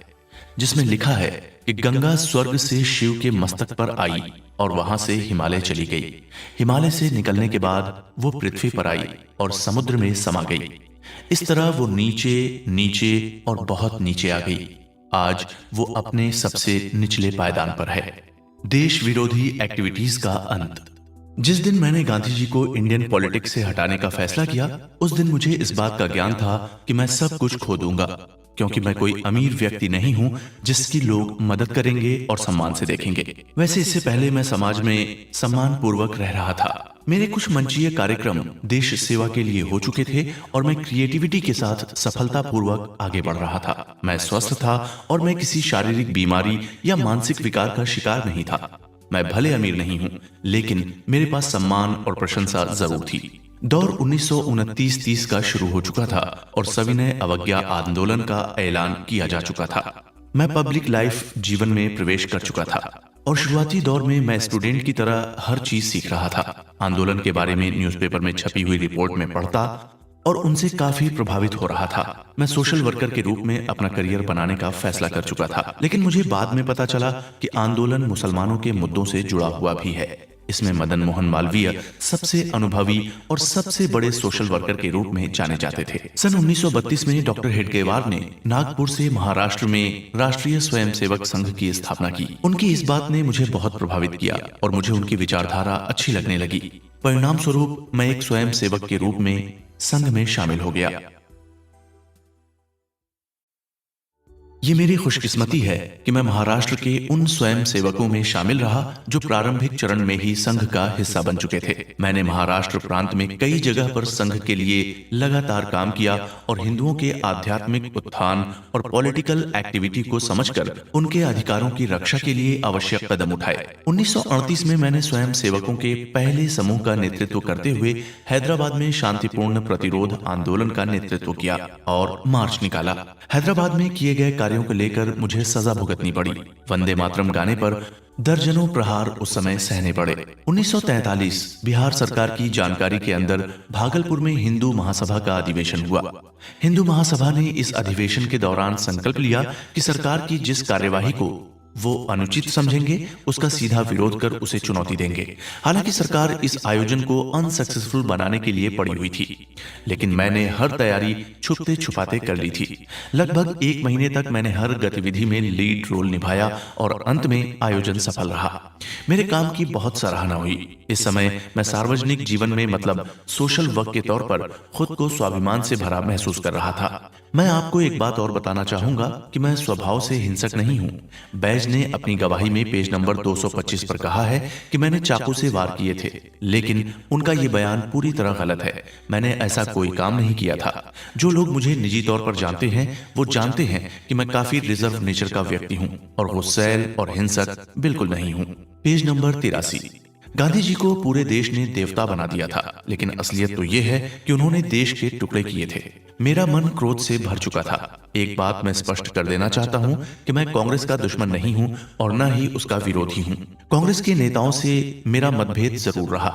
जिसमें लिखा है कि गंगा स्वर्ग से शिव के मस्तक पर आई और वहां से हिमालय चली गई। हिमालय से निकलने के बाद वो पृथ्वी पर आई और समुद्र में समा गई। इस तरह वो नीचे नीचे और बहुत नीचे आ गई। आज वो अपने सबसे निचले पायदान पर है। देश विरोधी एक्टिविटीज का अंत। जिस दिन मैंने गांधी जी को इंडियन पॉलिटिक्स से हटाने का फैसला किया, उस दिन मुझे इस बात का ज्ञान था कि मैं सब कुछ खो दूंगा, क्योंकि मैं कोई अमीर व्यक्ति नहीं हूं जिसकी लोग मदद करेंगे और सम्मान से देखेंगे। वैसे इससे पहले मैं समाज में सम्मान पूर्वक रह रहा था। मेरे कुछ मंचीय कार्यक्रम देश सेवा के लिए हो चुके थे और मैं क्रिएटिविटी के साथ सफलतापूर्वक आगे बढ़ रहा था। मैं स्वस्थ था और मैं किसी शारीरिक बीमारी या मानसिक विकार का शिकार नहीं था। मैं भले अमीर नहीं हूं, लेकिन मेरे पास सम्मान और प्रशंसा जरूर थी। दौर 1929-30 का शुरू हो चुका था और सविनय अवज्ञा आंदोलन का ऐलान किया जा चुका था। मैं पब्लिक लाइफ जीवन में प्रवेश कर चुका था और शुरुआती दौर में मैं स्टूडेंट की तरह हर चीज सीख रहा था। आंदोलन के बारे में न्यूज़पेपर में छपी हुई रिपोर्ट में पढ़ता और उनसे काफी प्रभावित हो रहा था। मैं सोशल वर्कर के रूप में अपना करियर बनाने का फैसला कर चुका था, लेकिन मुझे बाद में पता चला कि आंदोलन मुसलमानों के मुद्दों से जुड़ा हुआ भी है। इसमें मदन मोहन मालवीय सबसे अनुभवी और सबसे बड़े सोशल वर्कर के रूप में जाने जाते थे। सन 1932 में डॉक्टर हेडगेवार ने नागपुर से महाराष्ट्र में राष्ट्रीय स्वयंसेवक संघ की स्थापना की। उनकी इस बात ने मुझे बहुत प्रभावित किया और मुझे उनकी विचारधारा अच्छी लगने लगी। परिणाम स्वरूप मैं एक स्वयंसेवक के रूप में संघ में शामिल हो गया। ये मेरी खुशकिस्मती है कि मैं महाराष्ट्र के उन स्वयं सेवकों में शामिल रहा जो प्रारंभिक चरण में ही संघ का हिस्सा बन चुके थे। मैंने महाराष्ट्र प्रांत में कई जगह पर संघ के लिए लगातार काम किया और हिंदुओं के आध्यात्मिक उत्थान और पॉलिटिकल एक्टिविटी को समझकर उनके अधिकारों की रक्षा के लिए आवश्यक कदम उठाए। 1938 में मैंने स्वयं सेवकों के पहले समूह का नेतृत्व करते हुए हैदराबाद में शांतिपूर्ण प्रतिरोध आंदोलन का नेतृत्व किया और मार्च निकाला। हैदराबाद में किए गए कार्यों को लेकर मुझे सजा भुगतनी पड़ी। वंदे मातरम गाने पर दर्जनों प्रहार उस समय सहने पड़े। 1943 बिहार सरकार की जानकारी के अंदर भागलपुर में हिंदू महासभा का अधिवेशन हुआ। हिंदू महासभा ने इस अधिवेशन के दौरान संकल्प लिया कि सरकार की जिस कार्यवाही को वो अनुचित समझेंगे उसका सीधा विरोध कर उसे चुनौती देंगे। हालांकि सरकार इस आयोजन को अनसक्सेसफुल बनाने के लिए पड़ी हुई थी, लेकिन मैंने हर तैयारी छुपते छुपाते कर ली थी। लगभग 1 महीने तक मैंने हर गतिविधि में लीड रोल निभाया और अंत में आयोजन सफल रहा। मेरे काम की बहुत सराहना हुई। इस समय मैं सार्वजनिक जीवन में मतलब सोशल वर्क के तौर पर खुद को स्वाभिमान से भरा महसूस कर रहा था। मैं आपको एक बात और बताना चाहूंगा कि मैं स्वभाव से हिंसक नहीं हूँ। बैज ने अपनी गवाही में पेज नंबर 225 पर कहा है कि मैंने चाकू से वार किए थे, लेकिन उनका ये बयान पूरी तरह गलत है। मैंने ऐसा कोई काम नहीं किया था। जो लोग मुझे निजी तौर पर जानते हैं वो जानते हैं कि मैं काफी रिजर्व नेचर का व्यक्ति हूँ और गुस्सैल और हिंसक बिल्कुल नहीं हूँ। Page number 83। गांधी जी को पूरे देश ने देवता बना दिया था, लेकिन असलियत तो यह है कि उन्होंने देश के टुकड़े किए थे। मेरा मन क्रोध से भर चुका था। एक बात मैं स्पष्ट कर देना चाहता हूं कि मैं कांग्रेस का दुश्मन नहीं हूं और न ही उसका विरोधी हूं। कांग्रेस के नेताओं से मेरा मतभेद जरूर रहा।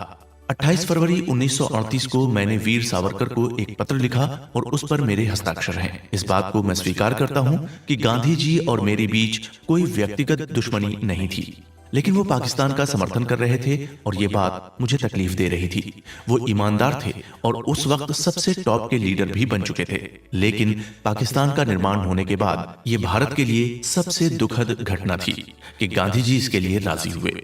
28 फरवरी 1938 को मैंने वीर सावरकर को एक पत्र लिखा और उस पर मेरे हस्ताक्षर हैं। इस बात को मैं स्वीकार करता हूं कि गांधी जी और मेरे बीच कोई व्यक्तिगत दुश्मनी नहीं थी, लेकिन वो पाकिस्तान का समर्थन कर रहे थे और ये बात मुझे तकलीफ दे रही थी। वो ईमानदार थे और उस वक्त सबसे टॉप के लीडर भी बन चुके थे, लेकिन पाकिस्तान का निर्माण होने के बाद ये भारत के लिए सबसे दुखद घटना थी कि गांधी जी इसके लिए राजी हुए।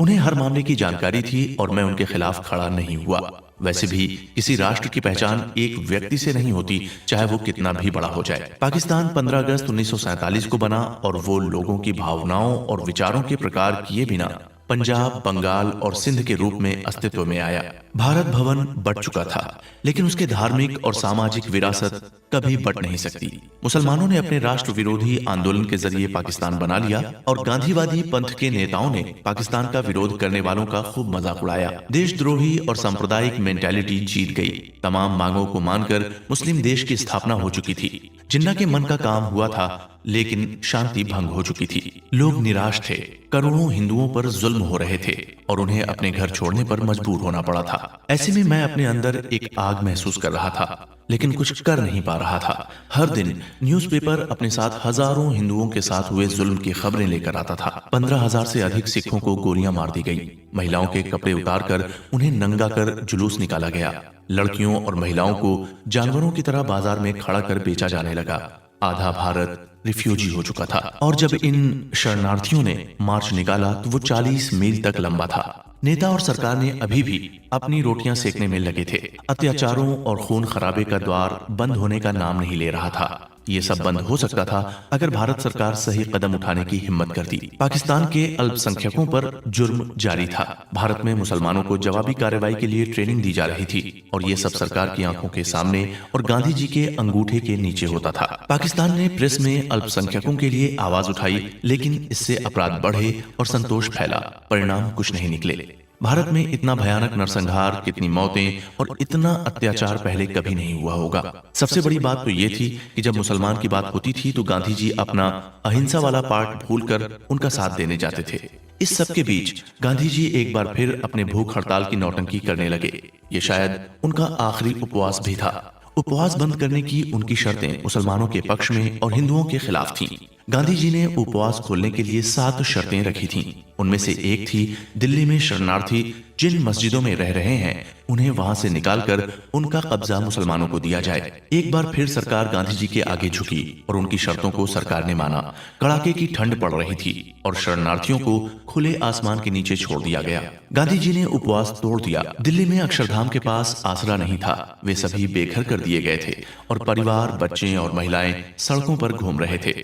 उन्हें हर मामले की जानकारी थी और मैं उनके खिलाफ खड़ा नहीं हुआ। वैसे भी किसी राष्ट्र की पहचान एक व्यक्ति से नहीं होती, चाहे वो कितना भी बड़ा हो जाए। पाकिस्तान 15 अगस्त 1947 को बना और वो लोगों की भावनाओं और विचारों के प्रकार किए बिना पंजाब, बंगाल और सिंध के रूप में अस्तित्व में आया। भारत भवन बढ़ चुका था, लेकिन उसके धार्मिक और सामाजिक विरासत कभी बढ़ नहीं सकती। मुसलमानों ने अपने राष्ट्र विरोधी आंदोलन के जरिए पाकिस्तान बना लिया और गांधीवादी पंथ के नेताओं ने पाकिस्तान का विरोध करने वालों का खूब मजाक उड़ाया। देशद्रोही और सांप्रदायिक मेंटालिटी जीत गई। तमाम मांगों को मानकर मुस्लिम देश की स्थापना हो चुकी थी। जिन्ना के मन का काम हुआ था, लेकिन शांति भंग हो चुकी थी। लोग निराश थे। करोड़ों हिंदुओं पर जुल्म हो रहे थे और उन्हें अपने घर छोड़ने पर मजबूर होना पड़ा था। ऐसे में मैं अपने अंदर एक आग महसूस कर रहा था, लेकिन कुछ कर नहीं पा रहा था। हर दिन न्यूज़पेपर अपने साथ हजारों हिंदुओं के साथ हुए जुल्म की खबरें लेकर आता था। 15,000 से अधिक सिखों को गोलियां मार दी गई। महिलाओं के कपड़े उतारकर उन्हें नंगा कर जुलूस निकाला गया। लड़कियों और महिलाओं को जानवरों की तरह बाजार में खड़ा कर बेचा जाने लगा। आधा भारत रिफ्यूजी हो चुका था और जब इन शरणार्थियों ने मार्च निकाला तो वो 40 मील तक लंबा था। नेता और सरकार ने अभी भी अपनी रोटियां सेकने में लगे थे। अत्याचारों और खून खराबे का द्वार बंद होने का नाम नहीं ले रहा था। ये सब बंद हो सकता था अगर भारत सरकार सही कदम उठाने की हिम्मत करती। पाकिस्तान के अल्पसंख्यकों पर जुर्म जारी था। भारत में मुसलमानों को जवाबी कार्रवाई के लिए ट्रेनिंग दी जा रही थी और ये सब सरकार की आंखों के सामने और गांधी जी के अंगूठे के नीचे होता था। पाकिस्तान ने प्रेस में अल्पसंख्यकों के लिए आवाज उठाई, लेकिन इससे अपराध बढ़े और संतोष फैला। परिणाम कुछ नहीं निकले। भारत में इतना भयानक नरसंहार, कितनी मौतें और इतना अत्याचार पहले कभी नहीं हुआ होगा। सबसे बड़ी बात तो ये थी कि जब मुसलमान की बात होती थी तो गांधी जी अपना अहिंसा वाला पार्ट भूलकर उनका साथ देने जाते थे। इस सब के बीच गांधी जी एक बार फिर अपने भूख हड़ताल की नौटंकी करने लगे। ये शायद उनका आखिरी उपवास भी था। उपवास बंद करने की उनकी शर्तें मुसलमानों के पक्ष में और हिंदुओं के खिलाफ थीं। गांधी जी ने उपवास खोलने के लिए 7 शर्तें रखी थीं। उनमें से एक थी, दिल्ली में शरणार्थी जिन मस्जिदों में रह रहे हैं उन्हें वहां से निकालकर उनका कब्जा मुसलमानों को दिया जाए। एक बार फिर सरकार गांधी जी के आगे झुकी और उनकी शर्तों को सरकार ने माना। कड़ाके की ठंड पड़ रही थी और शरणार्थियों को खुले आसमान के नीचे छोड़ दिया गया। गांधी जी ने उपवास तोड़ दिया। दिल्ली में अक्षरधाम के पास आसरा नहीं था। वे सभी बेघर कर दिए गए थे और परिवार, बच्चे और महिलाएं सड़कों पर घूम रहे थे।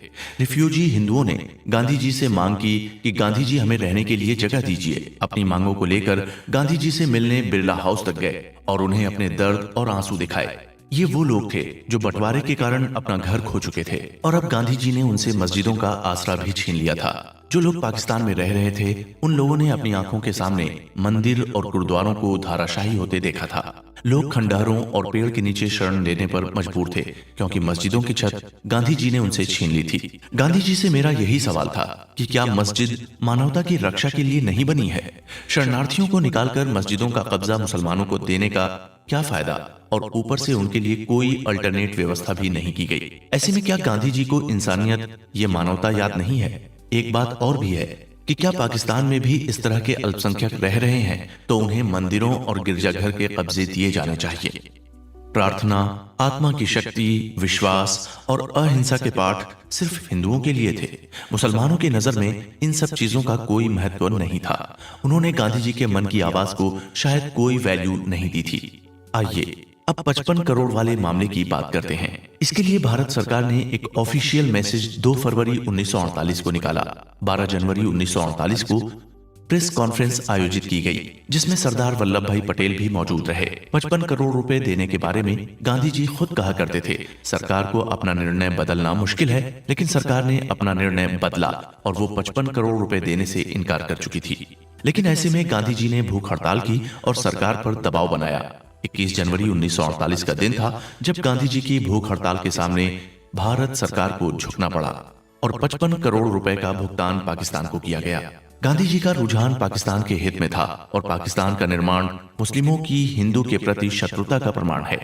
रिफ्यूजी हिंदुओं ने गांधी जी से मांग की कि गांधी जी हमें रहने के लिए जगह दीजिए। अपनी मांगों को लेकर गांधी जी से मिलने बिरला हाउस तक गए और उन्हें अपने दर्द और आंसू दिखाए। ये वो लोग थे जो बंटवारे के कारण अपना घर खो चुके थे और अब गांधी जी ने उनसे मस्जिदों का आसरा भी छीन लिया था। जो लोग पाकिस्तान में रह रहे थे उन लोगों ने अपनी आंखों के सामने मंदिर और गुरुद्वारों को धाराशाही होते देखा था। लोग खंडहरों और पेड़ के नीचे शरण लेने पर मजबूर थे क्योंकि मस्जिदों की छत गांधी जी ने उनसे छीन ली थी। गांधी जी से मेरा यही सवाल था कि क्या मस्जिद मानवता की रक्षा के लिए नहीं बनी है? शरणार्थियों को निकालकर मस्जिदों का कब्जा मुसलमानों को देने का क्या फायदा? और ऊपर से उनके लिए कोई अल्टरनेट व्यवस्था भी नहीं की गई। ऐसे में क्या गांधी जी को इंसानियत, ये मानवता याद नहीं है? एक बात और भी है कि क्या पाकिस्तान में भी इस तरह के अल्पसंख्यक रह रहे हैं तो उन्हें मंदिरों और गिरजाघर के कब्जे दिए जाने चाहिए। प्रार्थना, आत्मा की शक्ति, विश्वास और अहिंसा के पाठ सिर्फ हिंदुओं के लिए थे। मुसलमानों की नजर में इन सब चीजों का कोई महत्व नहीं था। उन्होंने गांधी जी के मन की आवाज को शायद कोई वैल्यू नहीं दी थी। आइए अब 55 करोड़ वाले मामले की बात करते हैं। इसके लिए भारत सरकार ने एक ऑफिशियल मैसेज 2 फरवरी 1948 को निकाला। 12 जनवरी 1948 को प्रेस कॉन्फ्रेंस आयोजित की गई जिसमें सरदार वल्लभ भाई पटेल भी मौजूद रहे। 55 करोड़ रुपए देने के बारे में गांधी जी खुद कहा करते थे, सरकार को अपना निर्णय बदलना मुश्किल है, लेकिन सरकार ने अपना निर्णय बदला और वो 55 करोड़ रुपए देने से इनकार कर चुकी थी। लेकिन ऐसे में गांधी जी ने भूख हड़ताल की और सरकार पर दबाव बनाया। 21 जनवरी 1948 का दिन था जब गांधी जी की भूख हड़ताल के सामने भारत सरकार को झुकना पड़ा और 55 करोड़ रुपए का भुगतान पाकिस्तान को किया गया। गांधी जी का रुझान पाकिस्तान के हित में था और पाकिस्तान का निर्माण मुस्लिमों की हिंदू के प्रति शत्रुता का प्रमाण है।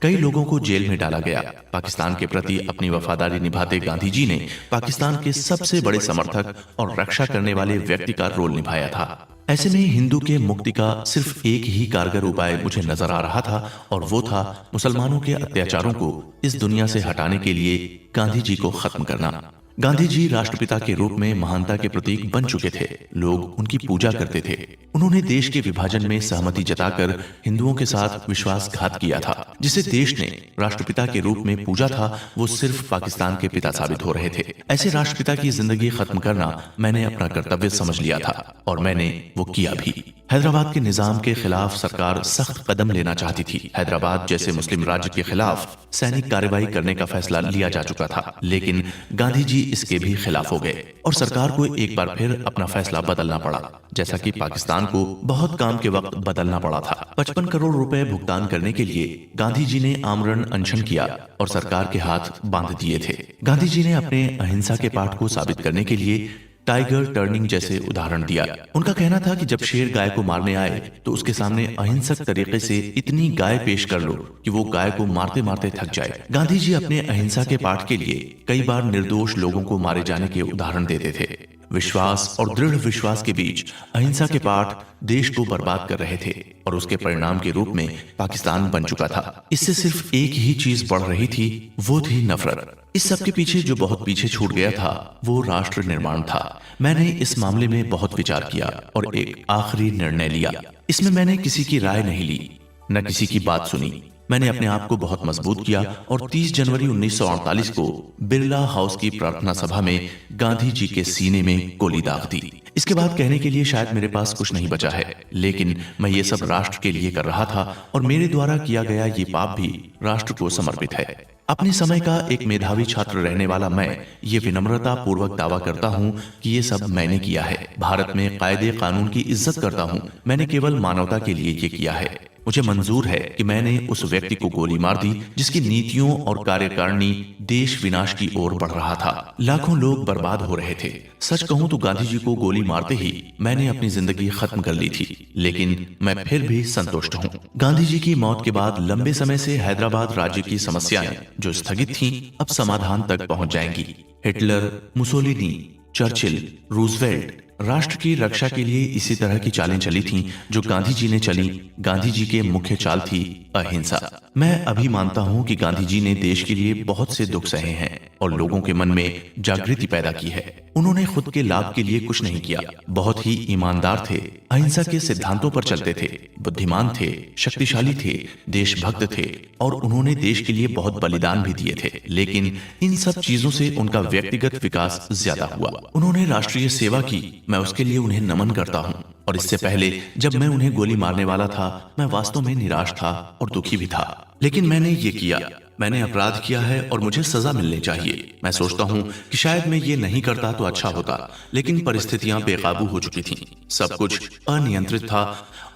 कई लोगों को जेल में डाला गया। पाकिस्तान के प्रति अपनी वफादारी निभाते गांधी जी ने पाकिस्तान के सबसे बड़े समर्थक और रक्षा करने वाले व्यक्ति का रोल निभाया था। ऐसे में हिंदू के मुक्ति का सिर्फ एक ही कारगर उपाय मुझे नजर आ रहा था और वो था मुसलमानों के अत्याचारों को इस दुनिया से हटाने के लिए गांधी जी को खत्म करना। गांधी जी राष्ट्रपिता के रूप में महानता के प्रतीक बन चुके थे। लोग उनकी पूजा करते थे। उन्होंने देश के विभाजन में सहमति जताकर हिंदुओं के साथ विश्वासघात किया था। जिसे देश ने राष्ट्रपिता के रूप में पूजा था, वो सिर्फ पाकिस्तान के पिता साबित हो रहे थे। ऐसे राष्ट्रपिता की जिंदगी खत्म करना मैंने अपना कर्तव्य समझ लिया था और मैंने वो किया भी। हैदराबाद के निजाम के खिलाफ सरकार सख्त कदम लेना चाहती थी। हैदराबाद जैसे मुस्लिम राज्य के खिलाफ सैनिक कार्रवाई करने का फैसला लिया जा चुका था, लेकिन गांधी जी इसके भी खिलाफ हो गए और सरकार को एक बार फिर अपना फैसला बदलना पड़ा, जैसा कि पाकिस्तान को बहुत काम के वक्त बदलना पड़ा था। 55 करोड़ रुपए भुगतान करने के लिए गांधी जी ने आमरण अनशन किया और सरकार के हाथ बांध दिए थे। गांधी जी ने अपने अहिंसा के पाठ को साबित करने के लिए टाइगर टर्निंग जैसे उदाहरण दिया। उनका कहना था कि जब शेर गाय को मारने आए तो उसके सामने अहिंसक तरीके से इतनी गाय पेश कर लो कि वो गाय को मारते मारते थक जाए। गांधी जी अपने अहिंसा के पाठ के लिए कई बार निर्दोष लोगों को मारे जाने के उदाहरण देते थे। विश्वास और दृढ़ विश्वास के बीच अहिंसा के पाठ देश को बर्बाद कर रहे थे और उसके परिणाम के रूप में पाकिस्तान बन चुका था। इससे सिर्फ एक ही चीज बढ़ रही थी, वो थी नफरत। इस सब के पीछे जो बहुत पीछे छूट गया था वो राष्ट्र निर्माण था। मैंने इस मामले में बहुत विचार किया और एक आखिरी निर्णय लिया। इसमें मैंने किसी की राय नहीं ली, न किसी की बात सुनी। मैंने अपने आप को बहुत मजबूत किया और 30 जनवरी 1948 को बिरला हाउस की प्रार्थना सभा में गांधी जी के सीने में गोली दाग दी। इसके बाद कहने के लिए शायद मेरे पास कुछ नहीं बचा है, लेकिन मैं ये सब राष्ट्र के लिए कर रहा था और मेरे द्वारा किया गया ये पाप भी राष्ट्र को समर्पित है। अपने समय का एक मेधावी छात्र रहने वाला मैं ये विनम्रता पूर्वक दावा करता हूँ कि ये सब मैंने किया है। भारत में कायदे कानून की इज्जत करता हूँ। मैंने केवल मानवता के लिए ये किया है। मुझे मंजूर है कि मैंने उस व्यक्ति को गोली मार दी जिसकी नीतियों और कार्यकारिणी देश विनाश की ओर बढ़ रहा था। लाखों लोग बर्बाद हो रहे थे। सच कहूं तो गांधी जी को गोली मारते ही मैंने अपनी जिंदगी खत्म कर ली थी, लेकिन मैं फिर भी संतुष्ट हूं। गांधी जी की मौत के बाद लंबे समय से हैदराबाद राज्य की समस्याएं जो स्थगित थीं, अब समाधान तक पहुंच जाएंगी। हिटलर, मुसोलिनी, चर्चिल, रूजवेल्ट राष्ट्र की रक्षा के लिए इसी तरह की चालें चली थीं जो गांधी जी ने चली। गांधी जी के मुख्य चाल थी अहिंसा। मैं अभी मानता हूं कि गांधी जी ने देश के लिए बहुत से दुख सहे हैं और लोगों के मन में जागृति पैदा की है। उन्होंने खुद के लाभ के लिए कुछ नहीं किया। बहुत ही ईमानदार थे, अहिंसा के सिद्धांतों पर चलते थे, बुद्धिमान थे, शक्तिशाली थे, देशभक्त थे और उन्होंने देश के लिए बहुत बलिदान भी दिए थे। लेकिन इन सब चीजों से उनका व्यक्तिगत विकास ज्यादा हुआ। उन्होंने राष्ट्रीय सेवा की, मैं उसके लिए उन्हें नमन करता हूँ। और इससे पहले जब मैं उन्हें गोली मारने वाला था, मैं वास्तव में निराश था और दुखी भी था। लेकिन मैंने ये किया, मैंने अपराध किया है और मुझे सजा मिलनी चाहिए। मैं सोचता हूँ कि शायद मैं ये नहीं करता तो अच्छा होता, लेकिन परिस्थितियां बेकाबू हो चुकी थीं। सब कुछ अनियंत्रित था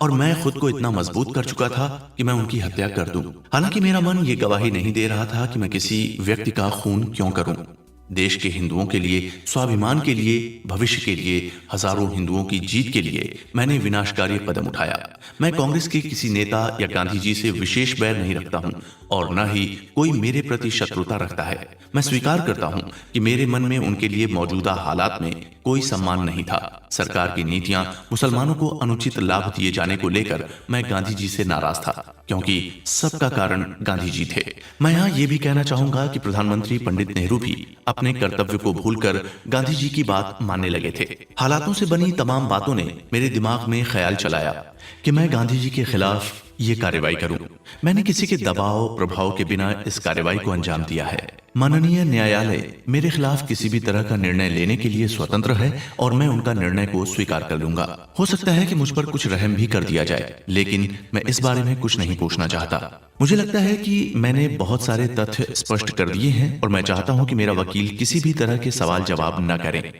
और मैं खुद को इतना मजबूत कर चुका था कि मैं उनकी हत्या कर दूं। हालांकि मेरा मन ये गवाही नहीं दे रहा था कि मैं किसी व्यक्ति का खून क्यों करूं। देश के हिंदुओं के लिए, स्वाभिमान के लिए, भविष्य के लिए, हजारों हिंदुओं की जीत के लिए मैंने विनाशकारी कदम उठाया। मैं कांग्रेस के किसी नेता या गांधी जी से विशेष बैर नहीं रखता हूं और न ही कोई मेरे प्रति शत्रुता रखता है। मैं स्वीकार करता हूं कि मेरे मन में उनके लिए मौजूदा हालात में कोई सम्मान नहीं था। सरकार की नीतियां मुसलमानों को अनुचित लाभ दिए जाने को लेकर मैं गांधी जी से नाराज था, क्योंकि सबका कारण गांधी जी थे। मैं यहाँ ये भी कहना चाहूंगा कि प्रधानमंत्री पंडित नेहरू भी अपने कर्तव्य को भूलकर गांधी जी की बात मानने लगे थे। हालातों से बनी तमाम बातों ने मेरे दिमाग में ख्याल चलाया कि मैं गांधी जी के खिलाफ ये कार्रवाई करूं। मैंने किसी के दबाव प्रभाव के बिना इस कार्रवाई को अंजाम दिया है। माननीय न्यायालय मेरे खिलाफ किसी भी तरह का निर्णय लेने के लिए स्वतंत्र है और मैं उनका निर्णय को स्वीकार कर लूंगा। हो सकता है कि मुझ पर कुछ रहम भी कर दिया जाए, लेकिन मैं इस बारे में कुछ नहीं पूछना चाहता। मुझे लगता है कि मैंने बहुत सारे तथ्य स्पष्ट कर दिए हैं और मैं चाहता हूं कि मेरा वकील किसी भी तरह के सवाल जवाब न करे।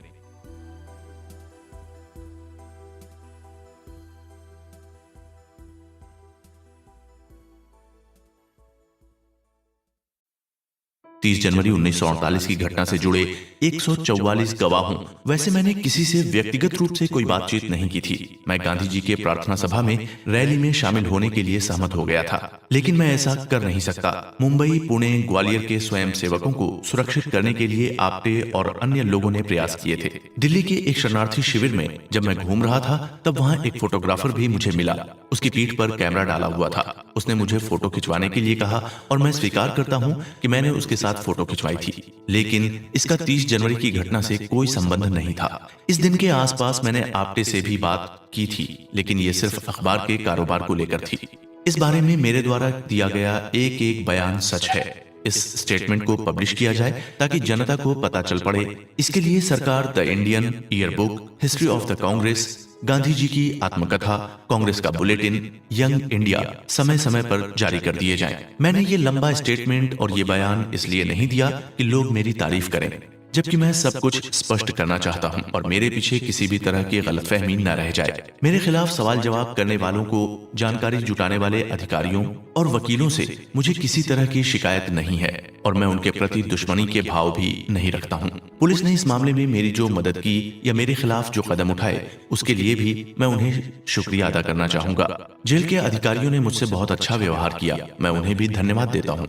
30 जनवरी 1948 की घटना से जुड़े 144 गवाह हूं। वैसे मैंने किसी से व्यक्तिगत रूप से कोई बातचीत नहीं की थी। मैं गांधी जी के प्रार्थना सभा में रैली में शामिल होने के लिए सहमत हो गया था, लेकिन मैं ऐसा कर नहीं सकता। मुंबई, पुणे, ग्वालियर के स्वयं सेवकों को सुरक्षित करने के लिए आपटे और अन्य लोगों ने प्रयास किए थे। दिल्ली के एक शरणार्थी शिविर में जब मैं घूम रहा था तब वहां एक फोटोग्राफर भी मुझे मिला। उसकी पीठ पर कैमरा डाला हुआ था। उसने मुझे फोटो खिंचवाने के लिए कहा और मैं स्वीकार करता हूं कि मैंने उसके साथ साथ फोटो खिंचवाई थी, लेकिन इसका 30 जनवरी की घटना से कोई संबंध नहीं था। इस दिन के आसपास मैंने आप्टे से भी बात की थी, लेकिन ये सिर्फ अखबार के कारोबार को लेकर थी। इस बारे में मेरे द्वारा दिया गया एक एक बयान सच है। इस स्टेटमेंट को पब्लिश किया जाए ताकि जनता को पता चल पड़े। इसके लिए सरकार the Indian yearbook, history of the Congress, Gandhi ji की आत्मकथा, कांग्रेस का बुलेटिन, यंग इंडिया समय समय पर जारी कर दिए जाएं। मैंने ये लंबा स्टेटमेंट और ये बयान इसलिए नहीं दिया कि लोग मेरी तारीफ करें, जबकि मैं सब कुछ स्पष्ट करना चाहता हूं और मेरे पीछे किसी भी तरह की गलतफहमी न रह जाए। मेरे खिलाफ सवाल जवाब करने वालों को, जानकारी जुटाने वाले अधिकारियों और वकीलों से मुझे किसी तरह की शिकायत नहीं है और मैं उनके प्रति दुश्मनी के भाव भी नहीं रखता हूं। पुलिस ने इस मामले में मेरी जो मदद की या मेरे खिलाफ जो कदम उठाए, उसके लिए भी मैं उन्हें शुक्रिया अदा करना चाहूंगा। जेल के अधिकारियों ने मुझसे बहुत अच्छा व्यवहार किया, मैं उन्हें भी धन्यवाद देता हूँ।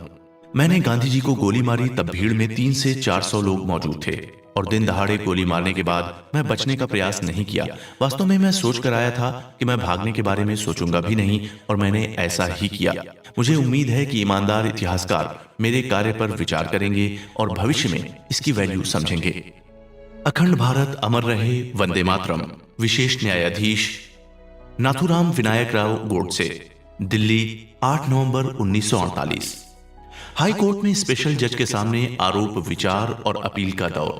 मैंने गांधी जी को गोली मारी तब भीड़ में 300 से 400 लोग मौजूद थे और दिन दहाड़े गोली मारने के बाद मैं बचने का प्रयास नहीं किया। वास्तव में मैं सोच कर आया था कि मैं भागने के बारे में सोचूंगा भी नहीं और मैंने ऐसा ही किया। मुझे उम्मीद है कि ईमानदार इतिहासकार मेरे कार्य पर विचार करेंगे और भविष्य में इसकी वैल्यू समझेंगे। अखंड भारत अमर रहे, वंदे मातरम। विशेष न्यायाधीश नाथूराम विनायक राव गोडसे, दिल्ली, 8 नवंबर 1948। हाई कोर्ट में स्पेशल जज के सामने आरोप विचार और अपील का दौर।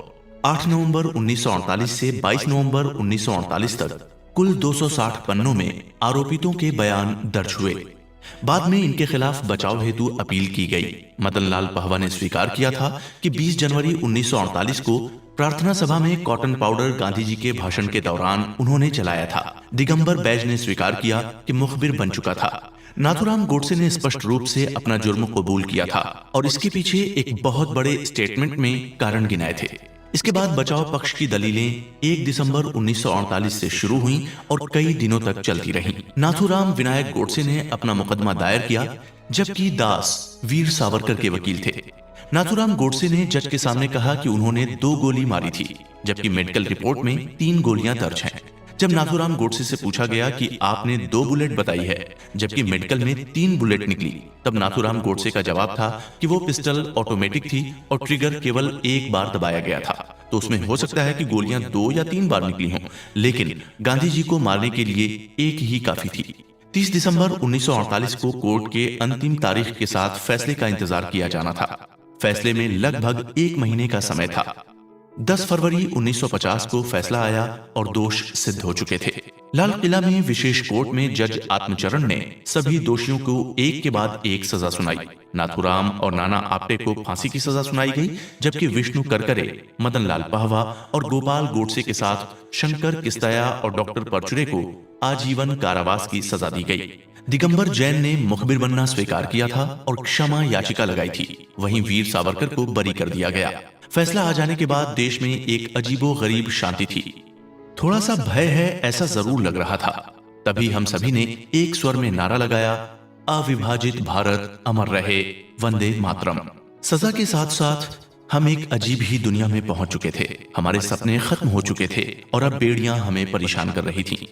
8 नवंबर 1948 से 22 नवंबर 1948 तक कुल 260 पन्नों में आरोपितों के बयान दर्ज हुए। बाद में इनके खिलाफ बचाव हेतु अपील की गई। मदन लाल पहवा ने स्वीकार किया था कि 20 जनवरी 1948 को प्रार्थना सभा में कॉटन पाउडर गांधी जी के भाषण के दौरान उन्होंने चलाया था। दिगंबर बैज ने स्वीकार किया कि मुखबिर बन चुका था। नाथूराम गोडसे ने स्पष्ट रूप से अपना जुर्म कबूल किया था और इसके पीछे एक बहुत बड़े स्टेटमेंट में कारण गिनाए थे। इसके बाद बचाव पक्ष की दलीलें 1 दिसंबर 1948 से शुरू हुईं और कई दिनों तक चलती रहीं। नाथूराम विनायक गोडसे ने अपना मुकदमा दायर किया, जबकि दास वीर सावरकर के वकील थे। नाथूराम गोडसे ने जज के सामने कहा कि उन्होंने 2 गोली मारी थी, जबकि मेडिकल रिपोर्ट में 3 गोलियां दर्ज हैं। जब नाथूराम गोडसे से पूछा गया कि आपने 2 बुलेट बताई है, जबकि मेडिकल में 3 बुलेट निकली, तब नाथूराम गोडसे का जवाब था कि वो पिस्टल ऑटोमेटिक थी और ट्रिगर केवल 1 बार दबाया गया था, तो उसमें हो सकता है कि गोलियां 2 या 3 बार निकली हों, लेकिन गांधी जी को मारने के लिए एक ही काफी थी। 30 दिसंबर 1948 को कोर्ट के अंतिम तारीख के साथ फैसले का इंतजार किया जाना था। फैसले में लगभग 1 महीने का समय था। 10 फरवरी 1950 को फैसला आया और दोष सिद्ध हो चुके थे। लाल किला में विशेष कोर्ट में जज आत्मचरण ने सभी दोषियों को एक के बाद एक सजा सुनाई। नाथूराम और नाना आप्टे को फांसी की सजा सुनाई गई, जबकि विष्णु करकरे, मदन लाल पहवा और गोपाल गोडसे के साथ शंकर किस्तया और डॉक्टर परचुरे को आजीवन कारावास की सजा दी गई। दिगंबर जैन ने मुखबिर बनना स्वीकार किया था और क्षमा याचिका लगाई थी। वहीं वीर सावरकर को बरी कर दिया गया। फैसला आ जाने के बाद देश में एक अजीबोगरीब शांति थी। थोड़ा सा भय है ऐसा जरूर लग रहा था। तभी हम सभी ने एक स्वर में नारा लगाया, अविभाजित भारत अमर रहे, वंदे मातरम। सजा के साथ साथ हम एक अजीब ही दुनिया में पहुंच चुके थे। हमारे सपने खत्म हो चुके थे और अब बेड़ियां हमें परेशान कर रही थीं।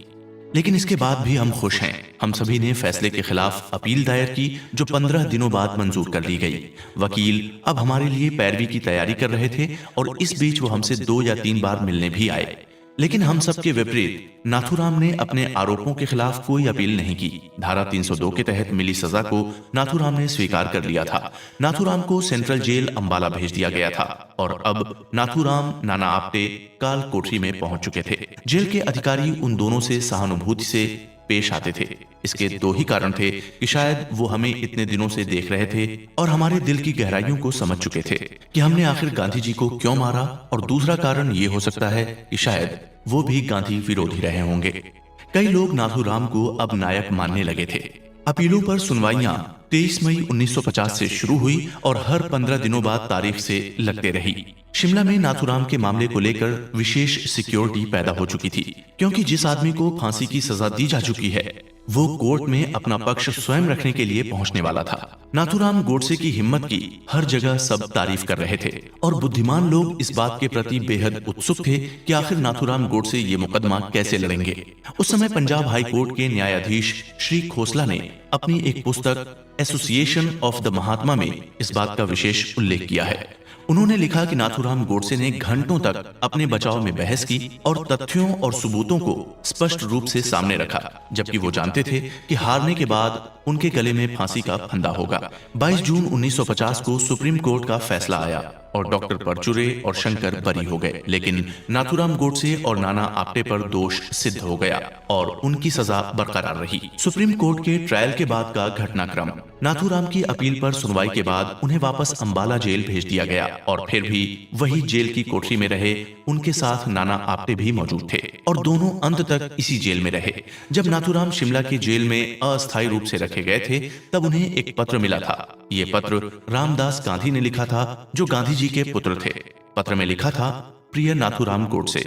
लेकिन इसके बाद भी हम खुश हैं। हम सभी ने फैसले के खिलाफ अपील दायर की, जो 15 दिनों बाद मंजूर कर ली गई। वकील अब हमारे लिए पैरवी की तैयारी कर रहे थे और इस बीच वो हमसे 2 या 3 बार मिलने भी आए। लेकिन हम सबके विपरीत नाथूराम ने अपने आरोपों के खिलाफ कोई अपील नहीं की। धारा 302 के तहत मिली सजा को नाथूराम ने स्वीकार कर लिया था। नाथूराम को सेंट्रल जेल अंबाला भेज दिया गया था और अब नाथूराम, नाना आप्टे काल कोठरी में पहुंच चुके थे। जेल के अधिकारी उन दोनों से सहानुभूति से पेश आते थे। इसके 2 ही कारण थे कि शायद वो हमें इतने दिनों से देख रहे थे और हमारे दिल की गहराइयों को समझ चुके थे कि हमने आखिर गांधी जी को क्यों मारा, और दूसरा कारण ये हो सकता है कि शायद वो भी गांधी विरोधी रहे होंगे। कई लोग नाथूराम को अब नायक मानने लगे थे। अपीलों पर सुनवाइयां 23 मई 1950 से शुरू हुई और हर 15 दिनों बाद तारीख से लगते रही। शिमला में नाथूराम के मामले को लेकर विशेष सिक्योरिटी पैदा हो चुकी थी, क्योंकि जिस आदमी को फांसी की सजा दी जा चुकी है वो कोर्ट में अपना पक्ष स्वयं रखने के लिए पहुंचने वाला था। नाथूराम गोडसे की हिम्मत की हर जगह सब तारीफ कर रहे थे और बुद्धिमान लोग इस बात के प्रति बेहद उत्सुक थे कि आखिर नाथूराम गोडसे ये मुकदमा कैसे लड़ेंगे। उस समय पंजाब हाई कोर्ट के न्यायाधीश श्री खोसला ने अपनी एक पुस्तक एसोसिएशन ऑफ द महात्मा में इस बात का विशेष उल्लेख किया है। उन्होंने लिखा कि नाथूराम गोडसे ने घंटों तक अपने बचाव में बहस की और तथ्यों और सबूतों को स्पष्ट रूप से सामने रखा, जबकि वो जानते थे कि हारने के बाद उनके गले में फांसी का फंदा होगा। 22 जून 1950 को सुप्रीम कोर्ट का फैसला आया और डॉक्टर परचुरे और शंकर बरी हो गए, लेकिन नाथूराम गोडसे और नाना आप्टे पर दोष सिद्ध हो गया और उनकी सजा बरकरार रही। सुप्रीम कोर्ट के ट्रायल के बाद का घटनाक्रम। नाथूराम की अपील पर सुनवाई के बाद उन्हें वापस अंबाला जेल भेज दिया गया और फिर भी वही जेल की कोठरी में रहे। उनके साथ नाना आप्टे भी मौजूद थे और दोनों अंत तक इसी जेल में रहे। जब नाथूराम शिमला की जेल में अस्थायी रूप से रखे गए थे, तब उन्हें एक पत्र मिला था। ये पत्र रामदास गांधी ने लिखा था, जो गांधी जी के पुत्र थे। पत्र में लिखा था, प्रिय नाथूराम गोडसे,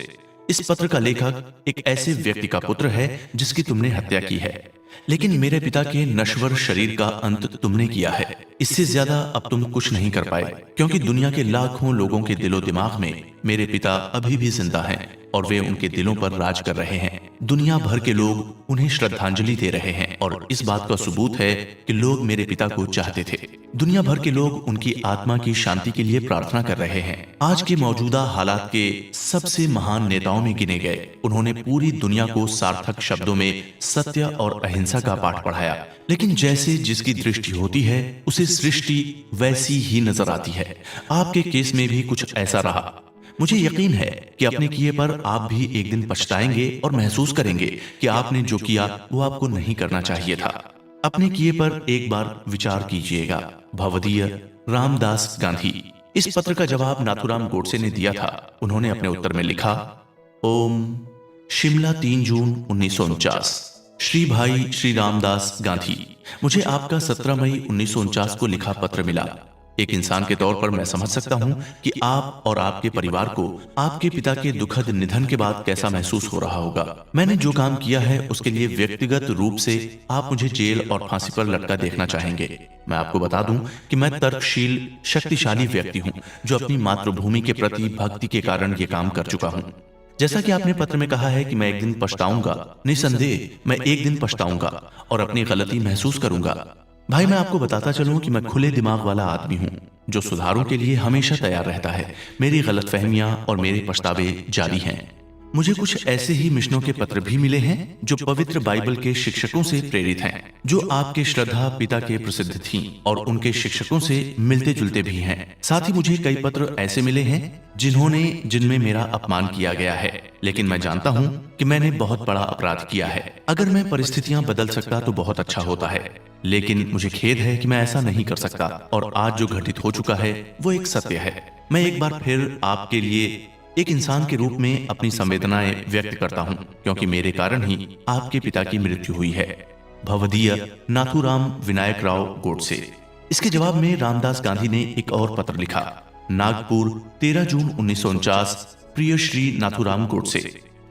इस पत्र का लेखक एक ऐसे व्यक्ति का पुत्र है जिसकी तुमने हत्या की है, लेकिन मेरे पिता के नश्वर शरीर का अंत तुमने किया है। इससे ज्यादा अब तुम कुछ नहीं कर पाए, क्योंकि दुनिया के लाखों लोगों के दिलो दिमाग में मेरे पिता अभी भी जिंदा हैं और वे उनके दिलों पर राज कर रहे हैं। दुनिया भर के लोग उन्हें श्रद्धांजलि दे रहे हैं और इस बात का सबूत है कि लोग मेरे पिता को चाहते थे। दुनिया भर के लोग उनकी आत्मा की शांति के लिए प्रार्थना कर रहे हैं। आज के मौजूदा हालात के सबसे महान नेताओं में गिने गए। उन्होंने पूरी दुनिया को सार्थक शब्दों में सत्य और अहिंसा का पाठ पढ़ाया, लेकिन जैसे जिसकी दृष्टि होती है उसे सृष्टि वैसी ही नजर आती है। आपके केस में भी कुछ ऐसा रहा। मुझे यकीन है कि अपने किए पर आप भी एक दिन पछताएंगे और महसूस करेंगे कि आपने जो किया वो आपको नहीं करना चाहिए था। अपने किए पर एक बार विचार कीजिएगा। भवदीय रामदास गांधी। इस पत्र का जवाब नाथूराम गोडसे ने दिया था। उन्होंने अपने उत्तर में लिखा, ओम, शिमला 3 जून 1949। श्री भाई श्री रामदास गांधी, मुझे आपका 17 मई 1949 को लिखा पत्र मिला। एक इंसान के तौर पर मैं समझ सकता हूं कि आप और आपके परिवार को आपके पिता के दुखद निधन के बाद कैसा महसूस हो रहा होगा। मैंने जो काम किया है उसके लिए व्यक्तिगत रूप से आप मुझे जेल और फांसी पर लटका देखना चाहेंगे। मैं आपको बता दूं कि मैं तर्कशील, शक्तिशाली व्यक्ति हूं जो अपनी मातृभूमि के प्रति भक्ति के कारण ये काम कर चुका हूं। जैसा कि आपने पत्र में कहा है कि मैं एक दिन पछताऊंगा, निसंदेह मैं एक दिन पछताऊंगा और अपनी गलती महसूस करूंगा। भाई, मैं आपको बताता चलूं कि मैं खुले दिमाग वाला आदमी हूं जो सुधारों के लिए हमेशा तैयार रहता है। मेरी गलतफहमियां और मेरे पछतावे जारी हैं। मुझे कुछ ऐसे ही मिशनों के पत्र भी मिले हैं जो पवित्र बाइबल के शिक्षकों से प्रेरित हैं, जो आपके श्रद्धा पिता के प्रसिद्ध थीं और उनके शिक्षकों से मिलते जुलते भी हैं। साथ ही मुझे कई पत्र ऐसे मिले हैं जिनमें मेरा अपमान किया गया है, लेकिन मैं जानता हूं कि मैंने बहुत बड़ा अपराध किया है। अगर मैं परिस्थितियां बदल सकता तो बहुत अच्छा होता है, लेकिन मुझे खेद है कि मैं ऐसा नहीं कर सकता और आज जो घटित हो चुका है वो एक सत्य है। मैं एक बार फिर आपके लिए एक इंसान के रूप में अपनी संवेदनाएं व्यक्त करता हूं, क्योंकि मेरे कारण ही आपके पिता की मृत्यु हुई है। भवदीय नाथूराम विनायक राव गोडसे। इसके जवाब में रामदास गांधी ने एक और पत्र लिखा, नागपुर 13 जून 1949। प्रिय श्री नाथूराम गोडसे,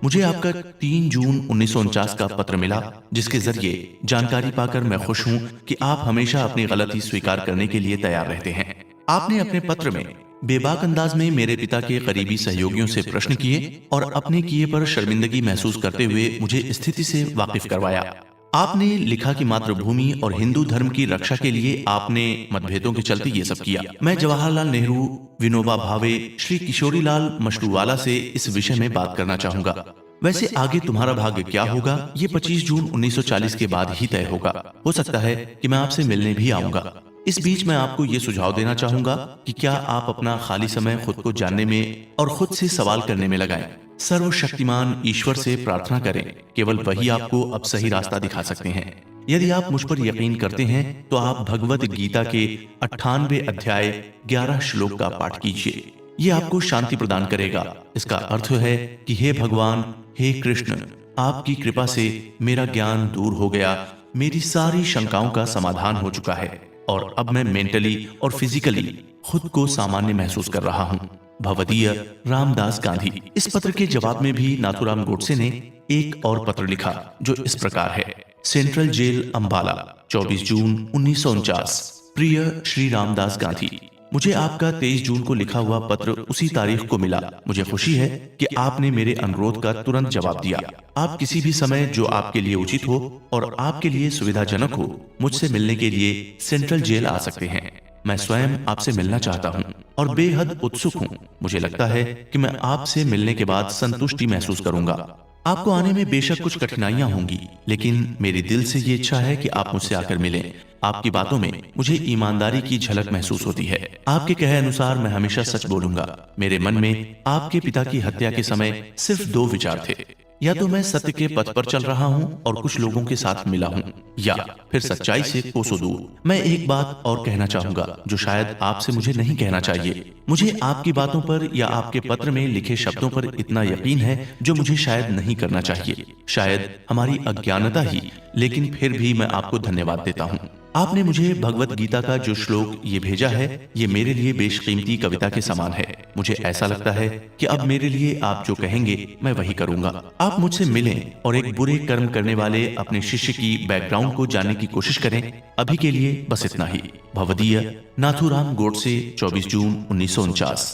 मुझे आपका 3 जून 1949 का पत्र मिला, जिसके जरिए जानकारी पाकर मैं खुश हूं कि आप हमेशा अपनी गलती स्वीकार करने के लिए तैयार रहते हैं। आपने अपने पत्र में बेबाक अंदाज में मेरे पिता के करीबी सहयोगियों से प्रश्न किए और अपने किए पर शर्मिंदगी महसूस करते हुए मुझे स्थिति से वाकिफ करवाया। आपने लिखा कि मातृभूमि और हिंदू धर्म की रक्षा के लिए आपने मतभेदों के चलते ये सब किया। मैं जवाहरलाल नेहरू, विनोबा भावे, श्री किशोरीलाल मशरूवाला से इस विषय में बात करना चाहूंगा। वैसे आगे तुम्हारा भाग्य क्या होगा ये 25 जून 1940 के बाद ही तय होगा। हो सकता है कि मैं आपसे मिलने भी आऊंगा। इस बीच मैं आपको ये सुझाव देना चाहूंगा कि क्या आप अपना खाली समय खुद को जानने में और खुद से सवाल करने में लगाएं। सर्वशक्तिमान ईश्वर से प्रार्थना करें, केवल वही आपको अब सही रास्ता दिखा सकते हैं। यदि आप मुझ पर यकीन करते हैं तो आप भगवत गीता के 98 अध्याय 11 श्लोक का पाठ कीजिए। ये आपको शांति प्रदान करेगा। इसका अर्थ है कि हे भगवान, हे कृष्ण, आपकी कृपा से मेरा ज्ञान दूर हो गया, मेरी सारी शंकाओं का समाधान हो चुका है और अब मैं मेंटली और फिजिकली खुद को सामान्य महसूस कर रहा हूँ। भवदीय रामदास गांधी। इस पत्र के जवाब में भी नाथूराम गोडसे ने एक और पत्र लिखा जो इस प्रकार है, सेंट्रल जेल अंबाला, 24 जून 1949। प्रिय श्री रामदास गांधी, मुझे आपका 23 जून को लिखा हुआ पत्र उसी तारीख को मिला। मुझे खुशी है कि आपने मेरे अनुरोध का तुरंत जवाब दिया। आप किसी भी समय जो आपके लिए उचित हो और आपके लिए सुविधाजनक हो, मुझसे मिलने के लिए सेंट्रल जेल आ सकते हैं। मैं स्वयं आपसे मिलना चाहता हूं और बेहद उत्सुक हूं। मुझे लगता है कि मैं आपसे मिलने के बाद संतुष्टि महसूस करूंगा। आपको आने में बेशक कुछ कठिनाइयां होंगी, लेकिन मेरी दिल से ये इच्छा है कि आप मुझसे आकर मिलें। आपकी बातों में मुझे ईमानदारी की झलक महसूस होती है। आपके कहे अनुसार मैं हमेशा सच बोलूंगा। मेरे मन में आपके पिता की हत्या के समय सिर्फ दो विचार थे, या तो मैं सत्य के पथ पर चल रहा हूं और कुछ लोगों के साथ मिला हूं, या फिर सच्चाई से कोसों दूर। मैं एक बात और कहना चाहूंगा जो शायद आपसे मुझे नहीं कहना चाहिए। मुझे आपकी बातों पर या आपके पत्र में लिखे शब्दों पर इतना यकीन है जो मुझे शायद नहीं करना चाहिए। शायद हमारी अज्ञानता ही, लेकिन फिर भी मैं आपको धन्यवाद देता हूँ। आपने मुझे भगवत गीता का जो श्लोक ये भेजा है, ये मेरे लिए बेशकीमती कविता के समान है। मुझे ऐसा लगता है कि अब मेरे लिए आप जो कहेंगे मैं वही करूंगा। आप मुझसे मिलें और एक बुरे कर्म करने वाले अपने शिष्य की बैकग्राउंड को जानने की कोशिश करें। अभी के लिए बस इतना ही। भवदीय नाथूराम गोडसे, 24 जून 1949।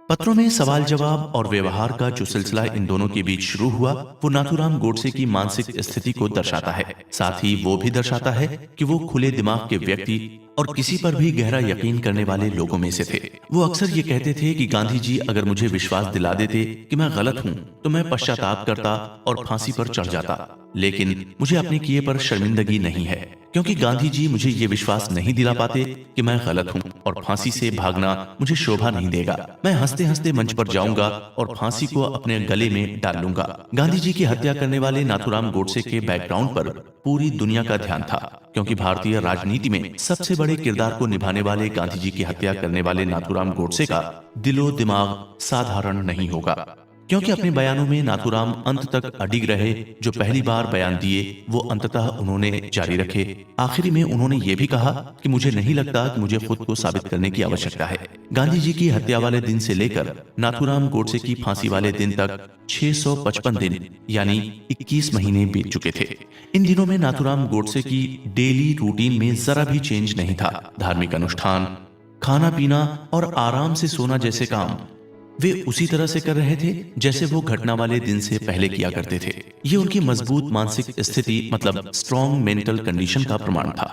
पत्रों में सवाल जवाब और व्यवहार का जो सिलसिला इन दोनों के बीच शुरू हुआ, वो नाथूराम गोडसे की मानसिक स्थिति को दर्शाता है। साथ ही वो भी दर्शाता है कि वो खुले दिमाग के व्यक्ति और किसी पर भी गहरा यकीन करने वाले लोगों में से थे। वो अक्सर ये कहते थे कि गांधी जी अगर मुझे विश्वास दिला देते कि मैं गलत हूँ तो मैं पश्चाताप करता और फांसी पर चढ़ जाता, लेकिन मुझे अपने किए पर शर्मिंदगी नहीं है, क्योंकि गांधी जी मुझे ये विश्वास नहीं दिला पाते कि मैं गलत हूँ और फांसी से भागना मुझे शोभा नहीं देगा। मैं हंसते हंसते मंच पर जाऊंगा और फांसी को अपने गले में डाल लूंगा। गांधी जी की हत्या करने वाले नाथूराम गोडसे के बैकग्राउंड पर पूरी दुनिया का ध्यान था, क्योंकि भारतीय राजनीति में सबसे बड़े किरदार को निभाने वाले गांधी जी की हत्या करने वाले नाथूराम गोडसे का दिलो दिमाग साधारण नहीं होगा। क्योंकि अपने बयानों में नाथूराम अंत तक अडिग रहे। जो पहली बार बयान दिए वो अंततः उन्होंने जारी रखे। आखिरी में उन्होंने ये भी कहा कि मुझे नहीं लगता कि मुझे खुद को साबित करने की आवश्यकता है। गांधी जी की हत्या वाले दिन से लेकर नाथूराम गोडसे की फांसी वाले दिन तक 655 दिन यानी 21 महीने बीत चुके थे। इन दिनों में नाथूराम गोडसे की डेली रूटीन में जरा भी चेंज नहीं था। धार्मिक अनुष्ठान, खाना पीना और आराम से सोना जैसे काम वे उसी तरह से कर रहे थे जैसे वो घटना वाले दिन से पहले किया करते थे। ये उनकी मजबूत मानसिक स्थिति मतलब स्ट्रॉन्ग मेंटल कंडीशन का प्रमाण था।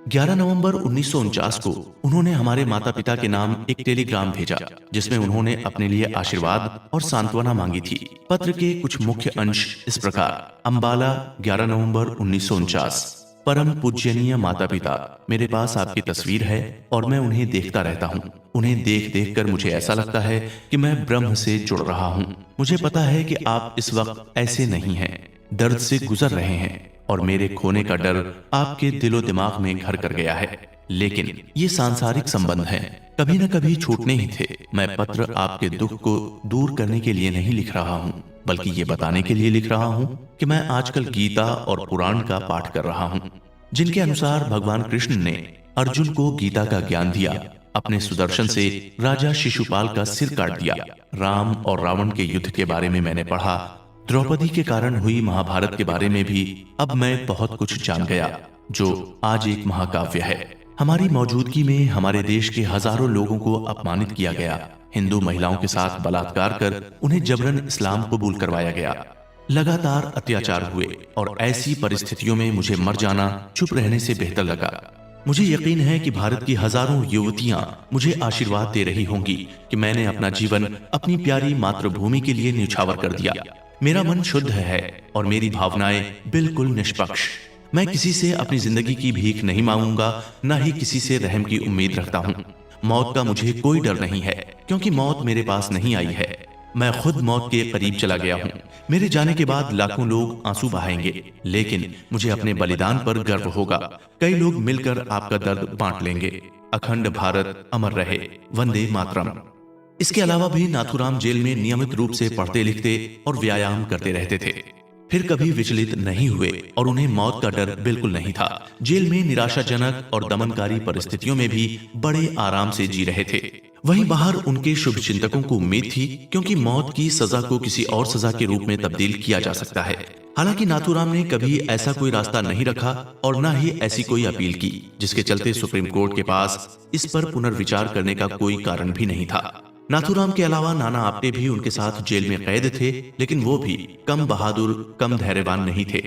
11 नवंबर 1949 को उन्होंने हमारे माता पिता के नाम एक टेलीग्राम भेजा, जिसमें उन्होंने अपने लिए आशीर्वाद और सांत्वना मांगी थी। पत्र के कुछ मुख्य अंश इस प्रकार। अंबाला, 11 नवंबर 1949। परम पूज्यनीय माता पिता, मेरे पास आपकी तस्वीर है और मैं उन्हें देखता रहता हूँ। उन्हें देख देख कर मुझे ऐसा लगता है कि मैं ब्रह्म से जुड़ रहा हूँ। मुझे पता है कि आप इस वक्त ऐसे नहीं हैं, दर्द से गुजर रहे हैं और मेरे खोने का डर आपके दिलो दिमाग में घर कर गया है। लेकिन ये सांसारिक संबंध हैं, कभी न कभी छूटने ही थे। मैं पत्र आपके दुख को दूर करने के लिए नहीं लिख रहा हूँ, बल्कि ये बताने के लिए लिख रहा हूँ कि मैं आजकल गीता और पुराण का पाठ कर रहा हूँ, जिनके अनुसार भगवान कृष्ण ने अर्जुन को गीता का ज्ञान दिया, अपने सुदर्शन से राजा शिशुपाल का सिर काट दिया। राम और रावण के युद्ध के बारे में मैंने पढ़ा। द्रौपदी के कारण हुई महाभारत के बारे में भी अब मैं बहुत कुछ जान गया, जो आज एक महाकाव्य है। हमारी मौजूदगी में हमारे देश के हजारों लोगों को अपमानित किया गया। हिंदू महिलाओं के साथ बलात्कार कर उन्हें जबरन इस्लाम कबूल करवाया गया। लगातार अत्याचार हुए और ऐसी परिस्थितियों में मुझे मर जाना चुप रहने से बेहतर लगा। मुझे यकीन है कि भारत की हजारों युवतियां मुझे आशीर्वाद दे रही होंगी कि मैंने अपना जीवन अपनी प्यारी मातृभूमि के लिए न्यौछावर कर दिया। मेरा मन शुद्ध है और मेरी भावनाएं बिल्कुल निष्पक्ष। मैं किसी से अपनी जिंदगी की भीख नहीं मांगूंगा, न ही किसी से रहम की उम्मीद रखता हूँ। मौत का मुझे कोई डर नहीं है, क्योंकि मौत मेरे पास नहीं आई है। मैं खुद मौत के करीब चला गया हूँ। मेरे जाने के बाद लाखों लोग आंसू बहाएंगे, लेकिन मुझे अपने बलिदान पर गर्व होगा। कई लोग मिलकर आपका दर्द बांट लेंगे। अखंड भारत अमर रहे, वंदे मातरम। इसके अलावा भी नाथूराम जेल में नियमित रूप से पढ़ते लिखते और व्यायाम करते रहते थे। फिर कभी विचलित नहीं हुए और उन्हें मौत का डर बिल्कुल नहीं था। जेल में निराशाजनक और दमनकारी परिस्थितियों में भी बड़े आराम से जी रहे थे। वहीं बाहर उनके शुभचिंतकों को उम्मीद थी, क्योंकि मौत की सजा को किसी और सजा के रूप में तब्दील किया जा सकता है। हालांकि नाथूराम ने कभी ऐसा कोई रास्ता नहीं रखा और न ही ऐसी कोई अपील की, जिसके चलते सुप्रीम कोर्ट के पास इस पर पुनर्विचार करने का कोई कारण भी नहीं था। नाथूराम के अलावा नाना आपटे भी उनके साथ जेल में कैद थे, लेकिन वो भी कम बहादुर, कम धैर्यवान नहीं थे।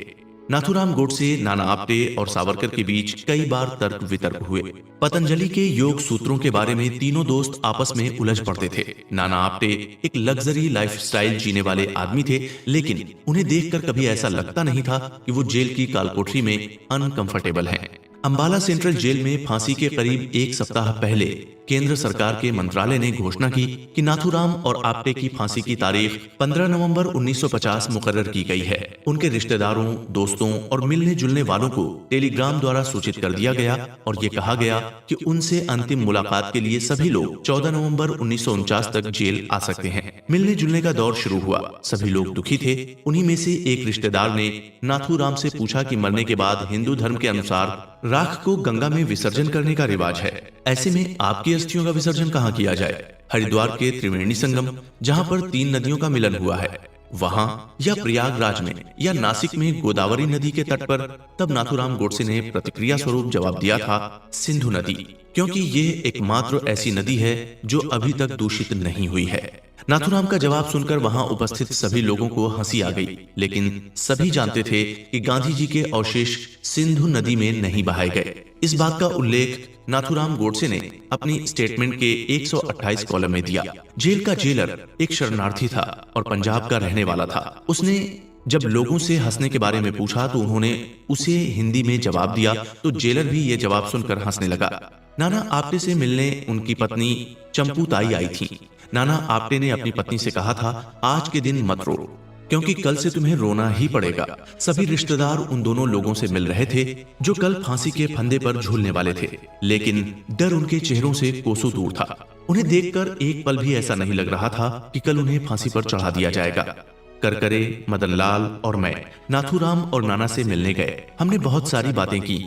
नाथूराम गोडसे, नाना आपटे और सावरकर के बीच कई बार तर्क वितर्क हुए। पतंजलि के योग सूत्रों के बारे में तीनों दोस्त आपस में उलझ पड़ते थे। नाना आपटे एक लग्जरी लाइफस्टाइल जीने वाले आदमी थे, लेकिन उन्हें देखकर कभी ऐसा लगता नहीं था कि वो जेल की कालकोठरी में अनकंफर्टेबल हैं। अंबाला सेंट्रल जेल में फांसी के करीब एक सप्ताह पहले केंद्र सरकार के मंत्रालय ने घोषणा की कि नाथूराम और आपटे की फांसी की तारीख 15 नवंबर 1950 मुकर्रर की गई है। उनके रिश्तेदारों, दोस्तों और मिलने जुलने वालों को टेलीग्राम द्वारा सूचित कर दिया गया और ये कहा गया कि उनसे अंतिम मुलाकात के लिए सभी लोग 14 नवंबर 1949 तक जेल आ सकते हैं। मिलने जुलने का दौर शुरू हुआ। सभी लोग दुखी थे। उन्हीं में से एक रिश्तेदार ने नाथूराम से पूछा कि मरने के बाद हिंदू धर्म के अनुसार राख को गंगा में विसर्जन करने का रिवाज है, ऐसे में आपकी अस्थियों का विसर्जन कहाँ किया जाए? हरिद्वार के त्रिवेणी संगम, जहाँ पर 3 नदियों का मिलन हुआ है, वहां, या प्रयागराज में, या नासिक में गोदावरी नदी के तट पर? तब नाथूराम गोडसे ने प्रतिक्रिया स्वरूप जवाब दिया था, सिंधु नदी, क्योंकि ये एकमात्र ऐसी नदी है जो अभी तक दूषित नहीं हुई है। नाथूराम का जवाब सुनकर वहां उपस्थित सभी लोगों को हंसी आ गई, लेकिन सभी जानते थे कि गांधी जी के अवशेष सिंधु नदी में नहीं बहाए गए। इस बात का उल्लेख नाथूराम गोडसे ने अपनी स्टेटमेंट के 128 कॉलम में दिया। जेल का जेलर एक शरणार्थी था और पंजाब का रहने वाला था। उसने जब लोगों से हंसने के बारे में पूछा तो उन्होंने उसे हिंदी में जवाब दिया, तो जेलर भी ये जवाब सुनकर हंसने लगा। नाना आपटे से मिलने उनकी पत्नी चंपू ताई आई थी। नाना आपटे ने अपनी पत्नी से कहा था, आज के दिन मत रो, क्योंकि कल से तुम्हें रोना ही पड़ेगा। सभी रिश्तेदार उन दोनों लोगों से मिल रहे थे जो कल फांसी के फंदे पर झूलने वाले थे, लेकिन डर उनके चेहरों से कोसों दूर था। उन्हें देखकर एक पल भी ऐसा नहीं लग रहा था कि कल उन्हें फांसी पर चढ़ा दिया जाएगा। करकरे, मदनलाल और मैं नाथूराम और नाना से मिलने गए। हमने बहुत सारी बातें की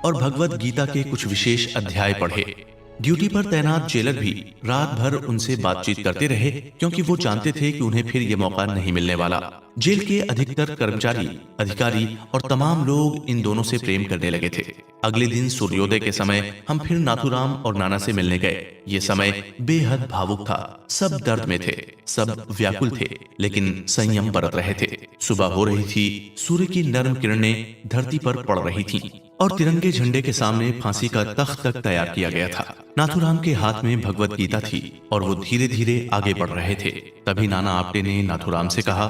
और भगवत गीता के कुछ विशेष अध्याय पढ़े। ड्यूटी पर तैनात जेलर भी रात भर उनसे बातचीत करते रहे, क्योंकि वो जानते थे कि उन्हें फिर ये मौका नहीं मिलने वाला। जेल के अधिकतर कर्मचारी, अधिकारी और तमाम लोग इन दोनों से प्रेम करने लगे थे। अगले दिन सूर्योदय के समय हम फिर नाथूराम और नाना से मिलने गए। ये समय बेहद भावुक था। सब दर्द में थे, सब व्याकुल थे, लेकिन संयम बरत रहे थे। सुबह हो रही थी, सूर्य की नर्म किरणें धरती पर पड़ रही थीं और तिरंगे झंडे के सामने फांसी का तख्त तक तैयार किया गया था। नाथूराम के हाथ में भगवत गीता थी और वो धीरे धीरे आगे बढ़ रहे थे। तभी नाना आपटे ने नाथूराम से कहा,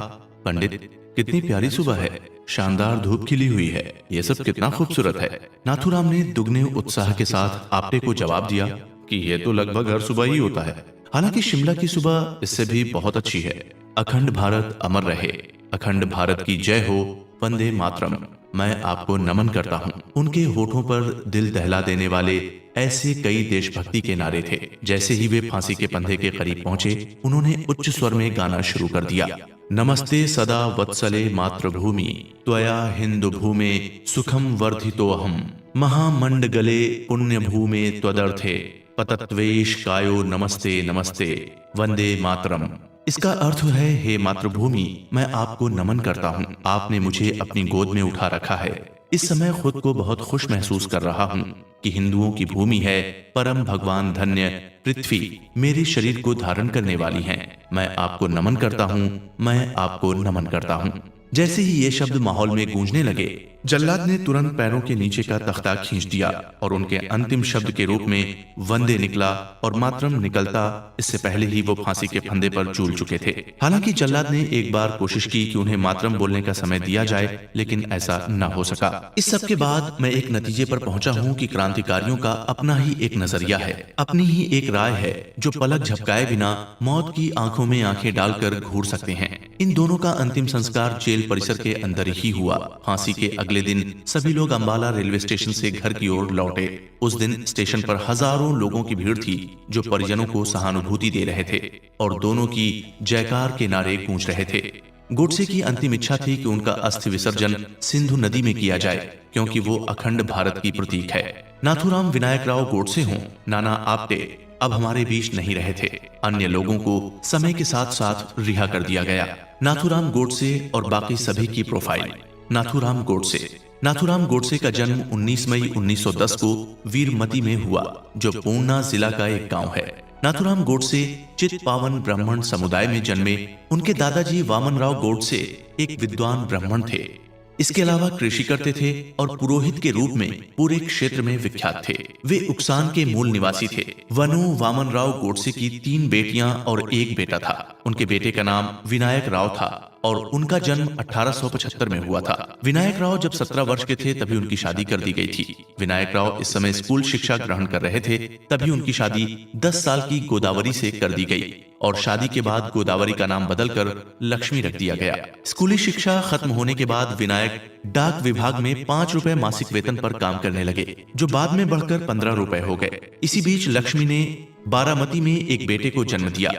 पंडित, कितनी प्यारी सुबह है, शानदार धूप खिली हुई है, ये सब कितना खूबसूरत है। नाथूराम ने दुगने उत्साह के साथ आपटे को जवाब दिया कि ये तो लगभग हर सुबह ही होता है। हालांकि शिमला की सुबह इससे भी बहुत अच्छी है। अखंड भारत अमर रहे, अखंड भारत की जय हो, वंदे मातरम। मैं आपको नमन करता हूँ। उनके होठों पर दिल दहला देने वाले ऐसे कई देशभक्ति के नारे थे। जैसे ही वे फांसी के फंदे के करीब पहुंचे, उन्होंने उच्च स्वर में गाना शुरू कर दिया। नमस्ते सदा वत्सले मातृभूमि, त्वया हिंदु भूमे सुखम वर्धितोऽहम्, महामंडगले पुण्य भूमे त्वदर्थे, पतत्वेश कायो नमस्ते नमस्ते, वंदे मातरम। इसका अर्थ है, हे मातृभूमि, मैं आपको नमन करता हूँ। आपने मुझे अपनी गोद में उठा रखा है। इस समय खुद को बहुत खुश महसूस कर रहा हूँ कि हिंदुओं की भूमि है, परम भगवान धन्य पृथ्वी मेरे शरीर को धारण करने वाली है। मैं आपको नमन करता हूँ, मैं आपको नमन करता हूँ। जैसे ही ये शब्द माहौल में गूंजने लगे, जल्लाद ने तुरंत पैरों के नीचे का तख्ता खींच दिया और उनके अंतिम शब्द के रूप में वंदे निकला और मातरम निकलता इससे पहले ही वो फांसी के फंदे पर झूल चुके थे। हालांकि जल्लाद ने एक बार कोशिश की कि उन्हें मातरम बोलने का समय दिया जाए, लेकिन ऐसा न हो सका। इस सब के बाद मैं एक नतीजे पर पहुंचा हूं कि क्रांतिकारियों का अपना ही एक नजरिया है, अपनी ही एक राय है, जो पलक झपकाए बिना मौत की आंखों में आंखें डालकर घूर सकते हैं। इन दोनों का अंतिम संस्कार जेल परिसर के अंदर ही हुआ। फांसी के अगले दिन सभी लोग अंबाला रेलवे स्टेशन से घर की ओर लौटे। उस दिन स्टेशन पर हजारों लोगों की भीड़ थी, जो परिजनों को सहानुभूति दे रहे थे और दोनों की जयकार के नारे गूंज रहे थे। गोडसे की अंतिम इच्छा थी कि उनका अस्थि विसर्जन सिंधु नदी में किया जाए, क्योंकि वो अखंड भारत की प्रतीक है। नाथूराम विनायकराव गोडसे हों, नाना आपटे अब हमारे बीच नहीं रहे थे। अन्य लोगों को समय के साथ साथ रिहा कर दिया गया। नाथूराम गोडसे और बाकी सभी की प्रोफाइल। नाथूराम गोडसे का जन्म 19 मई 1910 को वीरमती में हुआ, जो पूर्णा जिला का एक गांव है। नाथूराम गोडसे चित्पावन ब्राह्मण समुदाय में जन्मे। उनके दादाजी वामनराव गोडसे एक विद्वान ब्राह्मण थे। इसके अलावा कृषि करते थे और पुरोहित के रूप में पूरे क्षेत्र में विख्यात थे। वे उक्सान के मूल निवासी थे। वनु वामनराव गोडसे की 3 बेटियां और 1 बेटा था। उनके बेटे का नाम विनायक राव था और उनका जन्म 1875 में हुआ था। विनायक राव जब 17 वर्ष के थे तभी उनकी शादी कर दी गई थी। विनायक राव इस समय स्कूल शिक्षा ग्रहण कर रहे थे, तभी उनकी शादी 10 साल की गोदावरी से कर दी गई और शादी के बाद गोदावरी का नाम बदलकर लक्ष्मी रख दिया गया। स्कूली शिक्षा खत्म होने के बाद विनायक डाक विभाग में 5 रुपए मासिक वेतन पर काम करने लगे, जो बाद में बढ़कर 15 रुपए हो गए। इसी बीच लक्ष्मी ने बारामती में एक बेटे को जन्म दिया।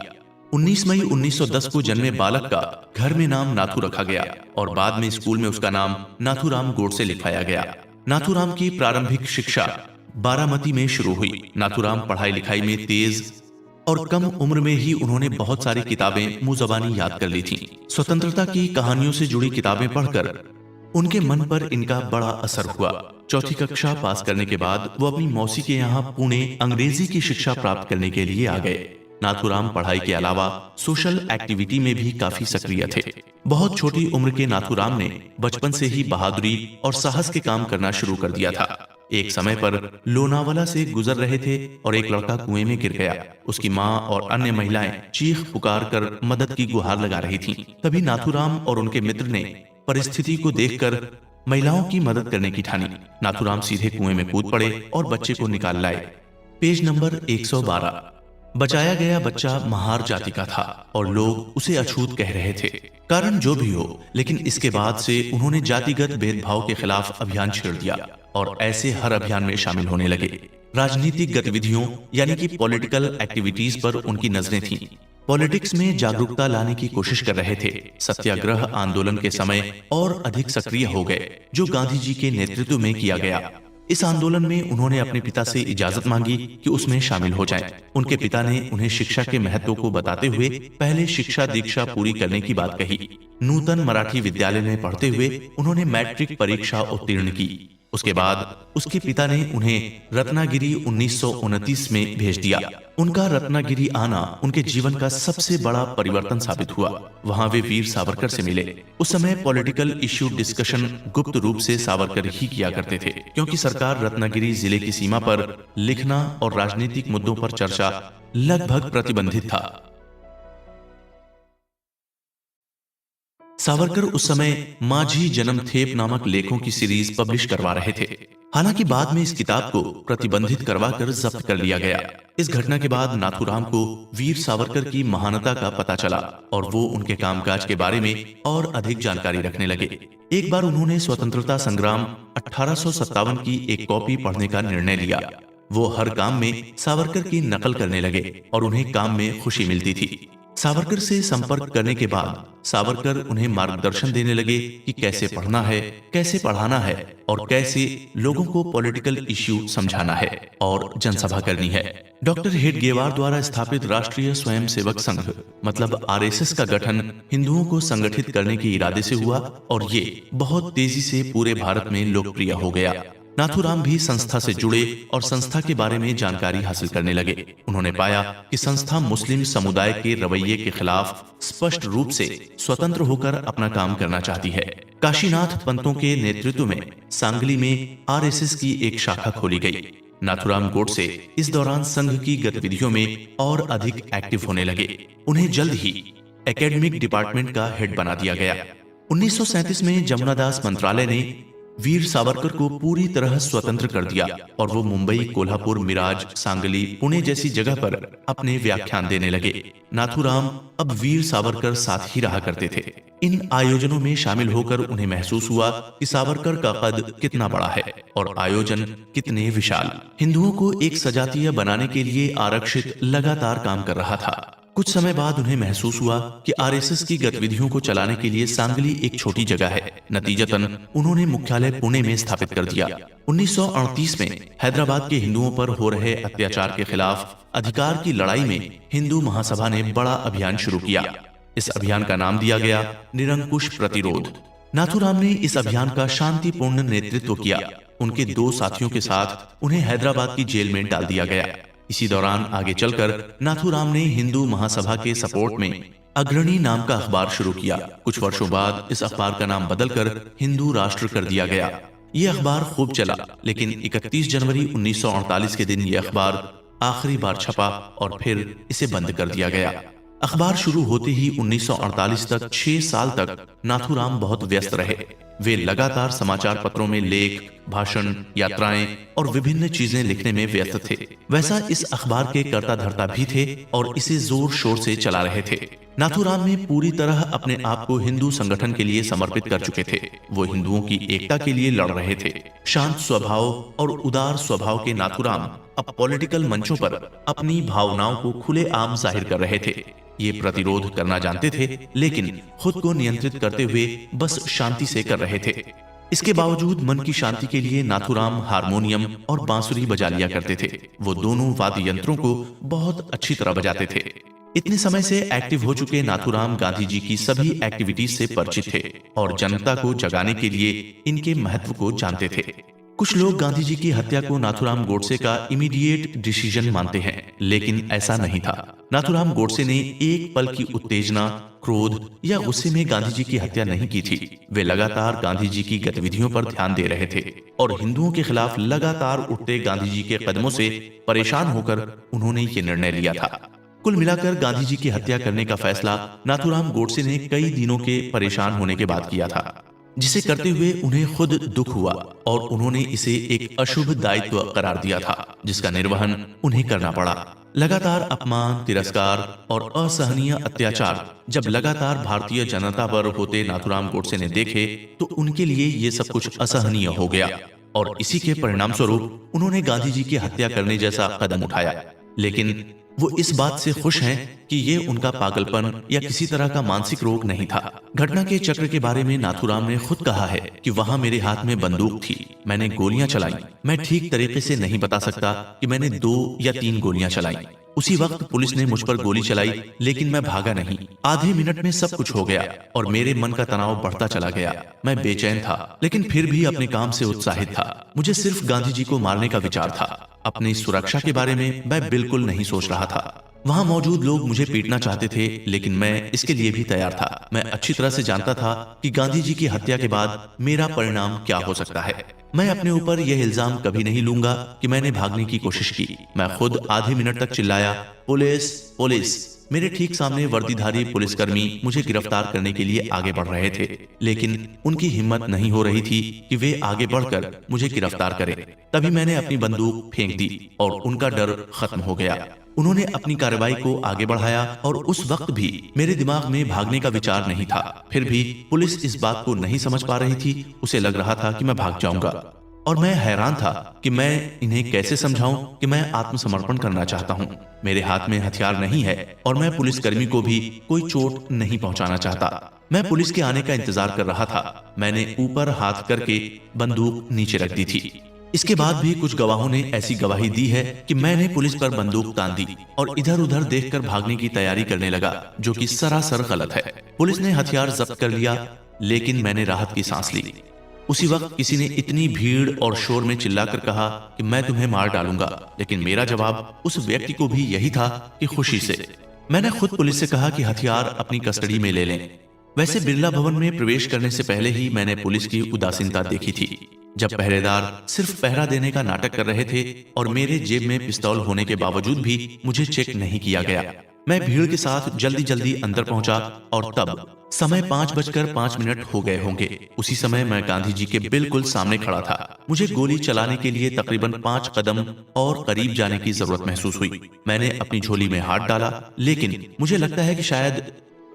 19 मई 1910 को जन्मे बालक का घर में नाम नाथू रखा गया और बाद में स्कूल में उसका नाम नाथूराम गोडसे लिखवाया गया। नाथूराम की प्रारंभिक शिक्षा बारामती में शुरू हुई। नाथूराम पढ़ाई लिखाई में तेज और कम उम्र में ही उन्होंने बहुत सारी किताबें मुंह-ज़बानी याद कर ली थीं। स्वतंत्रता की कहानियों से जुड़ी किताबें पढ़कर उनके मन पर इनका बड़ा असर हुआ। चौथी कक्षा पास करने के बाद वो अपनी मौसी के यहाँ पुणे अंग्रेजी की शिक्षा प्राप्त करने के लिए आ गए। नाथूराम पढ़ाई के अलावा सोशल एक्टिविटी में भी काफी सक्रिय थे। बहुत छोटी उम्र के नाथूराम ने बचपन से ही बहादुरी और साहस के काम करना शुरू कर दिया था। एक समय पर लोनावाला से गुजर रहे थे और एक लड़का कुएं में गिर गया। उसकी माँ और अन्य महिलाएं चीख पुकार कर मदद की गुहार लगा रही थीं। तभी नाथूराम और उनके मित्र ने परिस्थिति को देखकर महिलाओं की मदद करने की ठानी। नाथूराम सीधे कुएं में कूद पड़े और बच्चे को निकाल लाए। Page number 112। बचाया गया बच्चा महार जाति का था और लोग उसे अछूत कह रहे थे। कारण जो भी हो, लेकिन इसके बाद से उन्होंने जातिगत भेदभाव के खिलाफ अभियान छेड़ दिया और ऐसे हर अभियान में शामिल होने लगे। राजनीतिक गतिविधियों यानी कि पॉलिटिकल एक्टिविटीज पर उनकी नजरें थीं। पॉलिटिक्स में जागरूकता लाने की कोशिश कर रहे थे। सत्याग्रह आंदोलन के समय और अधिक सक्रिय हो गए, जो गांधी जी के नेतृत्व में किया गया। इस आंदोलन में उन्होंने अपने पिता से इजाजत मांगी कि उसमें शामिल हो जाएं। उनके पिता ने उन्हें शिक्षा के महत्व को बताते हुए पहले शिक्षा दीक्षा पूरी करने की बात कही। नूतन मराठी विद्यालय में पढ़ते हुए उन्होंने मैट्रिक परीक्षा उत्तीर्ण की। उसके बाद उसके पिता ने उन्हें रत्नागिरी 1929 में भेज दिया। उनका रत्नागिरी आना उनके जीवन का सबसे बड़ा परिवर्तन साबित हुआ। वहां वे वीर सावरकर से मिले। उस समय पॉलिटिकल इश्यू डिस्कशन गुप्त रूप से सावरकर ही किया करते थे, क्योंकि सरकार रत्नागिरी जिले की सीमा पर लिखना और राजनीतिक मुद्दों पर चर्चा लगभग प्रतिबंधित था। सावरकर उस समय माझी जन्म थेप नामक लेखों की सीरीज पब्लिश करवा रहे थे। हालांकि बाद में इस किताब को प्रतिबंधित करवाकर जब्त कर लिया गया। इस घटना के बाद नाथूराम को वीर सावरकर की महानता का पता चला और वो उनके कामकाज के बारे में और अधिक जानकारी रखने लगे। एक बार उन्होंने स्वतंत्रता संग्राम 1857 की एक कॉपी पढ़ने का निर्णय लिया। वो हर काम में सावरकर की नकल करने लगे और उन्हें काम में खुशी मिलती थी। सावरकर से संपर्क करने के बाद सावरकर उन्हें मार्गदर्शन देने लगे कि कैसे पढ़ना है, कैसे पढ़ाना है और कैसे लोगों को पॉलिटिकल इश्यू समझाना है और जनसभा करनी है। डॉक्टर हेडगेवार द्वारा स्थापित राष्ट्रीय स्वयंसेवक संघ मतलब आरएसएस का गठन हिंदुओं को संगठित करने के इरादे से हुआ और ये बहुत तेजी से पूरे भारत में लोकप्रिय हो गया। नाथूराम भी संस्था से जुड़े और संस्था के बारे में जानकारी हासिल करने लगे। उन्होंने पाया कि संस्था मुस्लिम समुदाय के रवैये के खिलाफ स्पष्ट रूप से स्वतंत्र होकर अपना काम करना चाहती है। काशीनाथ पंतों के नेतृत्व में सांगली में आरएसएस की एक शाखा खोली गई। नाथूराम गोडसे इस दौरान संघ की गतिविधियों में और अधिक एक्टिव होने लगे। उन्हें जल्द ही एकेडमिक डिपार्टमेंट का हेड बना दिया गया। 1937 में जमुनादास मंत्रालय ने वीर सावरकर को पूरी तरह स्वतंत्र कर दिया और वो मुंबई, कोल्हापुर, मिराज, सांगली, पुणे जैसी जगह पर अपने व्याख्यान देने लगे। नाथूराम अब वीर सावरकर साथ ही रहा करते थे। इन आयोजनों में शामिल होकर उन्हें महसूस हुआ कि सावरकर का कद कितना बड़ा है और आयोजन कितने विशाल। हिंदुओं को एक सजातीय बनाने के लिए आरक्षित लगातार काम कर रहा था। कुछ समय बाद उन्हें महसूस हुआ कि आरएसएस की गतिविधियों को चलाने के लिए सांगली एक छोटी जगह है। नतीजतन उन्होंने मुख्यालय पुणे में स्थापित कर दिया। 1938 में हैदराबाद के हिंदुओं पर हो रहे अत्याचार के खिलाफ अधिकार की लड़ाई में हिंदू महासभा ने बड़ा अभियान शुरू किया। इस अभियान का नाम दिया गया निरंकुश प्रतिरोध। नाथूराम ने इस अभियान का शांतिपूर्ण नेतृत्व किया। उनके 2 साथियों के साथ उन्हें हैदराबाद की जेल में डाल दिया गया। इसी दौरान आगे चलकर नाथूराम ने हिंदू महासभा के सपोर्ट में अग्रणी नाम का अखबार शुरू किया। कुछ वर्षों बाद इस अखबार का नाम बदलकर हिंदू राष्ट्र कर दिया गया। ये अखबार खूब चला, लेकिन 31 जनवरी 1948 के दिन ये अखबार आखिरी बार छपा और फिर इसे बंद कर दिया गया। अखबार शुरू होते ही 1948 तक 6 साल तक नाथूराम बहुत व्यस्त रहे। वे लगातार समाचार पत्रों में लेख, भाषण, यात्राएं और विभिन्न चीजें लिखने में व्यस्त थे। वैसा इस अखबार के कर्ता धर्ता भी थे और इसे जोर शोर से चला रहे थे। नाथूराम ने पूरी तरह अपने आप को हिंदू संगठन के लिए समर्पित कर चुके थे। वो हिंदुओं की एकता के लिए लड़ रहे थे। शांत स्वभाव और उदार स्वभाव के नाथूराम अब पॉलिटिकल मंचों पर अपनी भावनाओं को खुलेआम जाहिर कर रहे थे। ये प्रतिरोध करना जानते थे, लेकिन खुद को नियंत्रित करते हुए बस शांति से कर रहे थे। इसके बावजूद मन की शांति के लिए नाथूराम हारमोनियम और बांसुरी बजा लिया करते थे। वो दोनों वाद्य यंत्रों को बहुत अच्छी तरह बजाते थे। इतने समय से एक्टिव हो चुके नाथूराम गांधी जी की सभी एक्टिविटीज से परिचित थे और जनता को जगाने के लिए इनके महत्व को जानते थे। कुछ लोग गांधी जी की हत्या को नाथूराम गोडसे का इमीडिएट डिसीजन मानते हैं, लेकिन ऐसा नहीं था। नाथूराम गोडसे ने एक पल की उत्तेजना, क्रोध या गुस्से में गांधी जी की हत्या नहीं की थी। वे लगातार गांधी जी की गतिविधियों पर ध्यान दे रहे थे और हिंदुओं के खिलाफ लगातार उठते गांधी जी के कदमों से परेशान होकर उन्होंने ये निर्णय लिया था। कुल मिलाकर गांधी जी की हत्या करने का फैसला नाथूराम गोडसे ने कई दिनों के परेशान होने के बाद किया था, जिसे करते हुए उन्हें खुद दुख हुआ और उन्होंने इसे एक अशुभ दायित्व करार दिया था, जिसका निर्वहन उन्हें करना पड़ा। लगातार अपमान, तिरस्कार और असहनीय अत्याचार जब लगातार भारतीय जनता पर होते नाथूराम गोडसे ने देखे तो उनके लिए ये सब कुछ असहनीय हो गया और इसी के परिणाम स्वरूप उन्होंने गांधी जी की हत्या करने जैसा कदम उठाया। लेकिन वो इस बात से खुश हैं कि ये उनका पागलपन या किसी तरह का मानसिक रोग नहीं था। घटना के चक्र के बारे में नाथूराम ने खुद कहा है कि वहां मेरे हाथ में बंदूक थी, मैंने गोलियां चलाई। मैं ठीक तरीके से नहीं बता सकता कि मैंने 2 या 3 गोलियां चलाई। उसी वक्त पुलिस ने मुझ पर गोली चलाई, लेकिन मैं भागा नहीं। आधे मिनट में सब कुछ हो गया और मेरे मन का तनाव बढ़ता चला गया। मैं बेचैन था, लेकिन फिर भी अपने काम से उत्साहित था। मुझे सिर्फ गांधी जी को मारने का विचार था। अपनी सुरक्षा के बारे में मैं बिल्कुल नहीं सोच रहा था। वहां मौजूद लोग मुझे पीटना चाहते थे, लेकिन मैं इसके लिए भी तैयार था। मैं अच्छी तरह से जानता था कि गांधी जी की हत्या के बाद मेरा परिणाम क्या हो सकता है। मैं अपने ऊपर यह इल्जाम कभी नहीं लूंगा कि मैंने भागने की कोशिश की। मैं खुद आधे मिनट तक चिल्लाया, पुलिस पुलिस। मेरे ठीक सामने वर्दीधारी पुलिसकर्मी मुझे गिरफ्तार करने के लिए आगे बढ़ रहे थे, लेकिन उनकी हिम्मत नहीं हो रही थी कि वे आगे बढ़कर मुझे गिरफ्तार करें। तभी मैंने अपनी बंदूक फेंक दी और उनका डर खत्म हो गया। उन्होंने अपनी कार्रवाई को आगे बढ़ाया और उस वक्त भी मेरे दिमाग में भागने का विचार नहीं था। फिर भी पुलिस इस बात को नहीं समझ पा रही थी। उसे लग रहा था कि मैं भाग जाऊंगा और मैं हैरान था कि मैं इन्हें कैसे समझाऊं कि मैं आत्मसमर्पण करना चाहता हूं। मेरे हाथ में हथियार नहीं है और मैं पुलिसकर्मी को भी कोई चोट नहीं पहुंचाना चाहता। मैं पुलिस के आने का इंतजार कर रहा था। मैंने ऊपर हाथ करके बंदूक नीचे रख दी थी। इसके बाद भी कुछ गवाहों ने ऐसी गवाही दी है कि मैंने पुलिस पर बंदूक तान दी और इधर उधर देखकर भागने की तैयारी करने लगा, जो कि सरासर गलत है। पुलिस ने हथियार जब्त कर लिया, लेकिन मैंने राहत की सांस ली। उसी वक्त किसी ने इतनी भीड़ और शोर में चिल्लाकर कहा कि मैं तुम्हें मार डालूंगा, लेकिन मेरा जवाब उस व्यक्ति को भी यही था कि खुशी से। मैंने खुद पुलिस से कहा कि हथियार अपनी कस्टडी में ले लें। वैसे बिरला भवन में प्रवेश करने से पहले ही मैंने पुलिस की उदासीनता देखी थी। जब पहरेदार सिर्फ पहरा देने का नाटक कर रहे थे और मेरे जेब में पिस्तौल होने के बावजूद भी मुझे चेक नहीं किया गया। मैं भीड़ के साथ जल्दी जल्दी अंदर पहुंचा और तब समय 5:05 हो गए होंगे। उसी समय मैं गांधी जी के बिल्कुल सामने खड़ा था। मुझे गोली चलाने के लिए तकरीबन 5 कदम और करीब जाने की जरूरत महसूस हुई। मैंने अपनी झोली में हाथ डाला, लेकिन मुझे लगता है कि शायद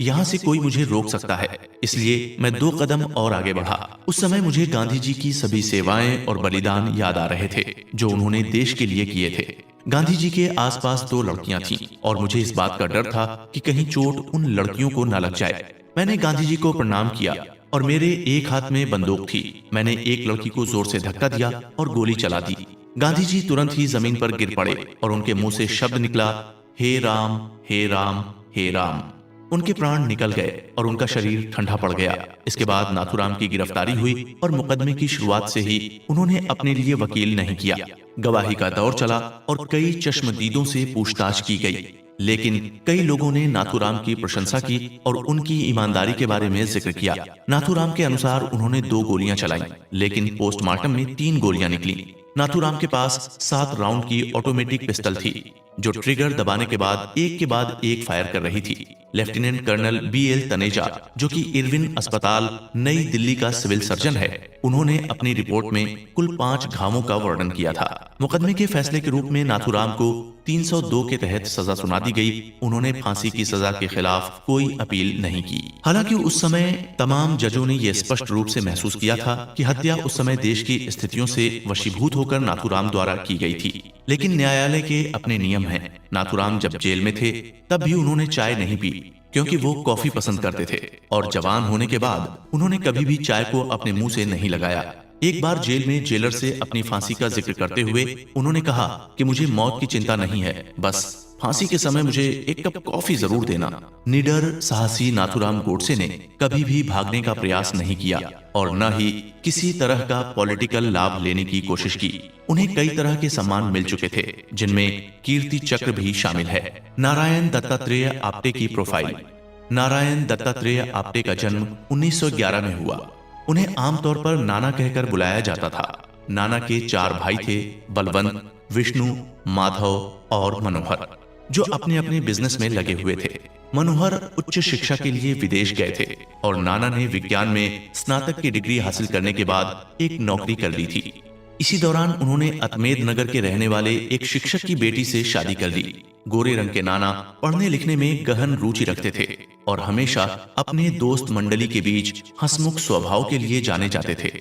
यहाँ से कोई मुझे रोक सकता है, इसलिए मैं 2 कदम और आगे बढ़ा। उस समय मुझे गांधी जी की सभी सेवाएं और बलिदान याद आ रहे थे जो उन्होंने देश के लिए किए थे। गांधी जी के आसपास 2 लड़कियां थीं और मुझे इस बात का डर था कि कहीं चोट उन लड़कियों को न लग जाए। मैंने गांधी जी को प्रणाम किया और मेरे एक हाथ में बंदूक थी। मैंने एक लड़की को जोर से धक्का दिया और गोली चला दी। गांधी जी तुरंत ही जमीन पर गिर पड़े और उनके मुंह से शब्द निकला, हे राम, हे राम, हे राम। उनके प्राण निकल गए और उनका शरीर ठंडा पड़ गया। इसके बाद नाथूराम की गिरफ्तारी हुई और मुकदमे की शुरुआत से ही उन्होंने अपने लिए वकील नहीं किया। गवाही का दौर चला और कई चश्मदीदों से पूछताछ की गई, लेकिन कई लोगों ने नाथूराम की प्रशंसा की और उनकी ईमानदारी के बारे में जिक्र किया। नाथूराम के अनुसार उन्होंने 2 गोलियां चलाई, लेकिन पोस्टमार्टम में 3 गोलियां निकली। नाथूराम के पास 7 राउंड की ऑटोमेटिक पिस्टल थी, जो ट्रिगर दबाने के बाद एक फायर कर रही थी। लेफ्टिनेंट कर्नल BL तनेजा, जो कि इरविन अस्पताल नई दिल्ली का सिविल सर्जन है, उन्होंने अपनी रिपोर्ट में कुल 5 घावों का वर्णन किया था। मुकदमे के फैसले के रूप में नाथूराम को 302 के तहत सजा सुना दी गई। उन्होंने फांसी की सजा के खिलाफ कोई अपील नहीं की। हालांकि उस समय तमाम जजों ने यह स्पष्ट रूप से महसूस किया था कि हत्या उस समय देश की स्थितियों से वशीभूत होकर नाथूराम द्वारा की गई थी। लेकिन न्यायालय के अपने नियम हैं। नाथूराम जब जेल में थे तब भी उन्होंने चाय नहीं पी, क्योंकि वो कॉफी पसंद करते थे, और जवान होने के बाद उन्होंने कभी भी चाय को अपने मुंह से नहीं लगाया। एक बार जेल में जेलर से अपनी फांसी का जिक्र करते हुए उन्होंने कहा कि मुझे मौत की चिंता नहीं है, बस फांसी के समय मुझे एक कप कॉफी जरूर देना। निडर साहसी नाथूराम गोडसे ने कभी भी भागने का प्रयास नहीं किया और न ही किसी तरह का पॉलिटिकल लाभ लेने की कोशिश की। उन्हें कई तरह के सम्मान मिल चुके थे, जिनमें कीर्ति चक्र भी शामिल है। नारायण दत्तात्रेय आप्टे की प्रोफाइल। नारायण दत्तात्रेय आप्टे का जन्म 1911 में हुआ। उन्हें आमतौर पर नाना कहकर बुलाया जाता था। नाना के 4 भाई थे, बलवंत, विष्णु, माधव और मनोहर, जो अपने अपने बिजनेस में लगे हुए थे। मनोहर उच्च शिक्षा के लिए विदेश गए थे और नाना ने विज्ञान में स्नातक की डिग्री हासिल करने के बाद एक नौकरी कर ली थी। इसी दौरान उन्होंने अतमेद नगर के रहने वाले एक शिक्षक की बेटी से शादी कर ली। गोरे रंग के नाना पढ़ने लिखने में गहन रुचि रखते थे और हमेशा अपने दोस्त मंडली के बीच हंसमुख स्वभाव के लिए जाने जाते थे।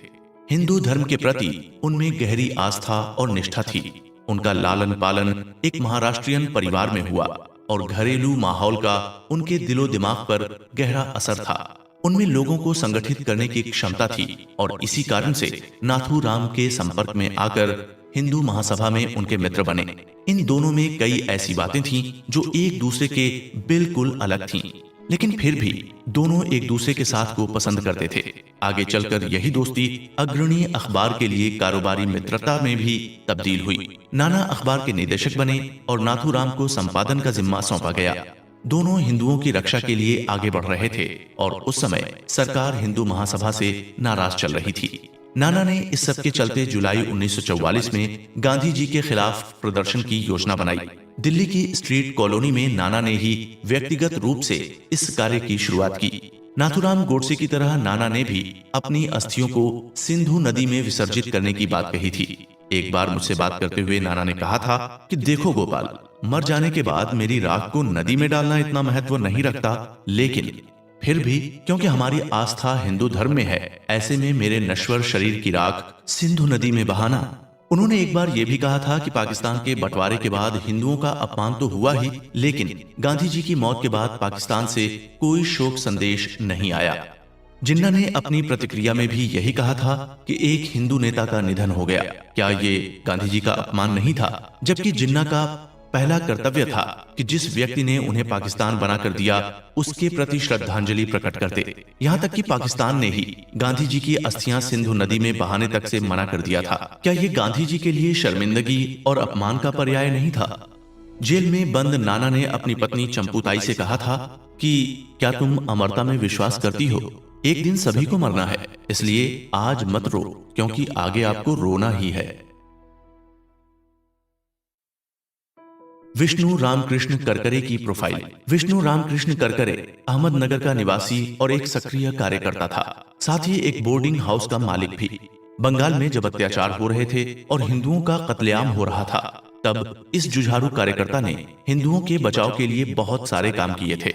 हिंदू धर्म के प्रति उनमें गहरी आस्था और निष्ठा थी। उनका लालन पालन एक महाराष्ट्रियन परिवार में हुआ और घरेलू माहौल का उनके दिलो दिमाग पर गहरा असर था। उनमें लोगों को संगठित करने की क्षमता थी और इसी कारण से नाथूराम के संपर्क में आकर हिंदू महासभा में उनके मित्र बने। इन दोनों में कई ऐसी बातें थीं जो एक दूसरे के बिल्कुल अलग थीं, लेकिन फिर भी दोनों एक दूसरे के साथ को पसंद करते थे। आगे चलकर यही दोस्ती अग्रणी अखबार के लिए कारोबारी मित्रता में भी तब्दील हुई। नाना अखबार के निदेशक बने और नाथूराम को संपादन का जिम्मा सौंपा गया। दोनों हिंदुओं की रक्षा के लिए आगे बढ़ रहे थे और उस समय सरकार हिंदू महासभा से नाराज चल रही थी। नाना ने इस सब के चलते जुलाई 1944 में गांधी जी के खिलाफ प्रदर्शन की योजना बनाई। दिल्ली की स्ट्रीट कॉलोनी में नाना ने ही व्यक्तिगत रूप से इस कार्य की शुरुआत की। नाथूराम गोडसे की तरह नाना ने भी अपनी अस्थियों को सिंधु नदी में विसर्जित करने की बात कही थी। एक बार मुझसे बात करते हुए नाना ने कहा था कि देखो गोपाल, मर जाने के बाद मेरी राख को नदी में डालना इतना महत्व नहीं रखता, लेकिन फिर भी क्योंकि हमारी आस्था हिंदू धर्म में है, ऐसे में मेरे नश्वर शरीर की राख सिंधु नदी में बहाना। उन्होंने एक बार यह भी कहा था कि पाकिस्तान के बंटवारे के बाद हिंदुओं का अपमान तो हुआ ही, लेकिन गांधी जी की मौत के बाद पाकिस्तान से कोई शोक संदेश नहीं आया। जिन्ना ने अपनी प्रतिक्रिया में भी यही कहा था कि एक हिंदू नेता का निधन हो गया। क्या ये गांधी जी का अपमान नहीं था? जबकि जिन्ना का पहला कर्तव्य था कि जिस व्यक्ति ने उन्हें पाकिस्तान बनाकर दिया उसके प्रति श्रद्धांजलि प्रकट करते। यहाँ तक कि पाकिस्तान ने ही गांधी जी की अस्थियां सिंधु नदी में बहाने तक से मना कर दिया था। क्या ये गांधी जी के लिए शर्मिंदगी और अपमान का पर्याय नहीं था? जेल में बंद नाना ने अपनी पत्नी चंपूताई से कहा था कि क्या तुम अमरता में विश्वास करती हो? एक दिन सभी को मरना है, इसलिए आज मत रो, क्योंकि आगे आपको रोना ही है। विष्णु रामकृष्ण करकरे की प्रोफाइल। विष्णु रामकृष्ण करकरे अहमदनगर का निवासी और एक सक्रिय कार्यकर्ता था, साथ ही एक बोर्डिंग हाउस का मालिक भी। बंगाल में जब अत्याचार हो रहे थे और हिंदुओं का कत्लेआम हो रहा था, तब इस जुझारू कार्यकर्ता ने हिंदुओं के बचाव के लिए बहुत सारे काम किए थे।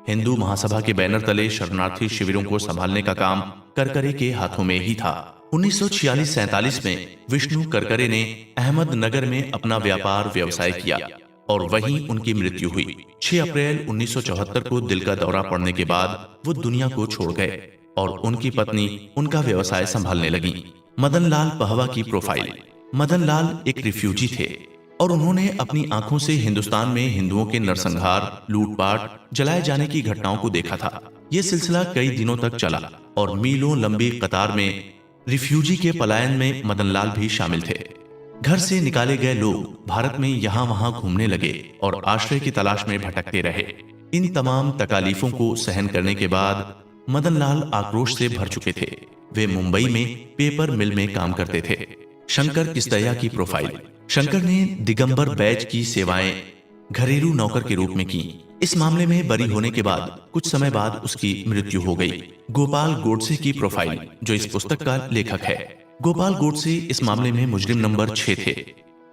हिंदू महासभा के बैनर तले शरणार्थी शिविरों को संभालने का काम करकरे के हाथों में ही था। 1946-47 में विष्णु करकरे ने अहमदनगर में अपना व्यापार व्यवसाय किया और वहीं उनकी मृत्यु हुई। 6 अप्रैल 1974 को दिल का दौरा पड़ने के बाद वो दुनिया को छोड़ गए और उनकी पत्नी उनका व्यवसाय संभालने लगी। मदन लाल पहवा की प्रोफाइल। मदन लाल एक रिफ्यूजी थे और उन्होंने अपनी आंखों से हिंदुस्तान में हिंदुओं के नरसंहार, लूटपाट, जलाए जाने की घटनाओं को देखा था। ये सिलसिला कई दिनों तक चला और मीलों लंबी कतार में रिफ्यूजी के पलायन में मदन लाल भी शामिल थे। घर से निकाले गए लोग भारत में यहाँ वहां घूमने लगे और आश्रय की तलाश में भटकते रहे। इन तमाम तकालीफों को सहन करने के बाद मदन लाल आक्रोश से भर चुके थे। वे मुंबई में पेपर मिल में काम करते थे। शंकर किस्तैया की प्रोफाइल। शंकर ने दिगंबर बैज की सेवाएं घरेलू नौकर के रूप में की। इस मामले में बरी होने के बाद कुछ समय बाद उसकी मृत्यु हो गई। गोपाल गोडसे की प्रोफाइल, जो इस पुस्तक का लेखक है। गोपाल गोडसे इस मामले में मुजरिम नंबर 6 थे।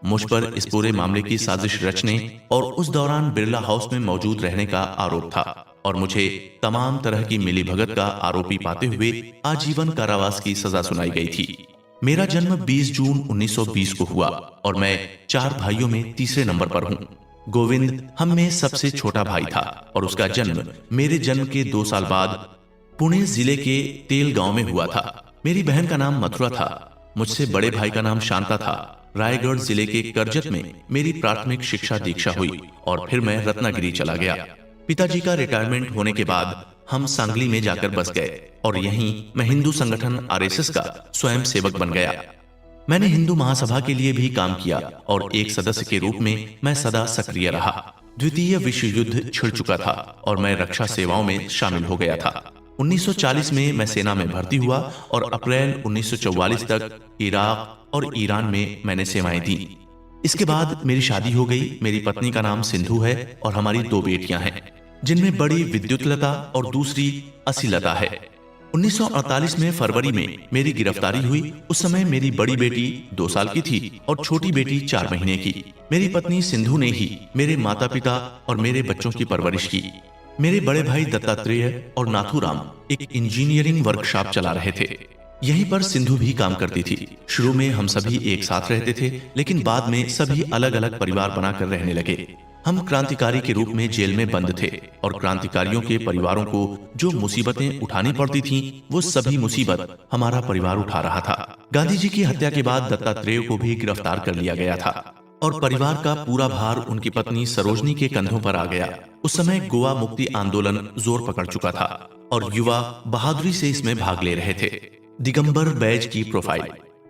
मुझ पर इस पूरे मामले की साजिश रचने और उस दौरान बिरला हाउस में मौजूद रहने का आरोप था और मुझे तमाम तरह की मिलीभगत का आरोपी पाते हुए आजीवन कारावास की सजा सुनाई गई थी। मेरा जन्म 20 जून 1920 को हुआ और मैं 4 भाइयों में तीसरे नंबर पर हूँ। गोविंद हम में सबसे छोटा भाई था और उसका जन्म मेरे जन्म के 2 साल बाद पुणे जिले के तेल गांव में हुआ था। मेरी बहन का नाम मथुरा था। मुझसे बड़े भाई का नाम शांता था। रायगढ़ जिले के करजत में मेरी प्राथमिक शिक्षा दीक्षा हुई और फिर मैं रत्नागिरी चला गया। पिताजी का रिटायरमेंट होने के बाद हम सांगली में जाकर बस गए और यहीं मैं हिंदू संगठन आरएसएस का स्वयं सेवक बन गया। मैंने हिंदू महासभा के लिए भी काम किया और एक सदस्य के रूप में मैं सदा सक्रिय रहा। द्वितीय विश्व युद्ध छिड़ चुका था और मैं रक्षा सेवाओं में शामिल हो गया था। 1940 में मैं सेना में भर्ती हुआ और अप्रैल 1944 तक इराक और ईरान में मैंने सेवाएं दी। इसके बाद मेरी शादी हो गई। मेरी पत्नी का नाम सिंधु है और हमारी 2 बेटियां हैं, जिनमें बड़ी विद्युतलता और दूसरी असीलता है। 1948 में फरवरी में मेरी गिरफ्तारी हुई। उस समय मेरी बड़ी बेटी 2 साल की थी और छोटी बेटी 4 महीने की। मेरी पत्नी सिंधु ने ही मेरे माता पिता और मेरे बच्चों की परवरिश की। मेरे बड़े भाई दत्तात्रेय और नाथूराम एक इंजीनियरिंग वर्कशॉप चला रहे थे। यहीं पर सिंधु भी काम करती थी। शुरू में हम सभी एक साथ रहते थे, लेकिन बाद में सभी अलग अलग परिवार बनाकर रहने लगे। हम क्रांतिकारी के रूप में जेल में बंद थे और क्रांतिकारियों के परिवारों को जो मुसीबतें उठानी पड़ती थीं, वो सभी मुसीबत हमारा परिवार उठा रहा था। गांधी जी की हत्या के बाद दत्तात्रेय को भी गिरफ्तार कर लिया गया था और परिवार का पूरा भार उनकी पत्नी सरोजनी के कंधों पर आ गया। उस समय गोवा मुक्ति आंदोलन जोर पकड़ चुका था और युवा बहादुरी से इसमें भाग ले रहे थे। दिगंबर बैज की प्रोफाइल।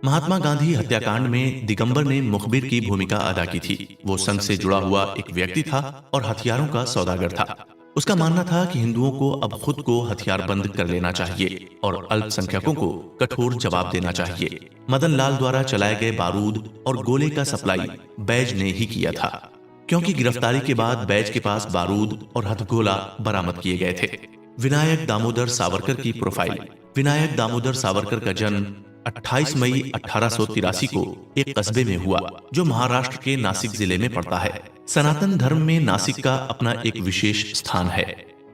महात्मा गांधी हत्याकांड में दिगंबर ने मुखबिर की भूमिका अदा की थी। वो संघ से जुड़ा हुआ एक व्यक्ति था और हथियारों का सौदागर था। उसका मानना था कि हिंदुओं को अब खुद को हथियारबंद कर लेना चाहिए और अल्पसंख्यकों को कठोर जवाब देना चाहिए। मदन लाल द्वारा चलाए गए बारूद और गोले का सप्लाई बैज ने ही किया था, क्योंकि गिरफ्तारी के बाद बैज के पास बारूद और हथगोला बरामद किए गए थे। विनायक दामोदर सावरकर की प्रोफाइल। विनायक दामोदर सावरकर का जन्म 28 मई 1883 को एक कस्बे में हुआ जो महाराष्ट्र के नासिक जिले में पड़ता है। सनातन धर्म में नासिक का अपना एक विशेष स्थान है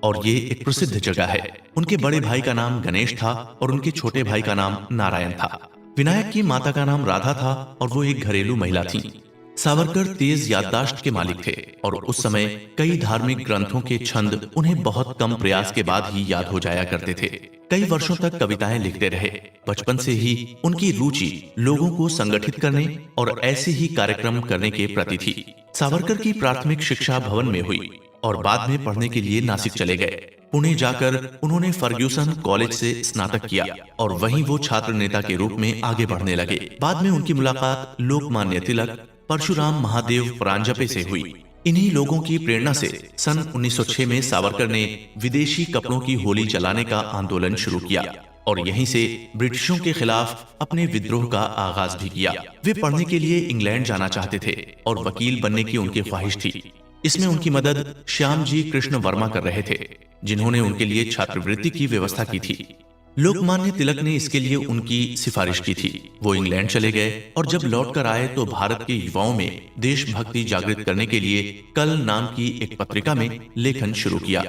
और ये एक प्रसिद्ध जगह है। उनके बड़े भाई का नाम गणेश था और उनके छोटे भाई का नाम नारायण था। विनायक की माता का नाम राधा था और वो एक घरेलू महिला थी। सावरकर तेज याददाश्त के मालिक थे और उस समय कई धार्मिक ग्रंथों के छंद उन्हें बहुत कम प्रयास के बाद ही याद हो जाया करते थे। कई वर्षों तक कविताएं लिखते रहे। बचपन से ही उनकी रुचि लोगों को संगठित करने और ऐसे ही कार्यक्रम करने के प्रति थी। सावरकर की प्राथमिक शिक्षा भवन में हुई और बाद में पढ़ने के लिए नासिक चले गए। पुणे जाकर उन्होंने फर्ग्यूसन कॉलेज से स्नातक किया और वहीं वो छात्र नेता के रूप में आगे बढ़ने लगे। बाद में उनकी मुलाकात लोकमान्य तिलक, परशुराम महादेव परांजपे से हुई। इन्हीं लोगों की प्रेरणा से सन 1906 में सावरकर ने विदेशी कपड़ों की होली जलाने का आंदोलन शुरू किया और यहीं से ब्रिटिशों के खिलाफ अपने विद्रोह का आगाज भी किया। वे पढ़ने के लिए इंग्लैंड जाना चाहते थे और वकील बनने की उनकी ख्वाहिश थी। इसमें उनकी मदद श्यामजी कृष्ण वर्मा कर रहे थे, जिन्होंने उनके लिए छात्रवृत्ति की व्यवस्था की थी। लोकमान्य तिलक ने इसके लिए उनकी सिफारिश की थी। वो इंग्लैंड चले गए और जब लौटकर आए तो भारत के युवाओं में देशभक्ति जागृत करने के लिए कल नाम की एक पत्रिका में लेखन शुरू किया,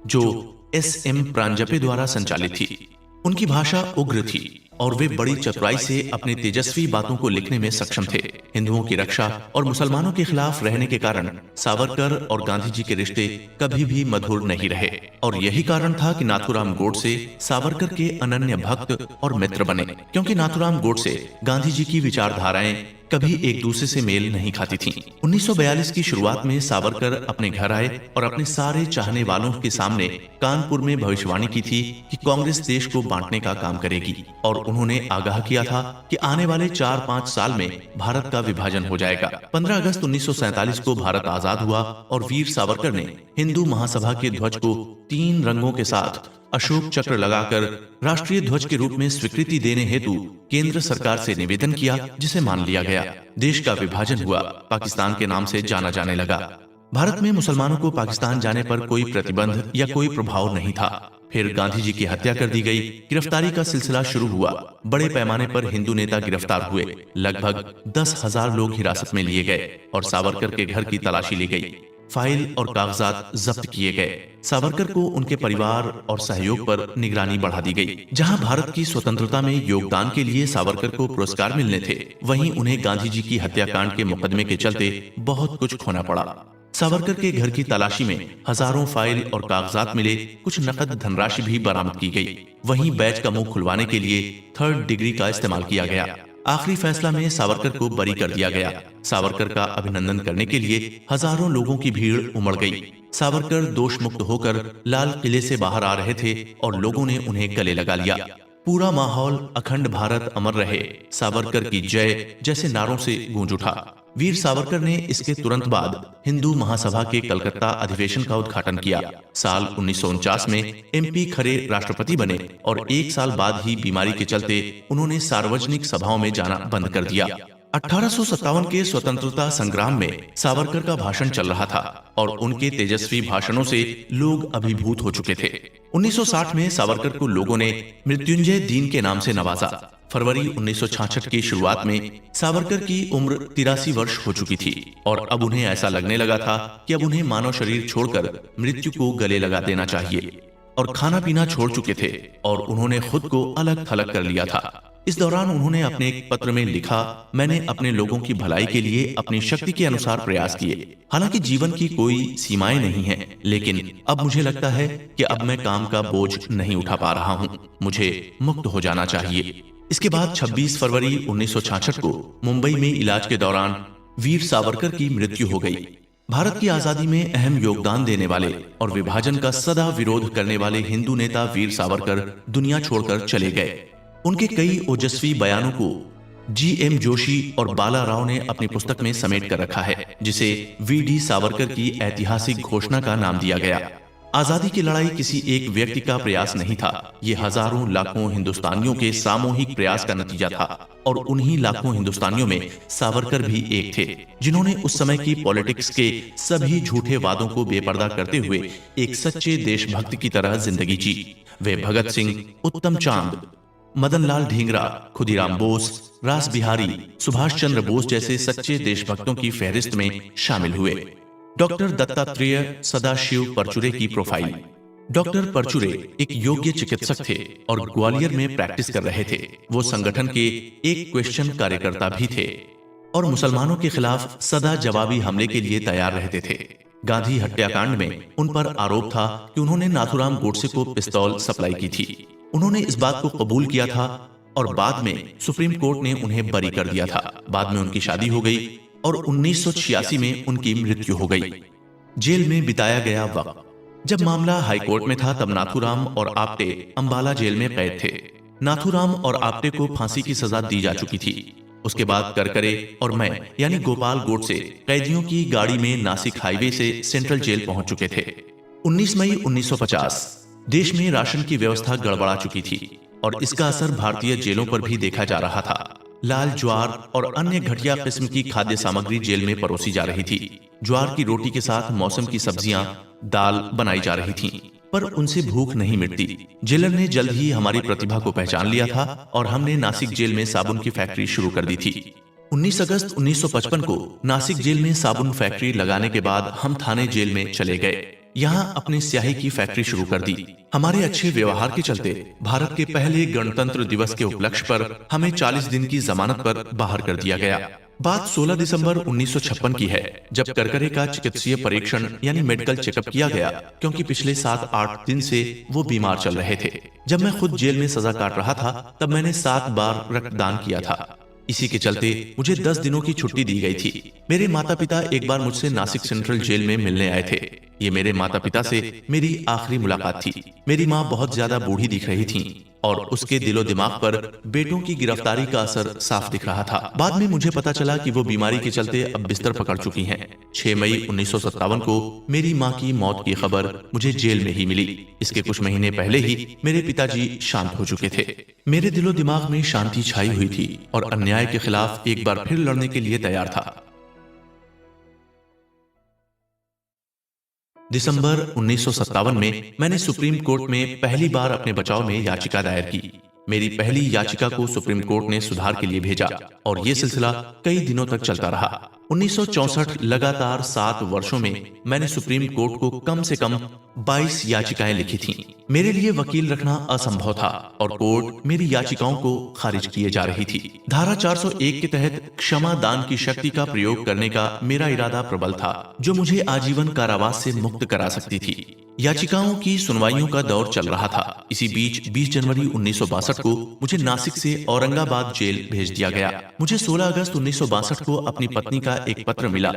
जो एस.एम. प्रांजपे द्वारा संचालित थी। उनकी भाषा उग्र थी और वे बड़ी चतुराई से अपनी तेजस्वी बातों को लिखने में सक्षम थे। हिंदुओं की रक्षा और मुसलमानों के खिलाफ रहने के कारण सावरकर और गांधी जी के रिश्ते कभी भी मधुर नहीं रहे और यही कारण था कि नाथूराम गोडसे सावरकर के अनन्य भक्त और मित्र बने, क्योंकि नाथूराम गोडसे गांधी जी की विचारधाराएं कभी एक दूसरे से मेल नहीं खाती थीं। 1942 की शुरुआत में सावरकर अपने घर आए और अपने सारे चाहने वालों के सामने कानपुर में भविष्यवाणी की थी कि कांग्रेस देश को बांटने का काम करेगी और उन्होंने आगाह किया था कि आने वाले 4-5 साल में भारत का विभाजन हो जाएगा। 15 अगस्त 1947 को भारत आजाद हुआ और वीर सावरकर ने हिंदू महासभा के ध्वज को 3 रंगों के साथ अशोक चक्र लगाकर राष्ट्रीय ध्वज के रूप में स्वीकृति देने हेतु केंद्र सरकार से निवेदन किया, जिसे मान लिया गया। देश का विभाजन हुआ, पाकिस्तान के नाम से जाना जाने लगा। भारत में मुसलमानों को पाकिस्तान जाने पर कोई प्रतिबंध या कोई प्रभाव नहीं था। फिर गांधी जी की हत्या कर दी गई। गिरफ्तारी का सिलसिला शुरू हुआ। बड़े पैमाने पर हिंदू नेता गिरफ्तार हुए। लगभग 10,000 लोग हिरासत में लिए गए और सावरकर के घर की तलाशी ली गई। फाइल और कागजात जब्त किए गए। सावरकर को उनके परिवार और सहयोग पर निगरानी बढ़ा दी गई। जहां भारत की स्वतंत्रता में योगदान के लिए सावरकर को पुरस्कार मिलने थे, वहीं उन्हें गांधी जी की हत्याकांड के मुकदमे के चलते बहुत कुछ खोना पड़ा। सावरकर के घर की तलाशी में हजारों फाइल और कागजात मिले, कुछ नकद धनराशि भी बरामद की गई। वहीं बैच का मुंह खुलवाने के लिए 3rd डिग्री का इस्तेमाल किया गया। आखिरी फैसला में सावरकर को बरी कर दिया गया। सावरकर का अभिनंदन करने के लिए हजारों लोगों की भीड़ उमड़ गई। सावरकर दोष मुक्त होकर लाल किले से बाहर आ रहे थे और लोगों ने उन्हें गले लगा लिया। पूरा माहौल अखंड भारत अमर रहे, सावरकर की जय जैसे नारों से गूंज उठा। वीर सावरकर ने इसके तुरंत बाद हिंदू महासभा के कलकत्ता अधिवेशन का उद्घाटन किया। साल 1949 में MP खरे राष्ट्रपति बने और 1 साल बाद ही बीमारी के चलते उन्होंने सार्वजनिक सभाओं में जाना बंद कर दिया। 1857 के स्वतंत्रता संग्राम में सावरकर का भाषण चल रहा था और उनके तेजस्वी भाषणों से लोग अभिभूत हो चुके थे। 1960 में सावरकर को लोगों ने मृत्युंजय दीन के नाम से नवाजा। फरवरी 1966 की शुरुआत में सावरकर की उम्र 83 वर्ष हो चुकी थी और अब उन्हें ऐसा लगने लगा था कि अब उन्हें मानव शरीर छोड़कर मृत्यु को गले लगा देना चाहिए और खाना पीना छोड़ चुके थे और उन्होंने खुद को अलग थलग कर लिया था। इस दौरान उन्होंने अपने एक पत्र में लिखा, मैंने अपने लोगों की भलाई के लिए अपनी शक्ति के अनुसार प्रयास किए। हालांकि जीवन की कोई सीमाएं नहीं है, लेकिन अब मुझे लगता है कि अब मैं काम का बोझ नहीं उठा पा रहा हूं। मुझे मुक्त हो जाना चाहिए। इसके बाद 26 फरवरी 1966 को मुंबई में इलाज के दौरान वीर सावरकर की मृत्यु हो गई। भारत की आजादी में अहम योगदान देने वाले और विभाजन का सदा विरोध करने वाले हिंदू नेता वीर सावरकर दुनिया छोड़कर चले गए। उनके कई ओजस्वी बयानों को GM जोशी और बाला राव ने अपनी पुस्तक में समेट कर रखा है, जिसे VD सावरकर की ऐतिहासिक घोषणा का नाम दिया गया। आजादी की लड़ाई किसी एक व्यक्ति का प्रयास नहीं था, ये हजारों लाखों हिंदुस्तानियों के सामूहिक प्रयास का नतीजा था और उन्हीं लाखों हिंदुस्तानियों में सावरकर भी एक थे, जिन्होंने उस समय की पॉलिटिक्स के सभी झूठे वादों को बेपर्दा करते हुए एक सच्चे देशभक्त की तरह जिंदगी जी। वे भगत सिंह, उत्तम चांद, मदन लाल ढींगरा, खुदीराम बोस, रास बिहारी, सुभाष चंद्र बोस जैसे सच्चे देशभक्तों की फहरिस्त में शामिल हुए। डॉक्टर दत्तात्रेय सदाशिव परचुरे की प्रोफाइल। डॉक्टर परचुरे एक योग्य चिकित्सक थे और ग्वालियर में प्रैक्टिस कर रहे थे। वो संगठन के एक क्वेश्चन कार्यकर्ता भी थे और मुसलमानों के खिलाफ सदा जवाबी हमले के लिए तैयार रहते थे। गांधी हत्याकांड में उन पर आरोप था कि उन्होंने नाथूराम गोडसे को पिस्तौल सप्लाई की थी। उन्होंने इस बात को कबूल किया था और बाद में सुप्रीम कोर्ट ने उन्हें बरी कर दिया था। बाद में उनकी शादी हो गई और 1986 में उनकी मृत्यु हो गई। जेल में बिताया गया वक्त। जब मामला हाई कोर्ट में था तब नाथूराम और आप्टे अंबाला जेल में कैद थे। नाथूराम और आप्टे को फांसी की सजा दी जा चुकी थी। उसके बाद करकरे और मैं यानी गोपाल गोडसे कैदियों की गाड़ी में नासिक हाईवे से सेंट्रल जेल पहुंच चुके थे। 19 मई 1950 देश में राशन की व्यवस्था गड़बड़ा चुकी थी और इसका असर भारतीय जेलों पर भी देखा जा रहा था। लाल ज्वार और अन्य घटिया किस्म की खाद्य सामग्री जेल में परोसी जा रही थी। ज्वार की रोटी के साथ मौसम की सब्जियां, दाल बनाई जा रही थीं, पर उनसे भूख नहीं मिटती। जेलर ने जल्द ही हमारी प्रतिभा को पहचान लिया था और हमने नासिक जेल में साबुन की फैक्ट्री शुरू कर दी थी। 19 अगस्त 1955 को नासिक जेल में साबुन फैक्ट्री लगाने के बाद हम थाने जेल में चले गए। यहाँ अपनी स्याही की फैक्ट्री शुरू कर दी। हमारे अच्छे व्यवहार के चलते भारत के पहले गणतंत्र दिवस के उपलक्ष्य पर हमें 40 दिन की जमानत पर बाहर कर दिया गया। बात 16 दिसंबर 1956 की है, जब करकरे का चिकित्सीय परीक्षण यानी मेडिकल चेकअप किया गया, क्योंकि पिछले 7-8 दिन से वो बीमार चल रहे थे। जब मैं खुद जेल में सजा काट रहा था, तब मैंने 7 बार रक्तदान किया था। इसी के चलते मुझे 10 दिनों की छुट्टी दी गई थी। मेरे माता पिता एक बार मुझसे नासिक सेंट्रल जेल में मिलने आए थे। ये मेरे माता पिता से मेरी आखिरी मुलाकात थी। मेरी माँ बहुत ज्यादा बूढ़ी दिख रही थी और उसके दिलो दिमाग पर बेटों की गिरफ्तारी का असर साफ दिख रहा था। बाद में मुझे पता चला कि वो बीमारी के चलते अब बिस्तर पकड़ चुकी हैं। 6 मई 1957 को मेरी माँ की मौत की खबर मुझे जेल में ही मिली। इसके कुछ महीने पहले ही मेरे पिताजी शांत हो चुके थे। मेरे दिलो दिमाग में शांति छाई हुई थी और अन्याय के खिलाफ एक बार फिर लड़ने के लिए तैयार था। दिसंबर 1957 में मैंने सुप्रीम कोर्ट में पहली बार अपने बचाव में याचिका दायर की। मेरी पहली याचिका को सुप्रीम कोर्ट ने सुधार के लिए भेजा और ये सिलसिला कई दिनों तक चलता रहा। 1964 लगातार 7 वर्षों में मैंने सुप्रीम कोर्ट को कम से कम 22 याचिकाएं लिखी थीं। मेरे लिए वकील रखना असंभव था और कोर्ट मेरी याचिकाओं को खारिज किए जा रही थी। धारा 401 के तहत क्षमा दान की शक्ति का प्रयोग करने का मेरा इरादा प्रबल था, जो मुझे आजीवन कारावास से मुक्त करा सकती थी। याचिकाओं की सुनवाइयों का दौर चल रहा था। इसी बीच 20 जनवरी 1962 को मुझे नासिक से औरंगाबाद जेल भेज दिया गया। मुझे 16 अगस्त 1962 को अपनी पत्नी का एक पत्र मिला,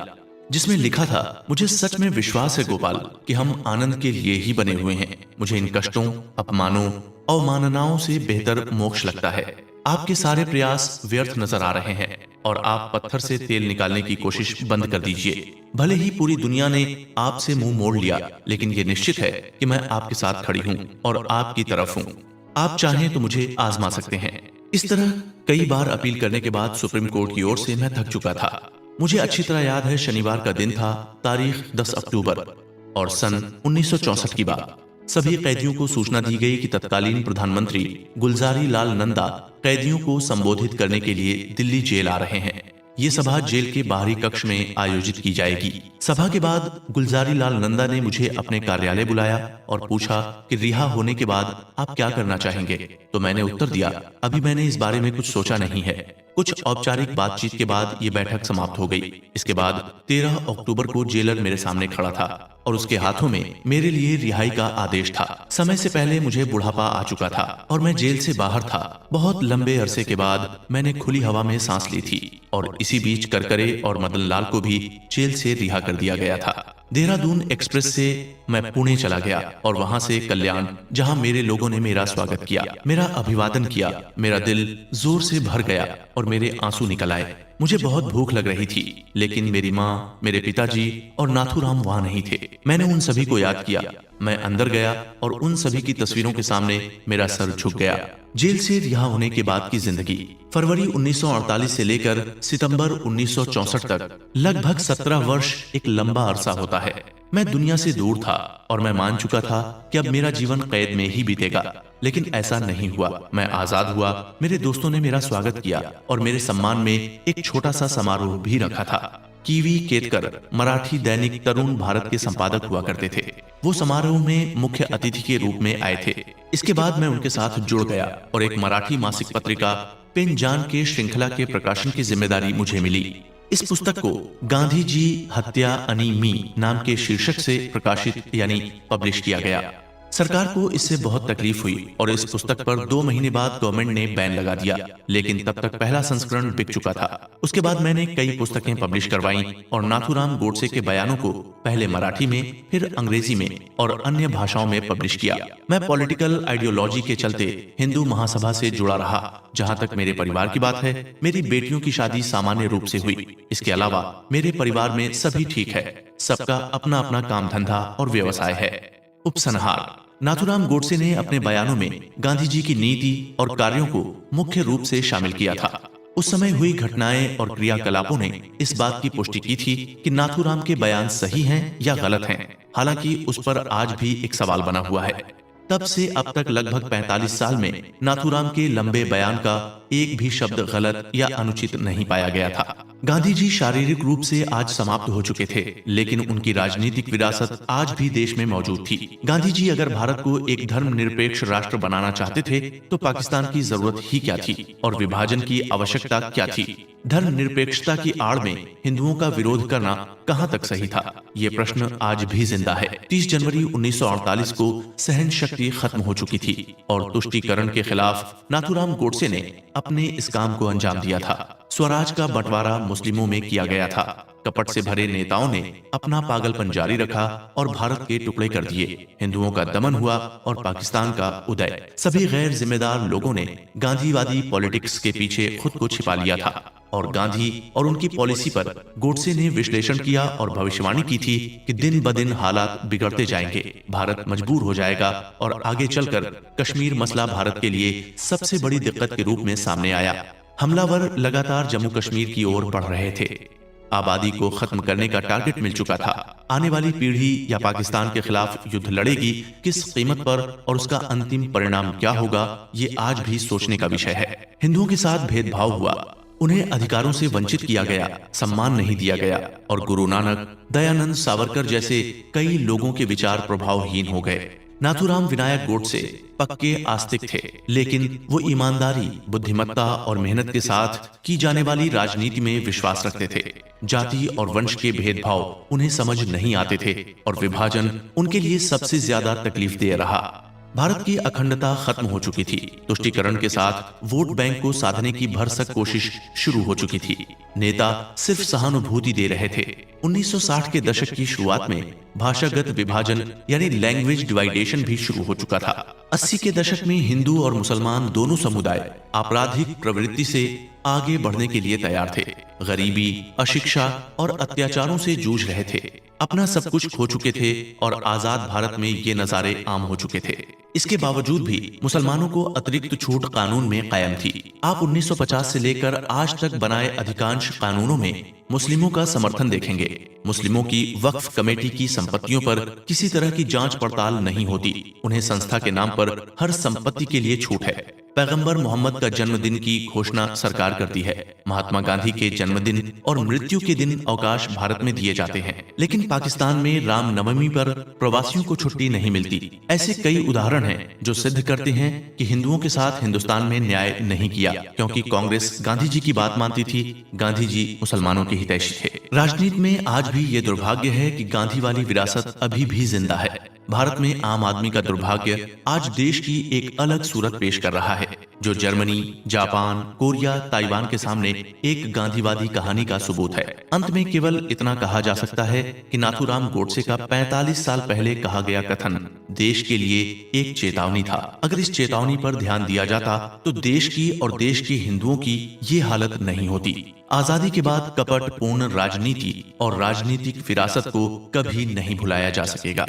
जिसमें लिखा था, मुझे सच में विश्वास है गोपाल कि हम आनंद के लिए ही बने हुए हैं। मुझे इन कष्टों, अपमानों, अवमाननाओं से बेहतर मोक्ष लगता है। आपके सारे प्रयास व्यर्थ नजर आ रहे हैं और आप पत्थर से तेल निकालने की कोशिश बंद कर दीजिए। भले ही पूरी दुनिया ने आपसे मुंह मोड़ लिया, लेकिन ये निश्चित है कि मैं आपके साथ खड़ी हूँ और आपकी तरफ हूँ। आप चाहें तो मुझे आजमा सकते हैं। इस तरह कई बार अपील करने के बाद सुप्रीम कोर्ट की ओर से मैं थक चुका था। मुझे अच्छी तरह याद है, शनिवार का दिन था, तारीख 10 अक्टूबर और सन 1964 की बात। सभी कैदियों को सूचना दी गई कि तत्कालीन प्रधानमंत्री गुलजारी लाल नंदा कैदियों को संबोधित करने के लिए दिल्ली जेल आ रहे हैं। ये सभा जेल के बाहरी कक्ष में आयोजित की जाएगी। सभा के बाद गुलजारी लाल नंदा ने मुझे अपने कार्यालय बुलाया और पूछा कि रिहा होने के बाद आप क्या करना चाहेंगे। तो मैंने उत्तर दिया, अभी मैंने इस बारे में कुछ सोचा नहीं है। कुछ औपचारिक बातचीत के बाद ये बैठक समाप्त हो गई। इसके बाद 13 अक्टूबर को जेलर मेरे सामने खड़ा था और उसके हाथों में मेरे लिए रिहाई का आदेश था। समय से पहले मुझे बुढ़ापा आ चुका था और मैं जेल से बाहर था। बहुत लंबे अरसे के बाद मैंने खुली हवा में सांस ली थी और इसी बीच करकरे और मदन लाल को भी जेल से रिहा कर दिया गया था। देहरादून एक्सप्रेस से मैं पुणे चला गया और वहां से कल्याण, जहां मेरे लोगों ने मेरा स्वागत किया, मेरा अभिवादन किया। मेरा दिल जोर से भर गया और मेरे आंसू निकल आए। मुझे बहुत भूख लग रही थी, लेकिन मेरी माँ, मेरे पिताजी और नाथूराम वहां नहीं थे। मैंने उन सभी को याद किया। मैं अंदर गया और उन सभी की तस्वीरों के सामने मेरा सर झुक गया। जेल से रिहा होने के बाद की जिंदगी, फरवरी 1948 से लेकर सितंबर 1964 तक लगभग 17 वर्ष एक लंबा अरसा होता है। मैं दुनिया से दूर था और मैं मान चुका था कि अब मेरा जीवन कैद में ही बीतेगा, लेकिन ऐसा नहीं हुआ। मैं आजाद हुआ। मेरे दोस्तों ने मेरा स्वागत किया और मेरे सम्मान में एक छोटा सा समारोह भी रखा था। कीवी केतकर मराठी दैनिक तरुण भारत के संपादक हुआ करते थे। वो समारोह में मुख्य अतिथि के रूप में आए थे। इसके बाद मैं उनके साथ जुड़ गया और एक मराठी मासिक पत्रिका पेनजान के श्रृंखला के प्रकाशन की जिम्मेदारी मुझे मिली। इस पुस्तक को गांधी जी हत्या अनि मी नाम के शीर्षक से प्रकाशित यानी पब्लिश किया गया। सरकार को इससे बहुत तकलीफ हुई और इस पुस्तक पर 2 महीने बाद गवर्नमेंट ने बैन लगा दिया, लेकिन तब तक पहला संस्करण बिक चुका था। उसके बाद मैंने कई पुस्तकें पब्लिश करवाईं और नाथूराम गोडसे के बयानों को पहले मराठी में, फिर अंग्रेजी में और अन्य भाषाओं में पब्लिश किया। मैं पॉलिटिकल आइडियोलॉजी के चलते हिंदू महासभा से जुड़ा रहा। जहाँ तक मेरे परिवार की बात है, मेरी बेटियों की शादी सामान्य रूप से हुई। इसके अलावा मेरे परिवार में सभी ठीक है। सबका अपना अपना काम धंधा और व्यवसाय है। उपसंहार, नाथूराम गोडसे ने अपने बयानों में गांधी जी की नीति और कार्यों को मुख्य रूप से शामिल किया था। उस समय हुई घटनाएं और क्रियाकलापों ने इस बात की पुष्टि की थी कि नाथूराम के बयान सही हैं या गलत हैं। हालांकि उस पर आज भी एक सवाल बना हुआ है। तब से अब तक लगभग 45 साल में नाथूराम के लंबे बयान का एक भी शब्द गलत या अनुचित नहीं पाया गया था। गांधी जी शारीरिक रूप से आज समाप्त हो चुके थे, लेकिन उनकी राजनीतिक विरासत आज भी देश में मौजूद थी। गांधी जी अगर भारत को एक धर्मनिरपेक्ष राष्ट्र बनाना चाहते थे तो पाकिस्तान की जरूरत ही क्या थी और विभाजन की आवश्यकता क्या थी? धर्मनिरपेक्षता की आड़ में हिंदुओं का विरोध करना कहां तक सही था? ये प्रश्न आज भी जिंदा है। 30 जनवरी 1948 को सहन शक्ति खत्म हो चुकी थी और तुष्टीकरण के खिलाफ नाथूराम गोडसे ने अपने इस काम को अंजाम दिया था। स्वराज का बंटवारा मुस्लिमों में किया गया था। कपट से भरे नेताओं ने अपना पागलपन जारी रखा और भारत के टुकड़े कर दिए। हिंदुओं का दमन हुआ और पाकिस्तान का उदय। सभी गैर जिम्मेदार लोगों ने गांधीवादी पॉलिटिक्स के पीछे खुद को छिपा लिया था और गांधी और उनकी पॉलिसी पर गोडसे ने विश्लेषण किया और भविष्यवाणी की थी कि दिन ब दिन हालात बिगड़ते जाएंगे, भारत मजबूर हो जाएगा और आगे चलकर कश्मीर मसला भारत के लिए सबसे बड़ी दिक्कत के रूप में सामने आया। हमलावर लगातार जम्मू कश्मीर की ओर बढ़ रहे थे। आबादी को खत्म करने का टारगेट मिल चुका था। आने वाली पीढ़ी या पाकिस्तान के खिलाफ युद्ध लड़ेगी, किस कीमत पर और उसका अंतिम परिणाम क्या होगा, ये आज भी सोचने का विषय है। हिंदुओं के साथ भेदभाव हुआ, उन्हें अधिकारों से वंचित किया गया, सम्मान नहीं दिया गया और गुरु नानक, दयानंद सावरकर जैसे कई लोगों के विचार प्रभावहीन हो गए। नाथूराम विनायक गोडसे पक्के आस्तिक थे, लेकिन वो ईमानदारी, बुद्धिमत्ता और मेहनत के साथ की जाने वाली राजनीति में विश्वास रखते थे। जाति और वंश के भेदभाव उन्हें समझ नहीं आते थे और विभाजन उनके लिए सबसे ज्यादा तकलीफ दे रहा। भारत की अखंडता खत्म हो चुकी थी। तुष्टीकरण के साथ वोट बैंक को साधने की भरसक कोशिश शुरू हो चुकी थी। नेता सिर्फ सहानुभूति दे रहे थे। 1960 के दशक की शुरुआत में भाषागत विभाजन यानी लैंग्वेज डिवाइडेशन भी शुरू हो चुका था। 80 के दशक में हिंदू और मुसलमान दोनों समुदाय आपराधिक प्रवृत्ति से आगे बढ़ने के लिए तैयार थे। गरीबी, अशिक्षा और अत्याचारों से जूझ रहे थे। अपना सब कुछ खो चुके थे और आजाद भारत में ये नजारे आम हो चुके थे। इसके बावजूद भी मुसलमानों को अतिरिक्त छूट कानून में कायम थी। आप 1950 से लेकर आज तक बनाए अधिकांश कानूनों में मुस्लिमों का समर्थन देखेंगे। मुस्लिमों की वक्फ कमेटी की संपत्तियों पर किसी तरह की जांच पड़ताल नहीं होती। उन्हें संस्था के नाम पर हर संपत्ति के लिए छूट है। पैगंबर मोहम्मद का जन्मदिन की घोषणा सरकार करती है। महात्मा गांधी के जन्मदिन और मृत्यु के दिन अवकाश भारत में दिए जाते हैं, लेकिन पाकिस्तान में रामनवमी पर प्रवासियों को छुट्टी नहीं मिलती। ऐसे कई उदाहरण हैं जो सिद्ध करते हैं कि हिंदुओं के साथ हिंदुस्तान में न्याय नहीं किया, क्योंकि कांग्रेस गांधी जी की बात मानती थी। गांधी जी मुसलमानों के हितैषी थे। राजनीति में आज भी ये दुर्भाग्य है कि गांधी वाली विरासत अभी भी जिंदा है। भारत में आम आदमी का दुर्भाग्य आज देश की एक अलग सूरत पेश कर रहा है, जो जर्मनी, जापान, कोरिया, ताइवान के सामने एक गांधीवादी कहानी का सबूत है। अंत में केवल इतना कहा जा सकता है कि नाथूराम गोडसे का 45 साल पहले कहा गया कथन देश के लिए एक चेतावनी था। अगर इस चेतावनी पर ध्यान दिया जाता तो देश की और देश के हिंदुओं की ये हालत नहीं होती। आजादी के बाद कपट पूर्ण राजनीति और राजनीतिक विरासत को कभी नहीं भुलाया जा सकेगा।